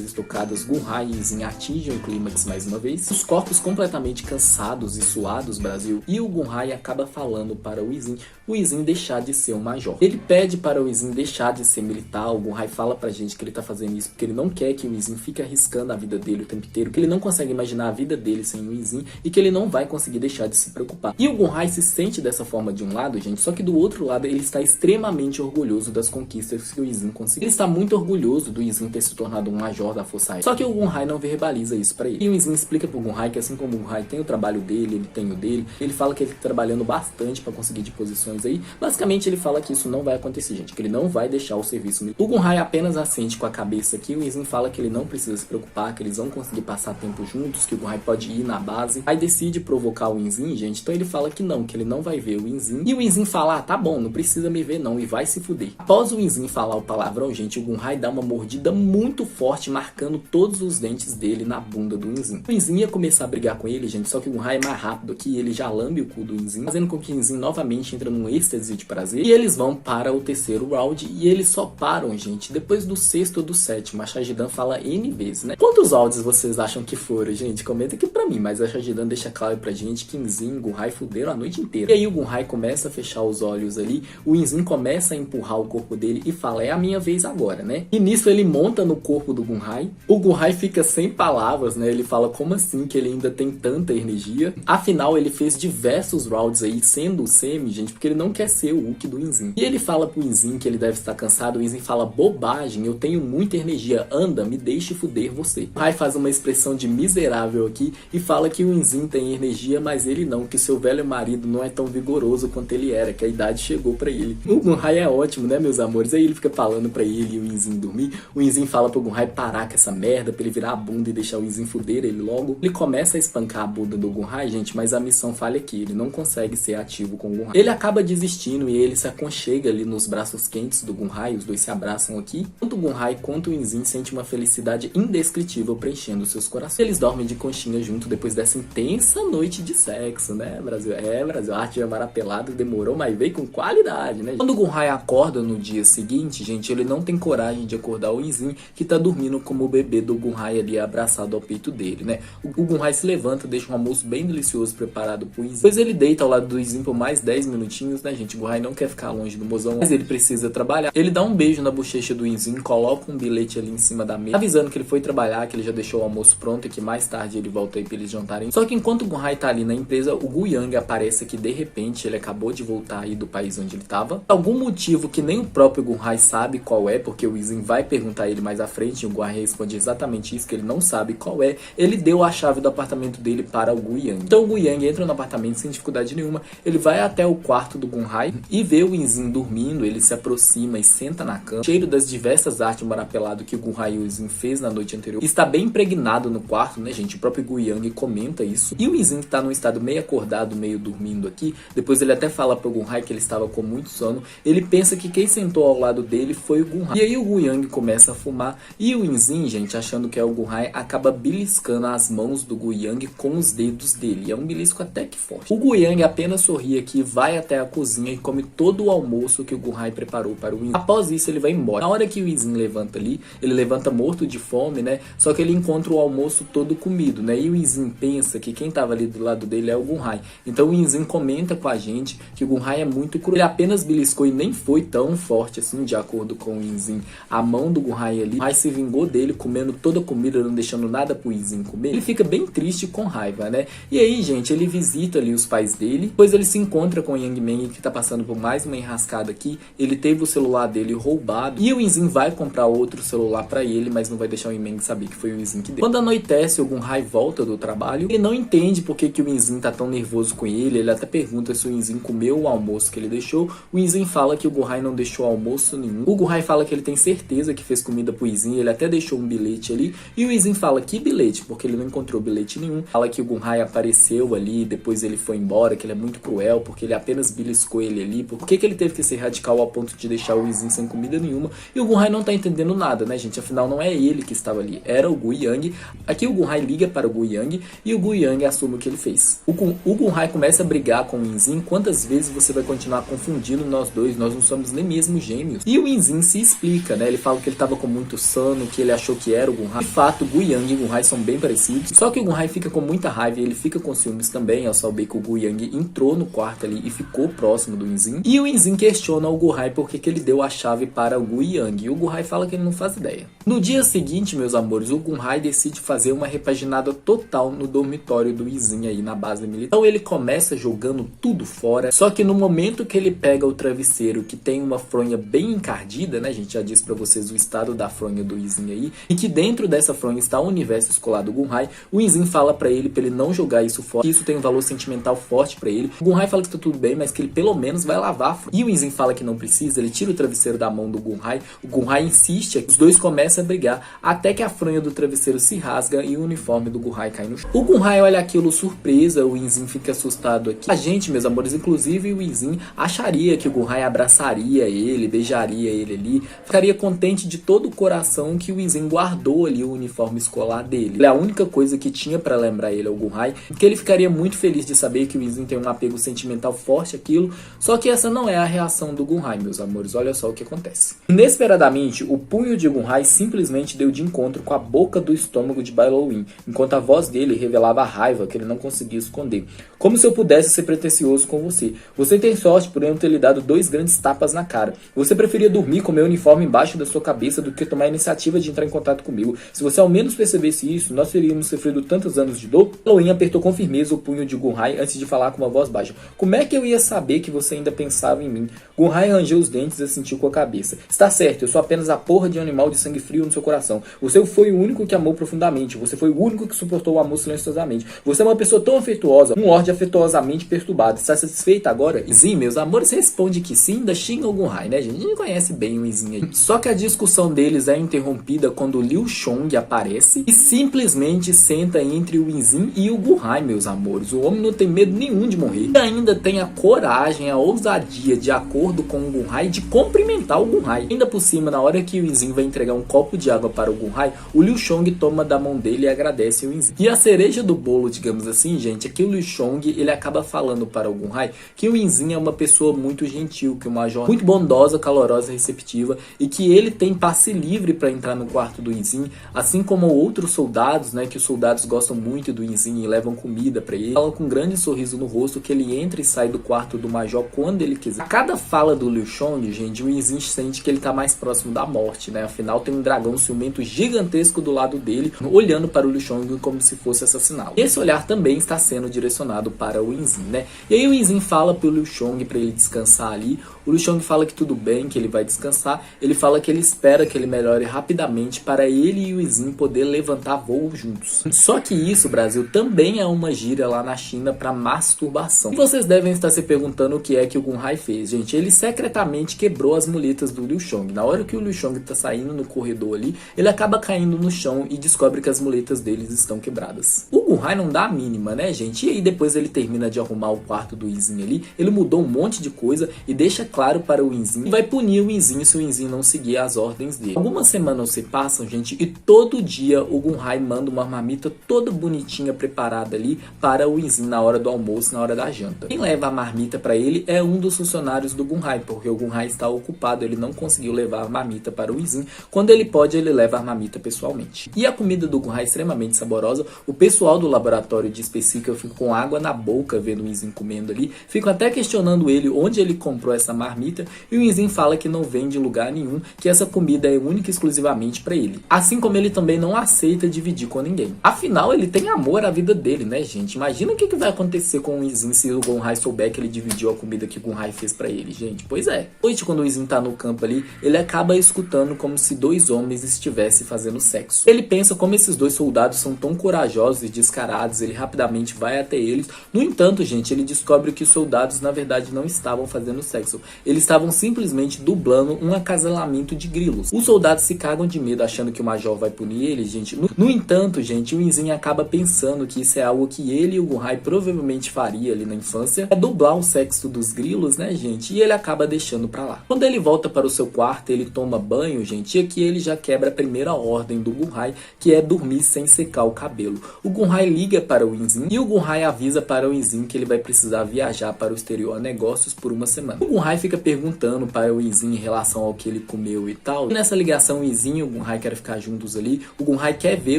estocadas, Gunhai e Inzin atingem o clímax mais uma vez, os corpos completamente cansados e suados, Brasil, e o Gunhai acaba falando para o Inzin deixar de ser um major. Ele pede para o Inzin deixar de ser militar. O Gunhai fala pra gente que ele tá fazendo isso porque ele não quer que o Inzin fique arriscando a vida dele o tempo inteiro, que ele não consegue imaginar a vida dele sem o Inzin e que ele não vai conseguir deixar de se preocupar. E o Gunhai se sente dessa forma de um lado, gente, só que do outro lado ele está extremamente orgulhoso das conquistas que o Inzin conseguiu. Ele está muito orgulhoso do Inzin ter se tornado um major da Força Aérea. Só que o Gunhai não verbaliza isso pra ele. E o Inzin explica pro Gunhai que assim como o Gunhai tem o trabalho dele, ele tem o dele, ele fala que ele tá trabalhando bastante pra conseguir de posições aí. Basicamente ele fala que isso não vai acontecer, gente, que ele não vai deixar o serviço militar. O Gunhai apenas assente com a cabeça aqui. O Inzin fala que ele não precisa se preocupar, que eles vão conseguir passar tempo juntos, que o Gunhai pode ir na base. Aí decide provocar o Inzin, gente, então ele fala que ele não vai ver o Inzin. E o Inzin fala, tá bom, não precisa me ver não, e vai se fuder. Após o Inzin falar o palavrão, gente, o Gunhai dá uma mordida muito forte, marcando todos os dentes dele na bunda do Inzin. O Inzin ia começar a brigar com ele, gente, só que o Gunhai é mais rápido aqui, ele já lambe o cu do Inzin, fazendo com que o Inzin novamente entra num êxtase de prazer. E eles vão para o terceiro round, e eles só param, gente, depois do sexto ou do sétimo. A Shajidan fala N vezes, né? Quantos rounds vocês acham que foram, gente? Comenta aqui pra mim, mas a Shajidan deixa claro pra gente que Inzin e Gunhai fuderam a noite inteira. E aí o Gunhai começa a fechar os olhos ali, o Inzin começa a empurrar o corpo dele e fala, é a minha vez agora, né? E nisso ele monta no corpo do Gunhai. O Gunhai fica sem palavras, né? Ele fala, como assim que ele ainda tem tanta energia? Afinal, ele fez diversos rounds aí, sendo o semi, gente, porque ele não quer ser o Hulk do Inzin. E ele fala pro Inzin que ele deve estar cansado. O Inzin fala, bobagem, eu tenho muita energia, anda, me deixe fuder você. O Gunhai faz uma expressão de miserável aqui e fala que o Inzin tem energia, mas ele não, que seu velho marido não é tão vigoroso quanto ele era, que a idade chegou pra ele. O Gunhai é ótimo, né, meus amores? Aí ele fica falando pra ele e o Inzin dormir. O Inzin fala pro Gunhai parar com essa merda, pra ele virar a bunda e deixar o Inzin fuder ele logo. Ele começa a espancar a bunda do Gunhai, gente, mas a missão falha aqui, ele não consegue ser ativo com o Gunhai. Ele acaba desistindo e ele se aconchega ali nos braços quentes do Gunhai, os dois se abraçam aqui. Tanto o Gunhai quanto o Inzin sente uma felicidade indescritível preenchendo seus corações. Eles dormem de conchinha junto depois dessa intensa noite de sexo, né, Brasil? Brasil, a arte de amar pelado demorou, mas veio com qualidade, né? Quando o Gunhai acorda no dia seguinte, gente, ele não tem coragem de acordar o Inzin, que tá dormindo como o bebê do Gunhai ali abraçado ao peito dele, né? O Gunhai se levanta, deixa um almoço bem delicioso preparado pro Inzin. Depois ele deita ao lado do Inzin por mais 10 minutinhos, né, gente? O Gunhai não quer ficar longe do mozão, mas ele precisa trabalhar. Ele dá um beijo na bochecha do Inzin, coloca um bilhete ali em cima da mesa, avisando que ele foi trabalhar, que ele já deixou o almoço pronto e que mais tarde ele volta aí pra eles jantarem. Só que enquanto o Gunhai tá ali na empresa, o Guyang aparece aqui de repente, ele acabou de voltar aí do país onde ele tava. Algum motivo que nem o próprio Gunhai sabe qual é, porque o Inzin vai perguntar a ele mais à frente, e o Gunhai responde exatamente isso, que ele não sabe qual é. Ele deu a chave do apartamento dele para o Guyang. Então o Guyang entra no apartamento sem dificuldade nenhuma, ele vai até o quarto do Gunhai e vê o Inzin dormindo, ele se aproxima e senta na cama. O cheiro das diversas artes marapelado que o Gunhai e o Inzin fez na noite anterior está bem impregnado no quarto, né, gente? O próprio Guyang comenta isso. E o Inzin, que tá num estado meio acordado, meio dormindo aqui, depois ele até fala pro Gunhai que ele estava com muito sono, ele pensa que quem sentou ao lado dele foi o Gunhai. E aí o Guyang começa a fumar e o Inzin, gente, achando que é o Gunhai, acaba beliscando as mãos do Guyang com os dedos dele. É um belisco até que forte. O Guyang apenas sorri aqui, vai até a cozinha e come todo o almoço que o Gunhai preparou para o Inzin. Após isso ele vai embora. Na hora que o Inzin levanta ali, ele levanta morto de fome, né? Só que ele encontra o almoço todo comido, né? E o Inzin pensa que quem tava ali do lado dele é o Gunhai. Então o Inzin comenta com a gente que o Gunhai é muito cruel. Ele apenas beliscou e nem foi tão forte assim, de acordo com o Inzin. A mão do Gunhai ali, o Gunhai se vingou dele, comendo toda a comida, não deixando nada pro Inzin comer. Ele fica bem triste com raiva, né? E aí, gente, ele visita ali os pais dele, depois ele se encontra com o Yang Meng, que tá passando por mais uma enrascada aqui. Ele teve o celular dele roubado e o Inzin vai comprar outro celular pra ele, mas não vai deixar o Yang Meng saber que foi o Inzin que deu. Quando anoitece, o Gunhai volta do trabalho. Ele não entende por que o Inzin tá tão nervoso com ele. Ele até pergunta se o Inzin comeu o almoço que ele deixou. O Inzin fala que o Gunhai não deixou almoço nenhum. O Gunhai fala que ele tem certeza que fez comida pro Inzin. Ele até deixou um bilhete ali. E E o Izin fala, que bilhete? Porque ele não encontrou bilhete nenhum. Fala que o Gunhai apareceu ali, depois ele foi embora, que ele é muito cruel, porque ele apenas beliscou ele ali. Por que ele teve que ser radical ao ponto de deixar o Izin sem comida nenhuma? E o Gunhai não tá entendendo nada, né, gente? Afinal, não é ele que estava ali, era o Gu Yang. Aqui o Gunhai liga para o Gu Yang e o Gu Yang assume o que ele fez. O Gunhai começa a brigar com o Izin. Quantas vezes você vai continuar confundindo nós dois? Nós não somos nem mesmo gêmeos. E o Izin se explica, né? Ele fala que ele estava com muito sono, que ele achou que era o Gunhai. De fato, o Gu Yang e o Gunhai são bem parecidos. Só que o Gunhai fica com muita raiva e ele fica com ciúmes também ao saber que o Gu Yang entrou no quarto ali e ficou próximo do Izin. E o Izin questiona o Gunhai porque que ele deu a chave para o Gu Yang. E o Gunhai fala que ele não faz ideia. No dia seguinte, meus amores, o Gunhai decide fazer uma repaginada total no dormitório do Izin aí na base militar. Então ele começa jogando tudo fora. Só que no momento que ele pega o travesseiro, que tem uma fronha bem encardida, né? A gente já disse pra vocês o estado da fronha do Izin aí. E que dentro dessa fronha está o universo escolar do Gunhai. O Izin fala pra ele não jogar isso fora, que isso tem um valor sentimental forte pra ele. O Gunhai fala que tá tudo bem, mas que ele pelo menos vai lavar a fronha. E o Izin fala que não precisa, ele tira o travesseiro da mão do Gunhai. O Gunhai insiste, os dois começam a brigar, até que a fronha do travesseiro se rasga e o uniforme do Gunhai cai no chão. O Gunhai olha aquilo surpresa, o Izin fica assustado aqui. A gente, meus amores, inclusive o Izin acharia que o Gunhai abraçaria ele, beijaria ele ali, ficaria contente de todo o coração que o Izin guardou ali o uniforme escolar dele. É a única coisa que tinha pra lembrar ele ao Gunhai, que ele ficaria muito feliz de saber que o Izin tem um apego sentimental forte àquilo, só que essa não é a reação do Gunhai, meus amores, olha só o que acontece. Inesperadamente, o punho de Gunhai simplesmente deu de encontro com a boca do estômago de Bailouin, enquanto a voz dele revelava a raiva que ele não conseguia esconder. Como se eu pudesse ser pretensioso com você. Você tem sorte por eu ter lhe dado 2 grandes tapas na cara. Você preferia dormir com meu uniforme embaixo da sua cabeça do que tomar a iniciativa de entrar em contato comigo. Se você ao menos percebesse isso, nós teríamos sofrido tantos anos de dor. Bailouin apertou com firmeza o punho de Gunhai antes de falar com uma voz baixa. Como é que eu ia saber que você ainda pensava em mim? Gunhai rangeu os dentes e assentiu com a cabeça. Está certo, eu sou apenas a porra de um animal de sangue frio no seu coração. Você foi o único que amou profundamente. Você foi o único que suportou o amor silenciosamente. Você é uma pessoa tão afetuosa, um lorde afetuosamente perturbado. Está satisfeita agora? Izin, meus amores, responde que sim, ainda xinga o Gunhai, né, gente? A gente conhece bem o Izin aí. Só que a discussão deles é interrompida quando o Liu Chong aparece e simplesmente senta entre o Izin e o Gunhai, meus amores. O homem não tem medo nenhum de morrer. E ainda tem a coragem, a ousadia, de acordo com o Gunhai, de cumprimentar o Gunhai. Ainda por cima, na hora que o Izin vai entregar um copo de água para o Gunhai, o Liu Chong toma da mão dele e agradece o Izin. E a cereja do bolo, digamos assim, gente, é que o Liu Chong, ele acaba falando para o Gunhai que o Izin é uma pessoa muito gentil, que o Major é muito bondosa, calorosa, receptiva, e que ele tem passe livre para entrar no quarto do Izin, assim como outros soldados, né, que os soldados gostam muito do Izin e levam comida para ele. Fala com um grande sorriso no rosto que ele entra e sai do quarto do Major quando ele quiser. A cada fala do Liu Chong, gente, o Izin sente que ele tá mais próximo da morte, né? Afinal, tem um dragão ciumento gigantesco do lado dele, olhando para o Liu Chong como se fosse assassiná-lo. Esse olhar também está sendo direcionado para o Izin, né? E aí o Izin fala pro Liu Chong para ele descansar ali. O Liu Chong fala que tudo bem, que ele vai descansar. Ele fala que ele espera que ele melhore rapidamente para ele e o Izin poder levantar voo juntos. Só que isso, Brasil, também é uma gíria lá na China para masturbação. E vocês devem estar se perguntando o que é que o Gunhai fez, gente. Ele secretamente quebrou as muletas do Liu Chong. Na hora que o Liu Chong tá saindo no corredor ali, ele acaba caindo no chão e descobre que as muletas deles estão quebradas. O Gunhai não dá a mínima, né, gente? E aí depois ele termina de arrumar o quarto do Izin ali. Ele mudou um monte de coisa e deixa claro para o Izin e vai punir o Izin se o Izin não seguir as ordens dele. Algumas semanas se passam, gente, e todo dia o Gunhai manda uma marmita toda bonitinha preparada ali para o Izin na hora do almoço, na hora da janta. Quem leva a marmita para ele é um dos funcionários do Gunhai, porque o Gunhai está ocupado, ele não conseguiu levar a marmita para o Izin. Quando ele pode, ele leva a marmita pessoalmente. E a comida do Gunhai é extremamente saborosa. O pessoal do laboratório de específica fica com água na boca vendo o Izin comendo ali. Ficam até questionando ele onde ele comprou essa marmita e o Izin fala que não vem de lugar nenhum, que essa comida é única e exclusivamente para ele. Assim como ele também não aceita dividir com ninguém. Afinal, ele tem amor à vida dele, né, gente? Imagina o que vai acontecer com o Izin se o Gunhai souber que ele dividiu a comida que o Gunhai fez para ele, gente. Pois é. Hoje, quando o Izin tá no campo ali, ele acaba escutando como se 2 homens estivessem fazendo sexo. Ele pensa como esses 2 soldados são tão corajosos e descarados, ele rapidamente vai até eles. No entanto, gente, ele descobre que os soldados na verdade não estavam fazendo sexo. Eles estavam simplesmente dublando um acasalamento de grilos. Os soldados se cagam de medo achando que o Major vai punir punir ele, gente. No entanto, gente, o Inzin acaba pensando que isso é algo que ele e o Gunhai provavelmente faria ali na infância, é dublar o sexo dos grilos, né, gente? E ele acaba deixando pra lá. Quando ele volta para o seu quarto, ele toma banho, gente, e aqui ele já quebra a primeira ordem do Gunhai, que é dormir sem secar o cabelo. O Gunhai liga para o Inzin e o Gunhai avisa para o Inzin que ele vai precisar viajar para o exterior a negócios por uma semana. O Gunhai fica perguntando para o Inzin em relação ao que ele comeu e tal. E nessa ligação, o Inzin e o Gunhai querem ficar juntos ali. O Gunhai quer ver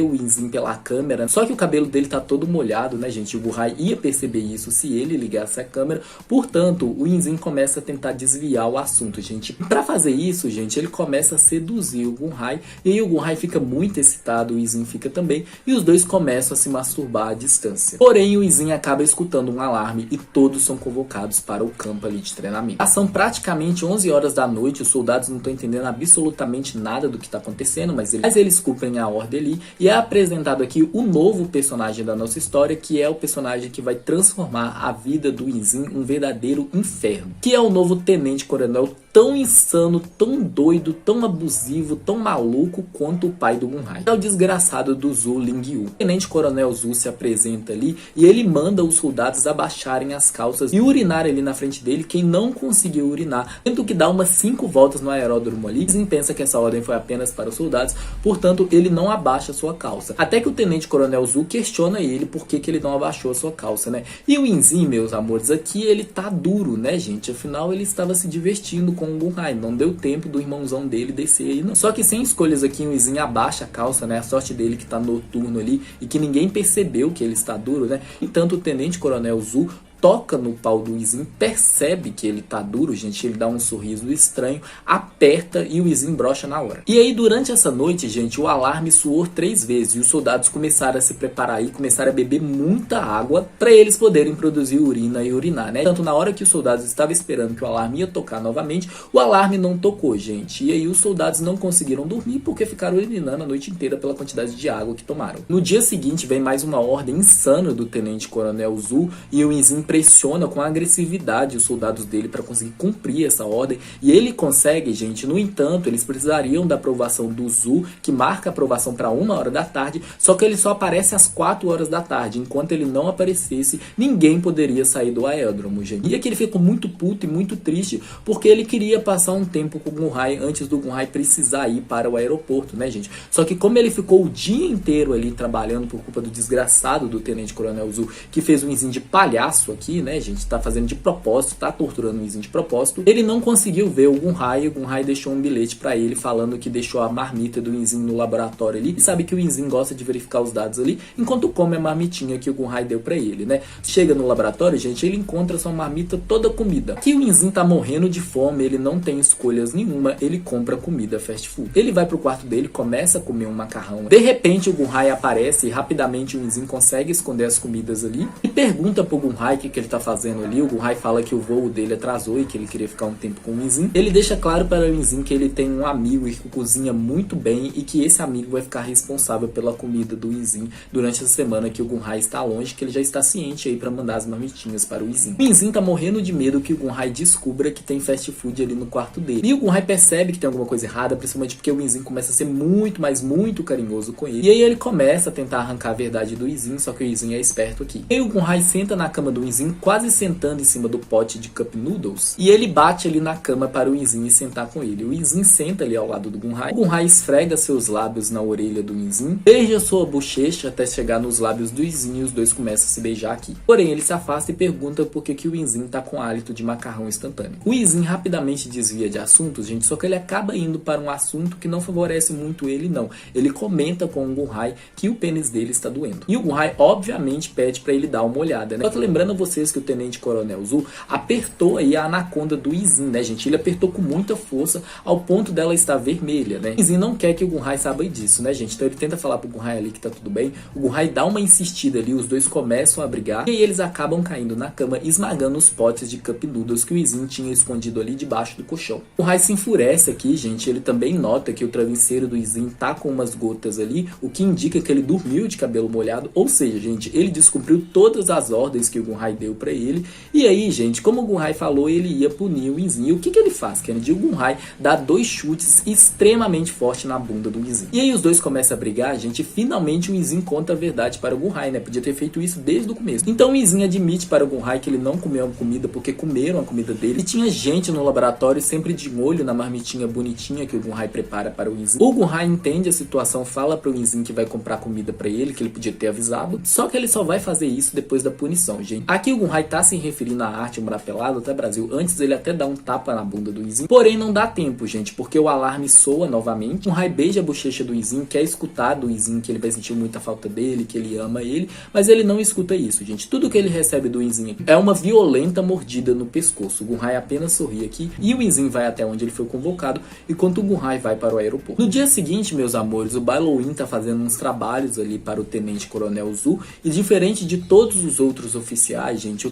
o Inzin pela câmera, só que o cabelo dele tá todo molhado, né, gente? O Gunhai ia perceber isso se ele ligasse a câmera. Portanto, o Inzin começa a tentar desviar o assunto, gente. Para fazer isso, gente, ele começa a seduzir o Gunhai. E aí o Gunhai fica muito excitado, o Inzin fica também. E os dois começam a se masturbar à distância. Porém, o Inzin acaba escutando um alarme e todos são convocados para o campo ali de treinamento. São praticamente 11 horas da noite, os soldados não estão entendendo absolutamente nada do que está acontecendo, mas eles cumprem a ordem ali. E é apresentado aqui o novo personagem da nossa história, que é o personagem que vai transformar a vida do Inzin um verdadeiro inferno. Que é o novo Tenente Coronel, tão insano, tão doido, tão abusivo, tão maluco quanto o pai do Gunhai. É o desgraçado do Zhu Lingyu. O Tenente Coronel Zhu se apresenta ali e ele manda os soldados abaixarem as calças e urinar ali na frente dele quem não conseguiu urinar, tendo que dar umas 5 voltas no aeródromo ali. Inzin pensa que essa ordem foi apenas para os soldados, portanto ele não abaixa a sua calça. Até que o Tenente Coronel Zhu questiona ele por que ele não abaixou a sua calça, né? E o Inzin, meus amores, aqui ele tá duro, né, gente? Afinal ele estava se divertindo com o Gunhai, não deu tempo do irmãozão dele descer aí, não. Só que sem escolhas aqui, o Inzin abaixa a calça, né? A sorte dele que tá noturno ali e que ninguém percebeu que ele está duro, né? Entanto, o Tenente Coronel Zhu toca no pau do Inzin, percebe que ele tá duro, gente, ele dá um sorriso estranho, aperta e o Inzin brocha na hora. E aí, durante essa noite, gente, o alarme soou 3 vezes e os soldados começaram a se preparar e começaram a beber muita água para eles poderem produzir urina e urinar, né? Tanto na hora que os soldados estavam esperando que o alarme ia tocar novamente, o alarme não tocou, gente. E aí os soldados não conseguiram dormir porque ficaram urinando a noite inteira pela quantidade de água que tomaram. No dia seguinte, vem mais uma ordem insana do Tenente Coronel Zhu e o Inzin pressiona com agressividade os soldados dele para conseguir cumprir essa ordem e ele consegue, gente. No entanto, eles precisariam da aprovação do Zhu, que marca a aprovação para 1 hora da tarde, só que ele só aparece às 4 horas da tarde. Enquanto ele não aparecesse, ninguém poderia sair do aeródromo, gente. E aqui ele ficou muito puto e muito triste, porque ele queria passar um tempo com o Gunhai antes do Gunhai precisar ir para o aeroporto, né, gente? Só que como ele ficou o dia inteiro ali trabalhando por culpa do desgraçado do Tenente Coronel Zhu, que fez um Inzin de palhaço aqui, né, gente, tá fazendo de propósito, tá torturando o Inzin de propósito, ele não conseguiu ver o Gunhai e o Gunhai deixou um bilhete pra ele falando que deixou a marmita do Inzin no laboratório ali, e sabe que o Inzin gosta de verificar os dados ali, enquanto come a marmitinha que o Gunhai deu pra ele, né. Chega no laboratório, gente, ele encontra sua marmita toda comida. Aqui o Inzin tá morrendo de fome, ele não tem escolhas nenhuma, ele compra comida fast food. Ele vai pro quarto dele, começa a comer um macarrão. De repente o Gunhai aparece e rapidamente o Inzin consegue esconder as comidas ali e pergunta pro Gunhai que ele tá fazendo ali. O Gunhai fala que o voo dele atrasou e que ele queria ficar um tempo com o Inzin. Ele deixa claro para o Inzin que ele tem um amigo que cozinha muito bem e que esse amigo vai ficar responsável pela comida do Inzin durante essa semana que o Gunhai está longe, que ele já está ciente aí para mandar as marmitinhas para o Inzin. O Inzin tá morrendo de medo que o Gunhai descubra que tem fast food ali no quarto dele. E o Gunhai percebe que tem alguma coisa errada, principalmente porque o Inzin começa a ser muito, mas muito carinhoso com ele. E aí ele começa a tentar arrancar a verdade do Inzin, só que o Inzin é esperto aqui. E aí o Gunhai senta na cama do Inzin, quase sentando em cima do pote de cup noodles, e ele bate ali na cama para o Inzin sentar com ele. O Inzin senta ali ao lado do Gunhai. O Gunhai esfrega seus lábios na orelha do Inzin, beija sua bochecha até chegar nos lábios do Inzin e os dois começam a se beijar aqui. Porém, ele se afasta e pergunta por que o Inzin tá com hálito de macarrão instantâneo. O Inzin rapidamente desvia de assuntos, gente, só que ele acaba indo para um assunto que não favorece muito ele, não. Ele comenta com o Gunhai que o pênis dele está doendo. E o Gunhai, obviamente, pede para ele dar uma olhada, né? Só que lembrando a vocês que o Tenente Coronel Zhu apertou aí a anaconda do Inzin, né, gente? Ele apertou com muita força ao ponto dela estar vermelha, né? O Inzin não quer que o Gunhai saiba disso, né, gente? Então ele tenta falar pro Gunhai ali que tá tudo bem. O Gunhai dá uma insistida ali, os dois começam a brigar e aí eles acabam caindo na cama, esmagando os potes de cup noodles que o Inzin tinha escondido ali debaixo do colchão. O Gunhai se enfurece aqui, gente. Ele também nota que o travesseiro do Inzin tá com umas gotas ali, o que indica que ele dormiu de cabelo molhado. Ou seja, gente, ele descumpriu todas as ordens que o Gunhai Gunhai deu pra ele. E aí, gente, como o Gunhai falou, ele ia punir o Inzin. E o que ele faz, Kennedy? O Gunhai dá 2 chutes extremamente fortes na bunda do Inzin. E aí os dois começam a brigar, gente, e finalmente o Inzin conta a verdade para o Gunhai, né? Podia ter feito isso desde o começo. Então o Inzin admite para o Gunhai que ele não comeu a comida porque comeram a comida dele. E tinha gente no laboratório sempre de olho na marmitinha bonitinha que o Gunhai prepara para o Inzin. O Gunhai entende a situação, fala para o Inzin que vai comprar comida para ele, que ele podia ter avisado. Só que ele só vai fazer isso depois da punição, gente. Aqui o Gunhai tá se referindo à arte Morar Pelado, tá, Brasil? Antes ele até dá um tapa na bunda do Inzin. Porém não dá tempo, gente, porque o alarme soa novamente. O Gunhai beija a bochecha do Inzin, quer escutar do Inzin que ele vai sentir muita falta dele, que ele ama ele, mas ele não escuta isso, gente. Tudo que ele recebe do Inzin é uma violenta mordida no pescoço. O Gunhai apenas sorri aqui e o Inzin vai até onde ele foi convocado, enquanto o Gunhai vai para o aeroporto. No dia seguinte, meus amores, o Bailouin tá fazendo uns trabalhos ali para o Tenente Coronel Zhu, e diferente de todos os outros oficiais, gente, o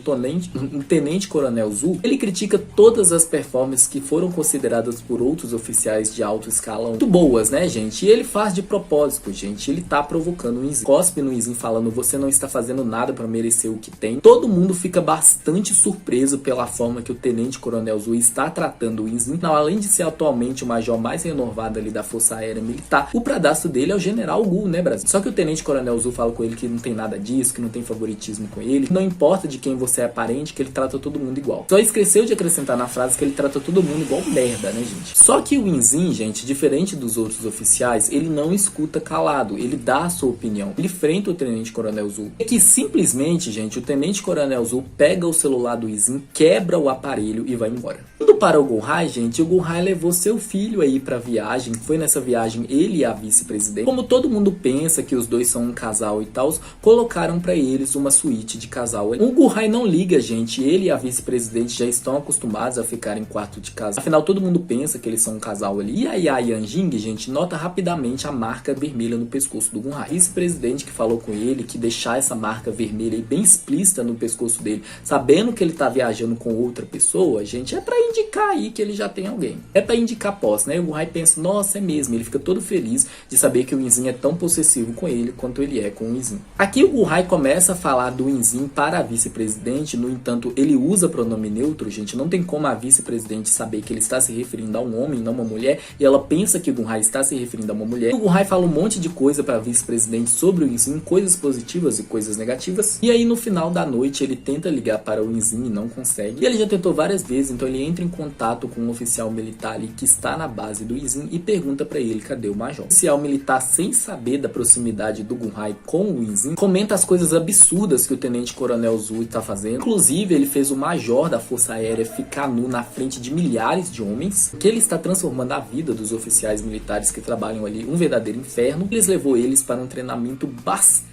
Tenente Coronel Zhu, ele critica todas as performances que foram consideradas por outros oficiais de alto escalão muito boas, né, gente? E ele faz de propósito, gente. Ele tá provocando o Inzin. Cospe no Inzin falando, você não está fazendo nada para merecer o que tem. Todo mundo fica bastante surpreso pela forma que o Tenente Coronel Zhu está tratando o Inzin. Não, além de ser atualmente o major mais renovado ali da Força Aérea Militar, o pradastro dele é o General Gu, né, Brasil? Só que o Tenente Coronel Zhu fala com ele que não tem nada disso, que não tem favoritismo com ele, que não importa de quem você é parente, que ele trata todo mundo igual. Só esqueceu de acrescentar na frase que ele trata todo mundo igual merda, né, gente? Só que o Inzin, gente, diferente dos outros oficiais, ele não escuta calado, ele dá a sua opinião. Ele enfrenta o Tenente Coronel Zhu. É que simplesmente, gente, o Tenente Coronel Zhu pega o celular do Inzin, quebra o aparelho e vai embora. Indo para o Gunhai, gente, o Gunhai levou seu filho aí pra viagem. Foi nessa viagem ele e a vice-presidente. Como todo mundo pensa que os dois são um casal e tal, colocaram pra eles uma suíte de casal. O Gunhai não liga, gente. Ele e a vice-presidente já estão acostumados a ficar em quarto de casal. Afinal, todo mundo pensa que eles são um casal ali. E a Yanjing, gente, nota rapidamente a marca vermelha no pescoço do Gunhai. O vice-presidente que falou com ele que deixar essa marca vermelha aí bem explícita no pescoço dele, sabendo que ele tá viajando com outra pessoa, gente, é pra indicar aí que ele já tem alguém. É pra indicar posse, né? E o Gunhai pensa, nossa, é mesmo. Ele fica todo feliz de saber que o Inzin é tão possessivo com ele quanto ele é com o Inzin. Aqui o Gunhai começa a falar do Inzin para a vice-presidente, no entanto, ele usa pronome neutro, gente. Não tem como a vice-presidente saber que ele está se referindo a um homem, não uma mulher, e ela pensa que o Gunhai está se referindo a uma mulher. O Gunhai fala um monte de coisa para a vice-presidente sobre o Inzin, coisas positivas e coisas negativas. E aí no final da noite ele tenta ligar para o Inzin e não consegue. E ele já tentou várias vezes, então ele entra em contato com um oficial militar ali que está na base do Inzin e pergunta para ele cadê o major. O oficial militar, sem saber da proximidade do Gunhai com o Inzin, comenta as coisas absurdas que o Tenente Coronel Zhu está fazendo. Inclusive ele fez o major da Força Aérea ficar nu na frente de milhares de homens, que ele está transformando a vida dos oficiais militares que trabalham ali um verdadeiro inferno. Ele levou eles para um treinamento bastante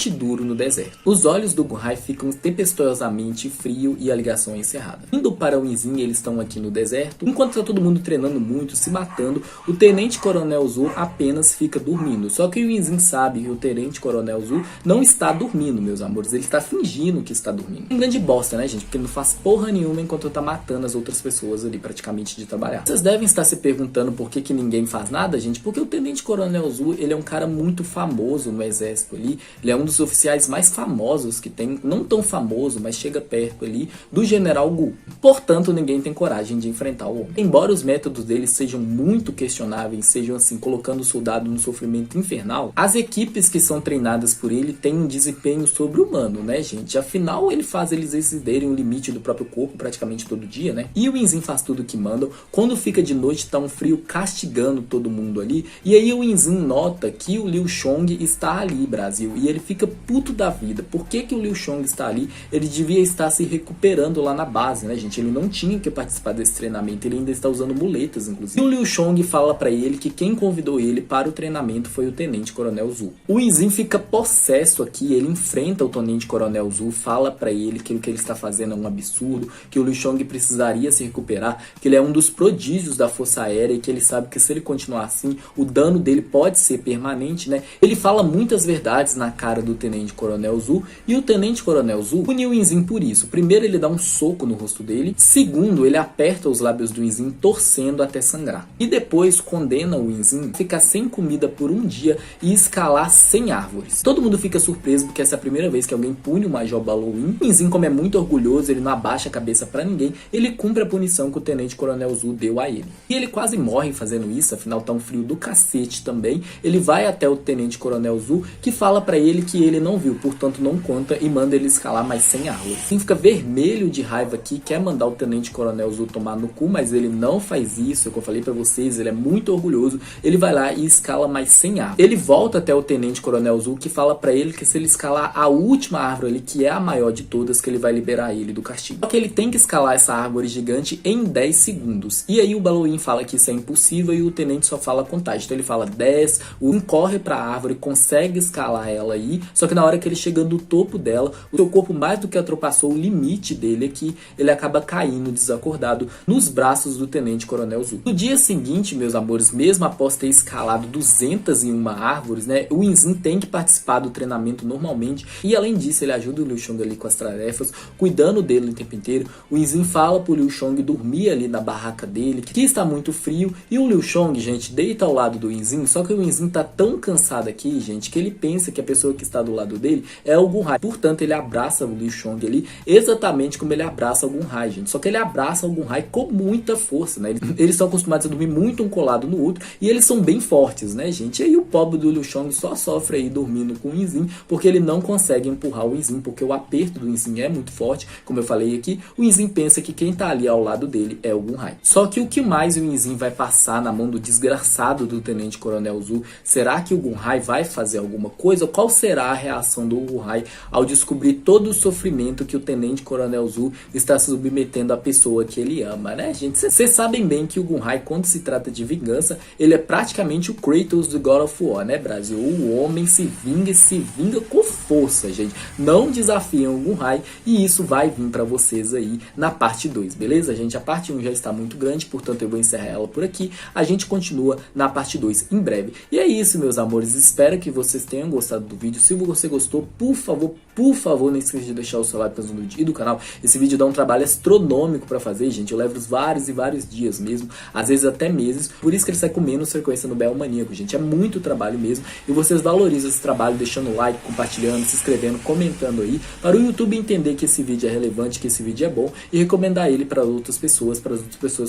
duro no deserto. Os olhos do Gunhai ficam tempestuosamente frio e a ligação é encerrada. Indo para o Inzin, eles estão aqui no deserto. Enquanto está todo mundo treinando muito, se matando, o Tenente Coronel Zhu apenas fica dormindo. Só que o Inzin sabe que o Tenente Coronel Zhu não está dormindo, meus amores. Ele está fingindo que está dormindo. Um grande bosta, né, gente? Porque ele não faz porra nenhuma enquanto tá matando as outras pessoas ali, praticamente, de trabalhar. Vocês devem estar se perguntando por que ninguém faz nada, gente? Porque o Tenente Coronel Zhu, ele é um cara muito famoso no exército ali. Ele é um dos oficiais mais famosos que tem, não tão famoso, mas chega perto ali, do General Gu. Portanto, ninguém tem coragem de enfrentar o homem. Embora os métodos dele sejam muito questionáveis, sejam assim, colocando o soldado no sofrimento infernal, as equipes que são treinadas por ele têm um desempenho sobre-humano, né, gente? Afinal, ele faz eles excederem o limite do próprio corpo praticamente todo dia, né? E o Inzin faz tudo que mandam. Quando fica de noite, tá um frio castigando todo mundo ali. E aí o Inzin nota que o Liu Chong está ali, Brasil, e ele fica puto da vida. Por que o Liu Chong está ali? Ele devia estar se recuperando lá na base, né, gente? Ele não tinha que participar desse treinamento, ele ainda está usando muletas, inclusive. E o Liu Chong fala pra ele que quem convidou ele para o treinamento foi o Tenente Coronel Zhu. O Inzin fica possesso aqui, ele enfrenta o Tenente Coronel Zhu, fala pra ele que o que ele está fazendo é um absurdo, que o Liu Chong precisaria se recuperar, que ele é um dos prodígios da Força Aérea e que ele sabe que se ele continuar assim, o dano dele pode ser permanente, né? Ele fala muitas verdades na cara do Tenente Coronel Zhu, e o Tenente Coronel Zhu puniu o Inzin por isso. Primeiro, ele dá um soco no rosto dele. Segundo, ele aperta os lábios do Inzin, torcendo até sangrar. E depois condena o Inzin a ficar sem comida por um dia e escalar 100 árvores. Todo mundo fica surpreso porque essa é a primeira vez que alguém pune o Major Balou-in. O Inzin, como é muito orgulhoso, ele não abaixa a cabeça pra ninguém, ele cumpre a punição que o Tenente Coronel Zhu deu a ele. E ele quase morre fazendo isso, afinal tá um frio do cacete também. Ele vai até o Tenente Coronel Zhu, que fala pra ele que ele não viu, portanto não conta, e manda ele escalar mais 100 árvores. Ele fica vermelho de raiva aqui, quer mandar o Tenente Coronel Zhu tomar no cu, mas ele não faz isso, como eu falei pra vocês, ele é muito orgulhoso. Ele vai lá e escala mais 100 árvores. Ele volta até o Tenente Coronel Zhu, que fala pra ele que se ele escalar a última árvore ali, que é a maior de todas, que ele vai liberar ele do castigo. Só que ele tem que escalar essa árvore gigante em 10 segundos. E aí o Balou-in fala que isso é impossível e o Tenente só fala a contagem. Então ele fala 10, o Um corre pra árvore, consegue escalar ela aí, só que na hora que ele chega no topo dela, o seu corpo mais do que ultrapassou o limite dele aqui, ele acaba caindo desacordado nos braços do Tenente Coronel Zhu. No dia seguinte, meus amores, mesmo após ter escalado 201 árvores, né, o Inzin tem que participar do treinamento normalmente, e além disso ele ajuda o Liu Xiong ali com as tarefas, cuidando dele o tempo inteiro. O Inzin fala pro Liu Xiong dormir ali na barraca dele, que está muito frio, e o Liu Xiong, gente, deita ao lado do Inzin, só que o Inzin tá tão cansado aqui, gente, que ele pensa que a pessoa que está do lado dele é o Gun Hai. Portanto, ele abraça o Liu Xiong ali, exatamente como ele abraça o Gun Hai, gente. Só que ele abraça o Gun Hai com muita força, né? Eles são acostumados a dormir muito um colado no outro, e eles são bem fortes, né, gente? E aí o pobre do Liu Xiong só sofre aí dormindo com o Inzin, porque ele não consegue empurrar o Inzin, porque o aperto do Inzin é muito forte, como eu falei aqui. O Inzin pensa que quem tá ali ao lado dele é o Gun Hai. Só que o que mais o Inzin vai passar na mão do desgraçado do Tenente Coronel Zhu? Será que o Gun Hai vai fazer alguma coisa? Qual será a reação do Gun Hai ao descobrir todo o sofrimento que o Tenente Coronel Zhu está submetendo à pessoa que ele ama, né, gente? Vocês sabem bem que o Gun Hai, quando se trata de vingança, ele é praticamente o Kratos do God of War, né, Brasil? O homem se vinga com força, gente. Não desafiam o Gun Hai, e isso vai vir pra vocês aí na parte 2, beleza, gente? A parte 1 já está muito grande, portanto eu vou encerrar ela por aqui. A gente continua na parte 2 em breve. E é isso, meus amores. Espero que vocês tenham gostado do vídeo. Se você gostou, por favor, não esqueça de deixar o seu like no vídeo e do canal. Esse vídeo dá um trabalho astronômico pra fazer, gente. Eu levo vários e vários dias mesmo, às vezes até meses. Por isso que ele sai com menos frequência no Bel Maníaco, gente. É muito trabalho mesmo. E vocês valorizam esse trabalho deixando o like, compartilhando, se inscrevendo, comentando aí, para o YouTube entender que esse vídeo é relevante, que esse vídeo é bom, e recomendar ele para outras pessoas,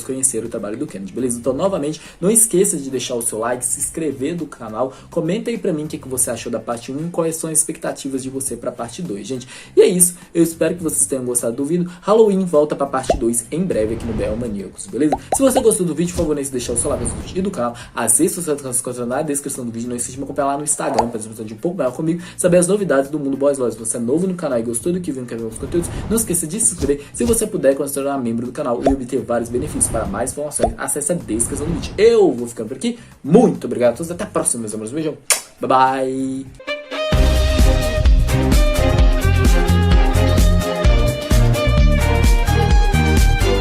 conhecerem o trabalho do Kennedy, beleza? Então, novamente, não esqueça de deixar o seu like, se inscrever no canal, comenta aí pra mim o que você achou da parte 1 e quais são as expectativas de você pra parte 2, gente. E é isso, eu espero que vocês tenham gostado do vídeo. Halloween volta pra parte 2 em breve aqui no Bel Maníacos, beleza? Se você gostou do vídeo, por favor, não esqueça de deixar o seu like no vídeo e do canal. As redes sociais estão na descrição do vídeo. Não esqueça de me acompanhar lá no Instagram para discutir um pouco maior comigo, saber as novidades do mundo Boys Lores. Se você é novo no canal e gostou do que viu, quer ver os conteúdos, não esqueça de se inscrever. Se você puder, considerar membro do canal e obter vários benefícios. Para mais informações, acesse a descrição do vídeo. Eu vou ficando por aqui. Muito obrigado a todos. Até a próxima, meus amores. Beijão. Bye, bye.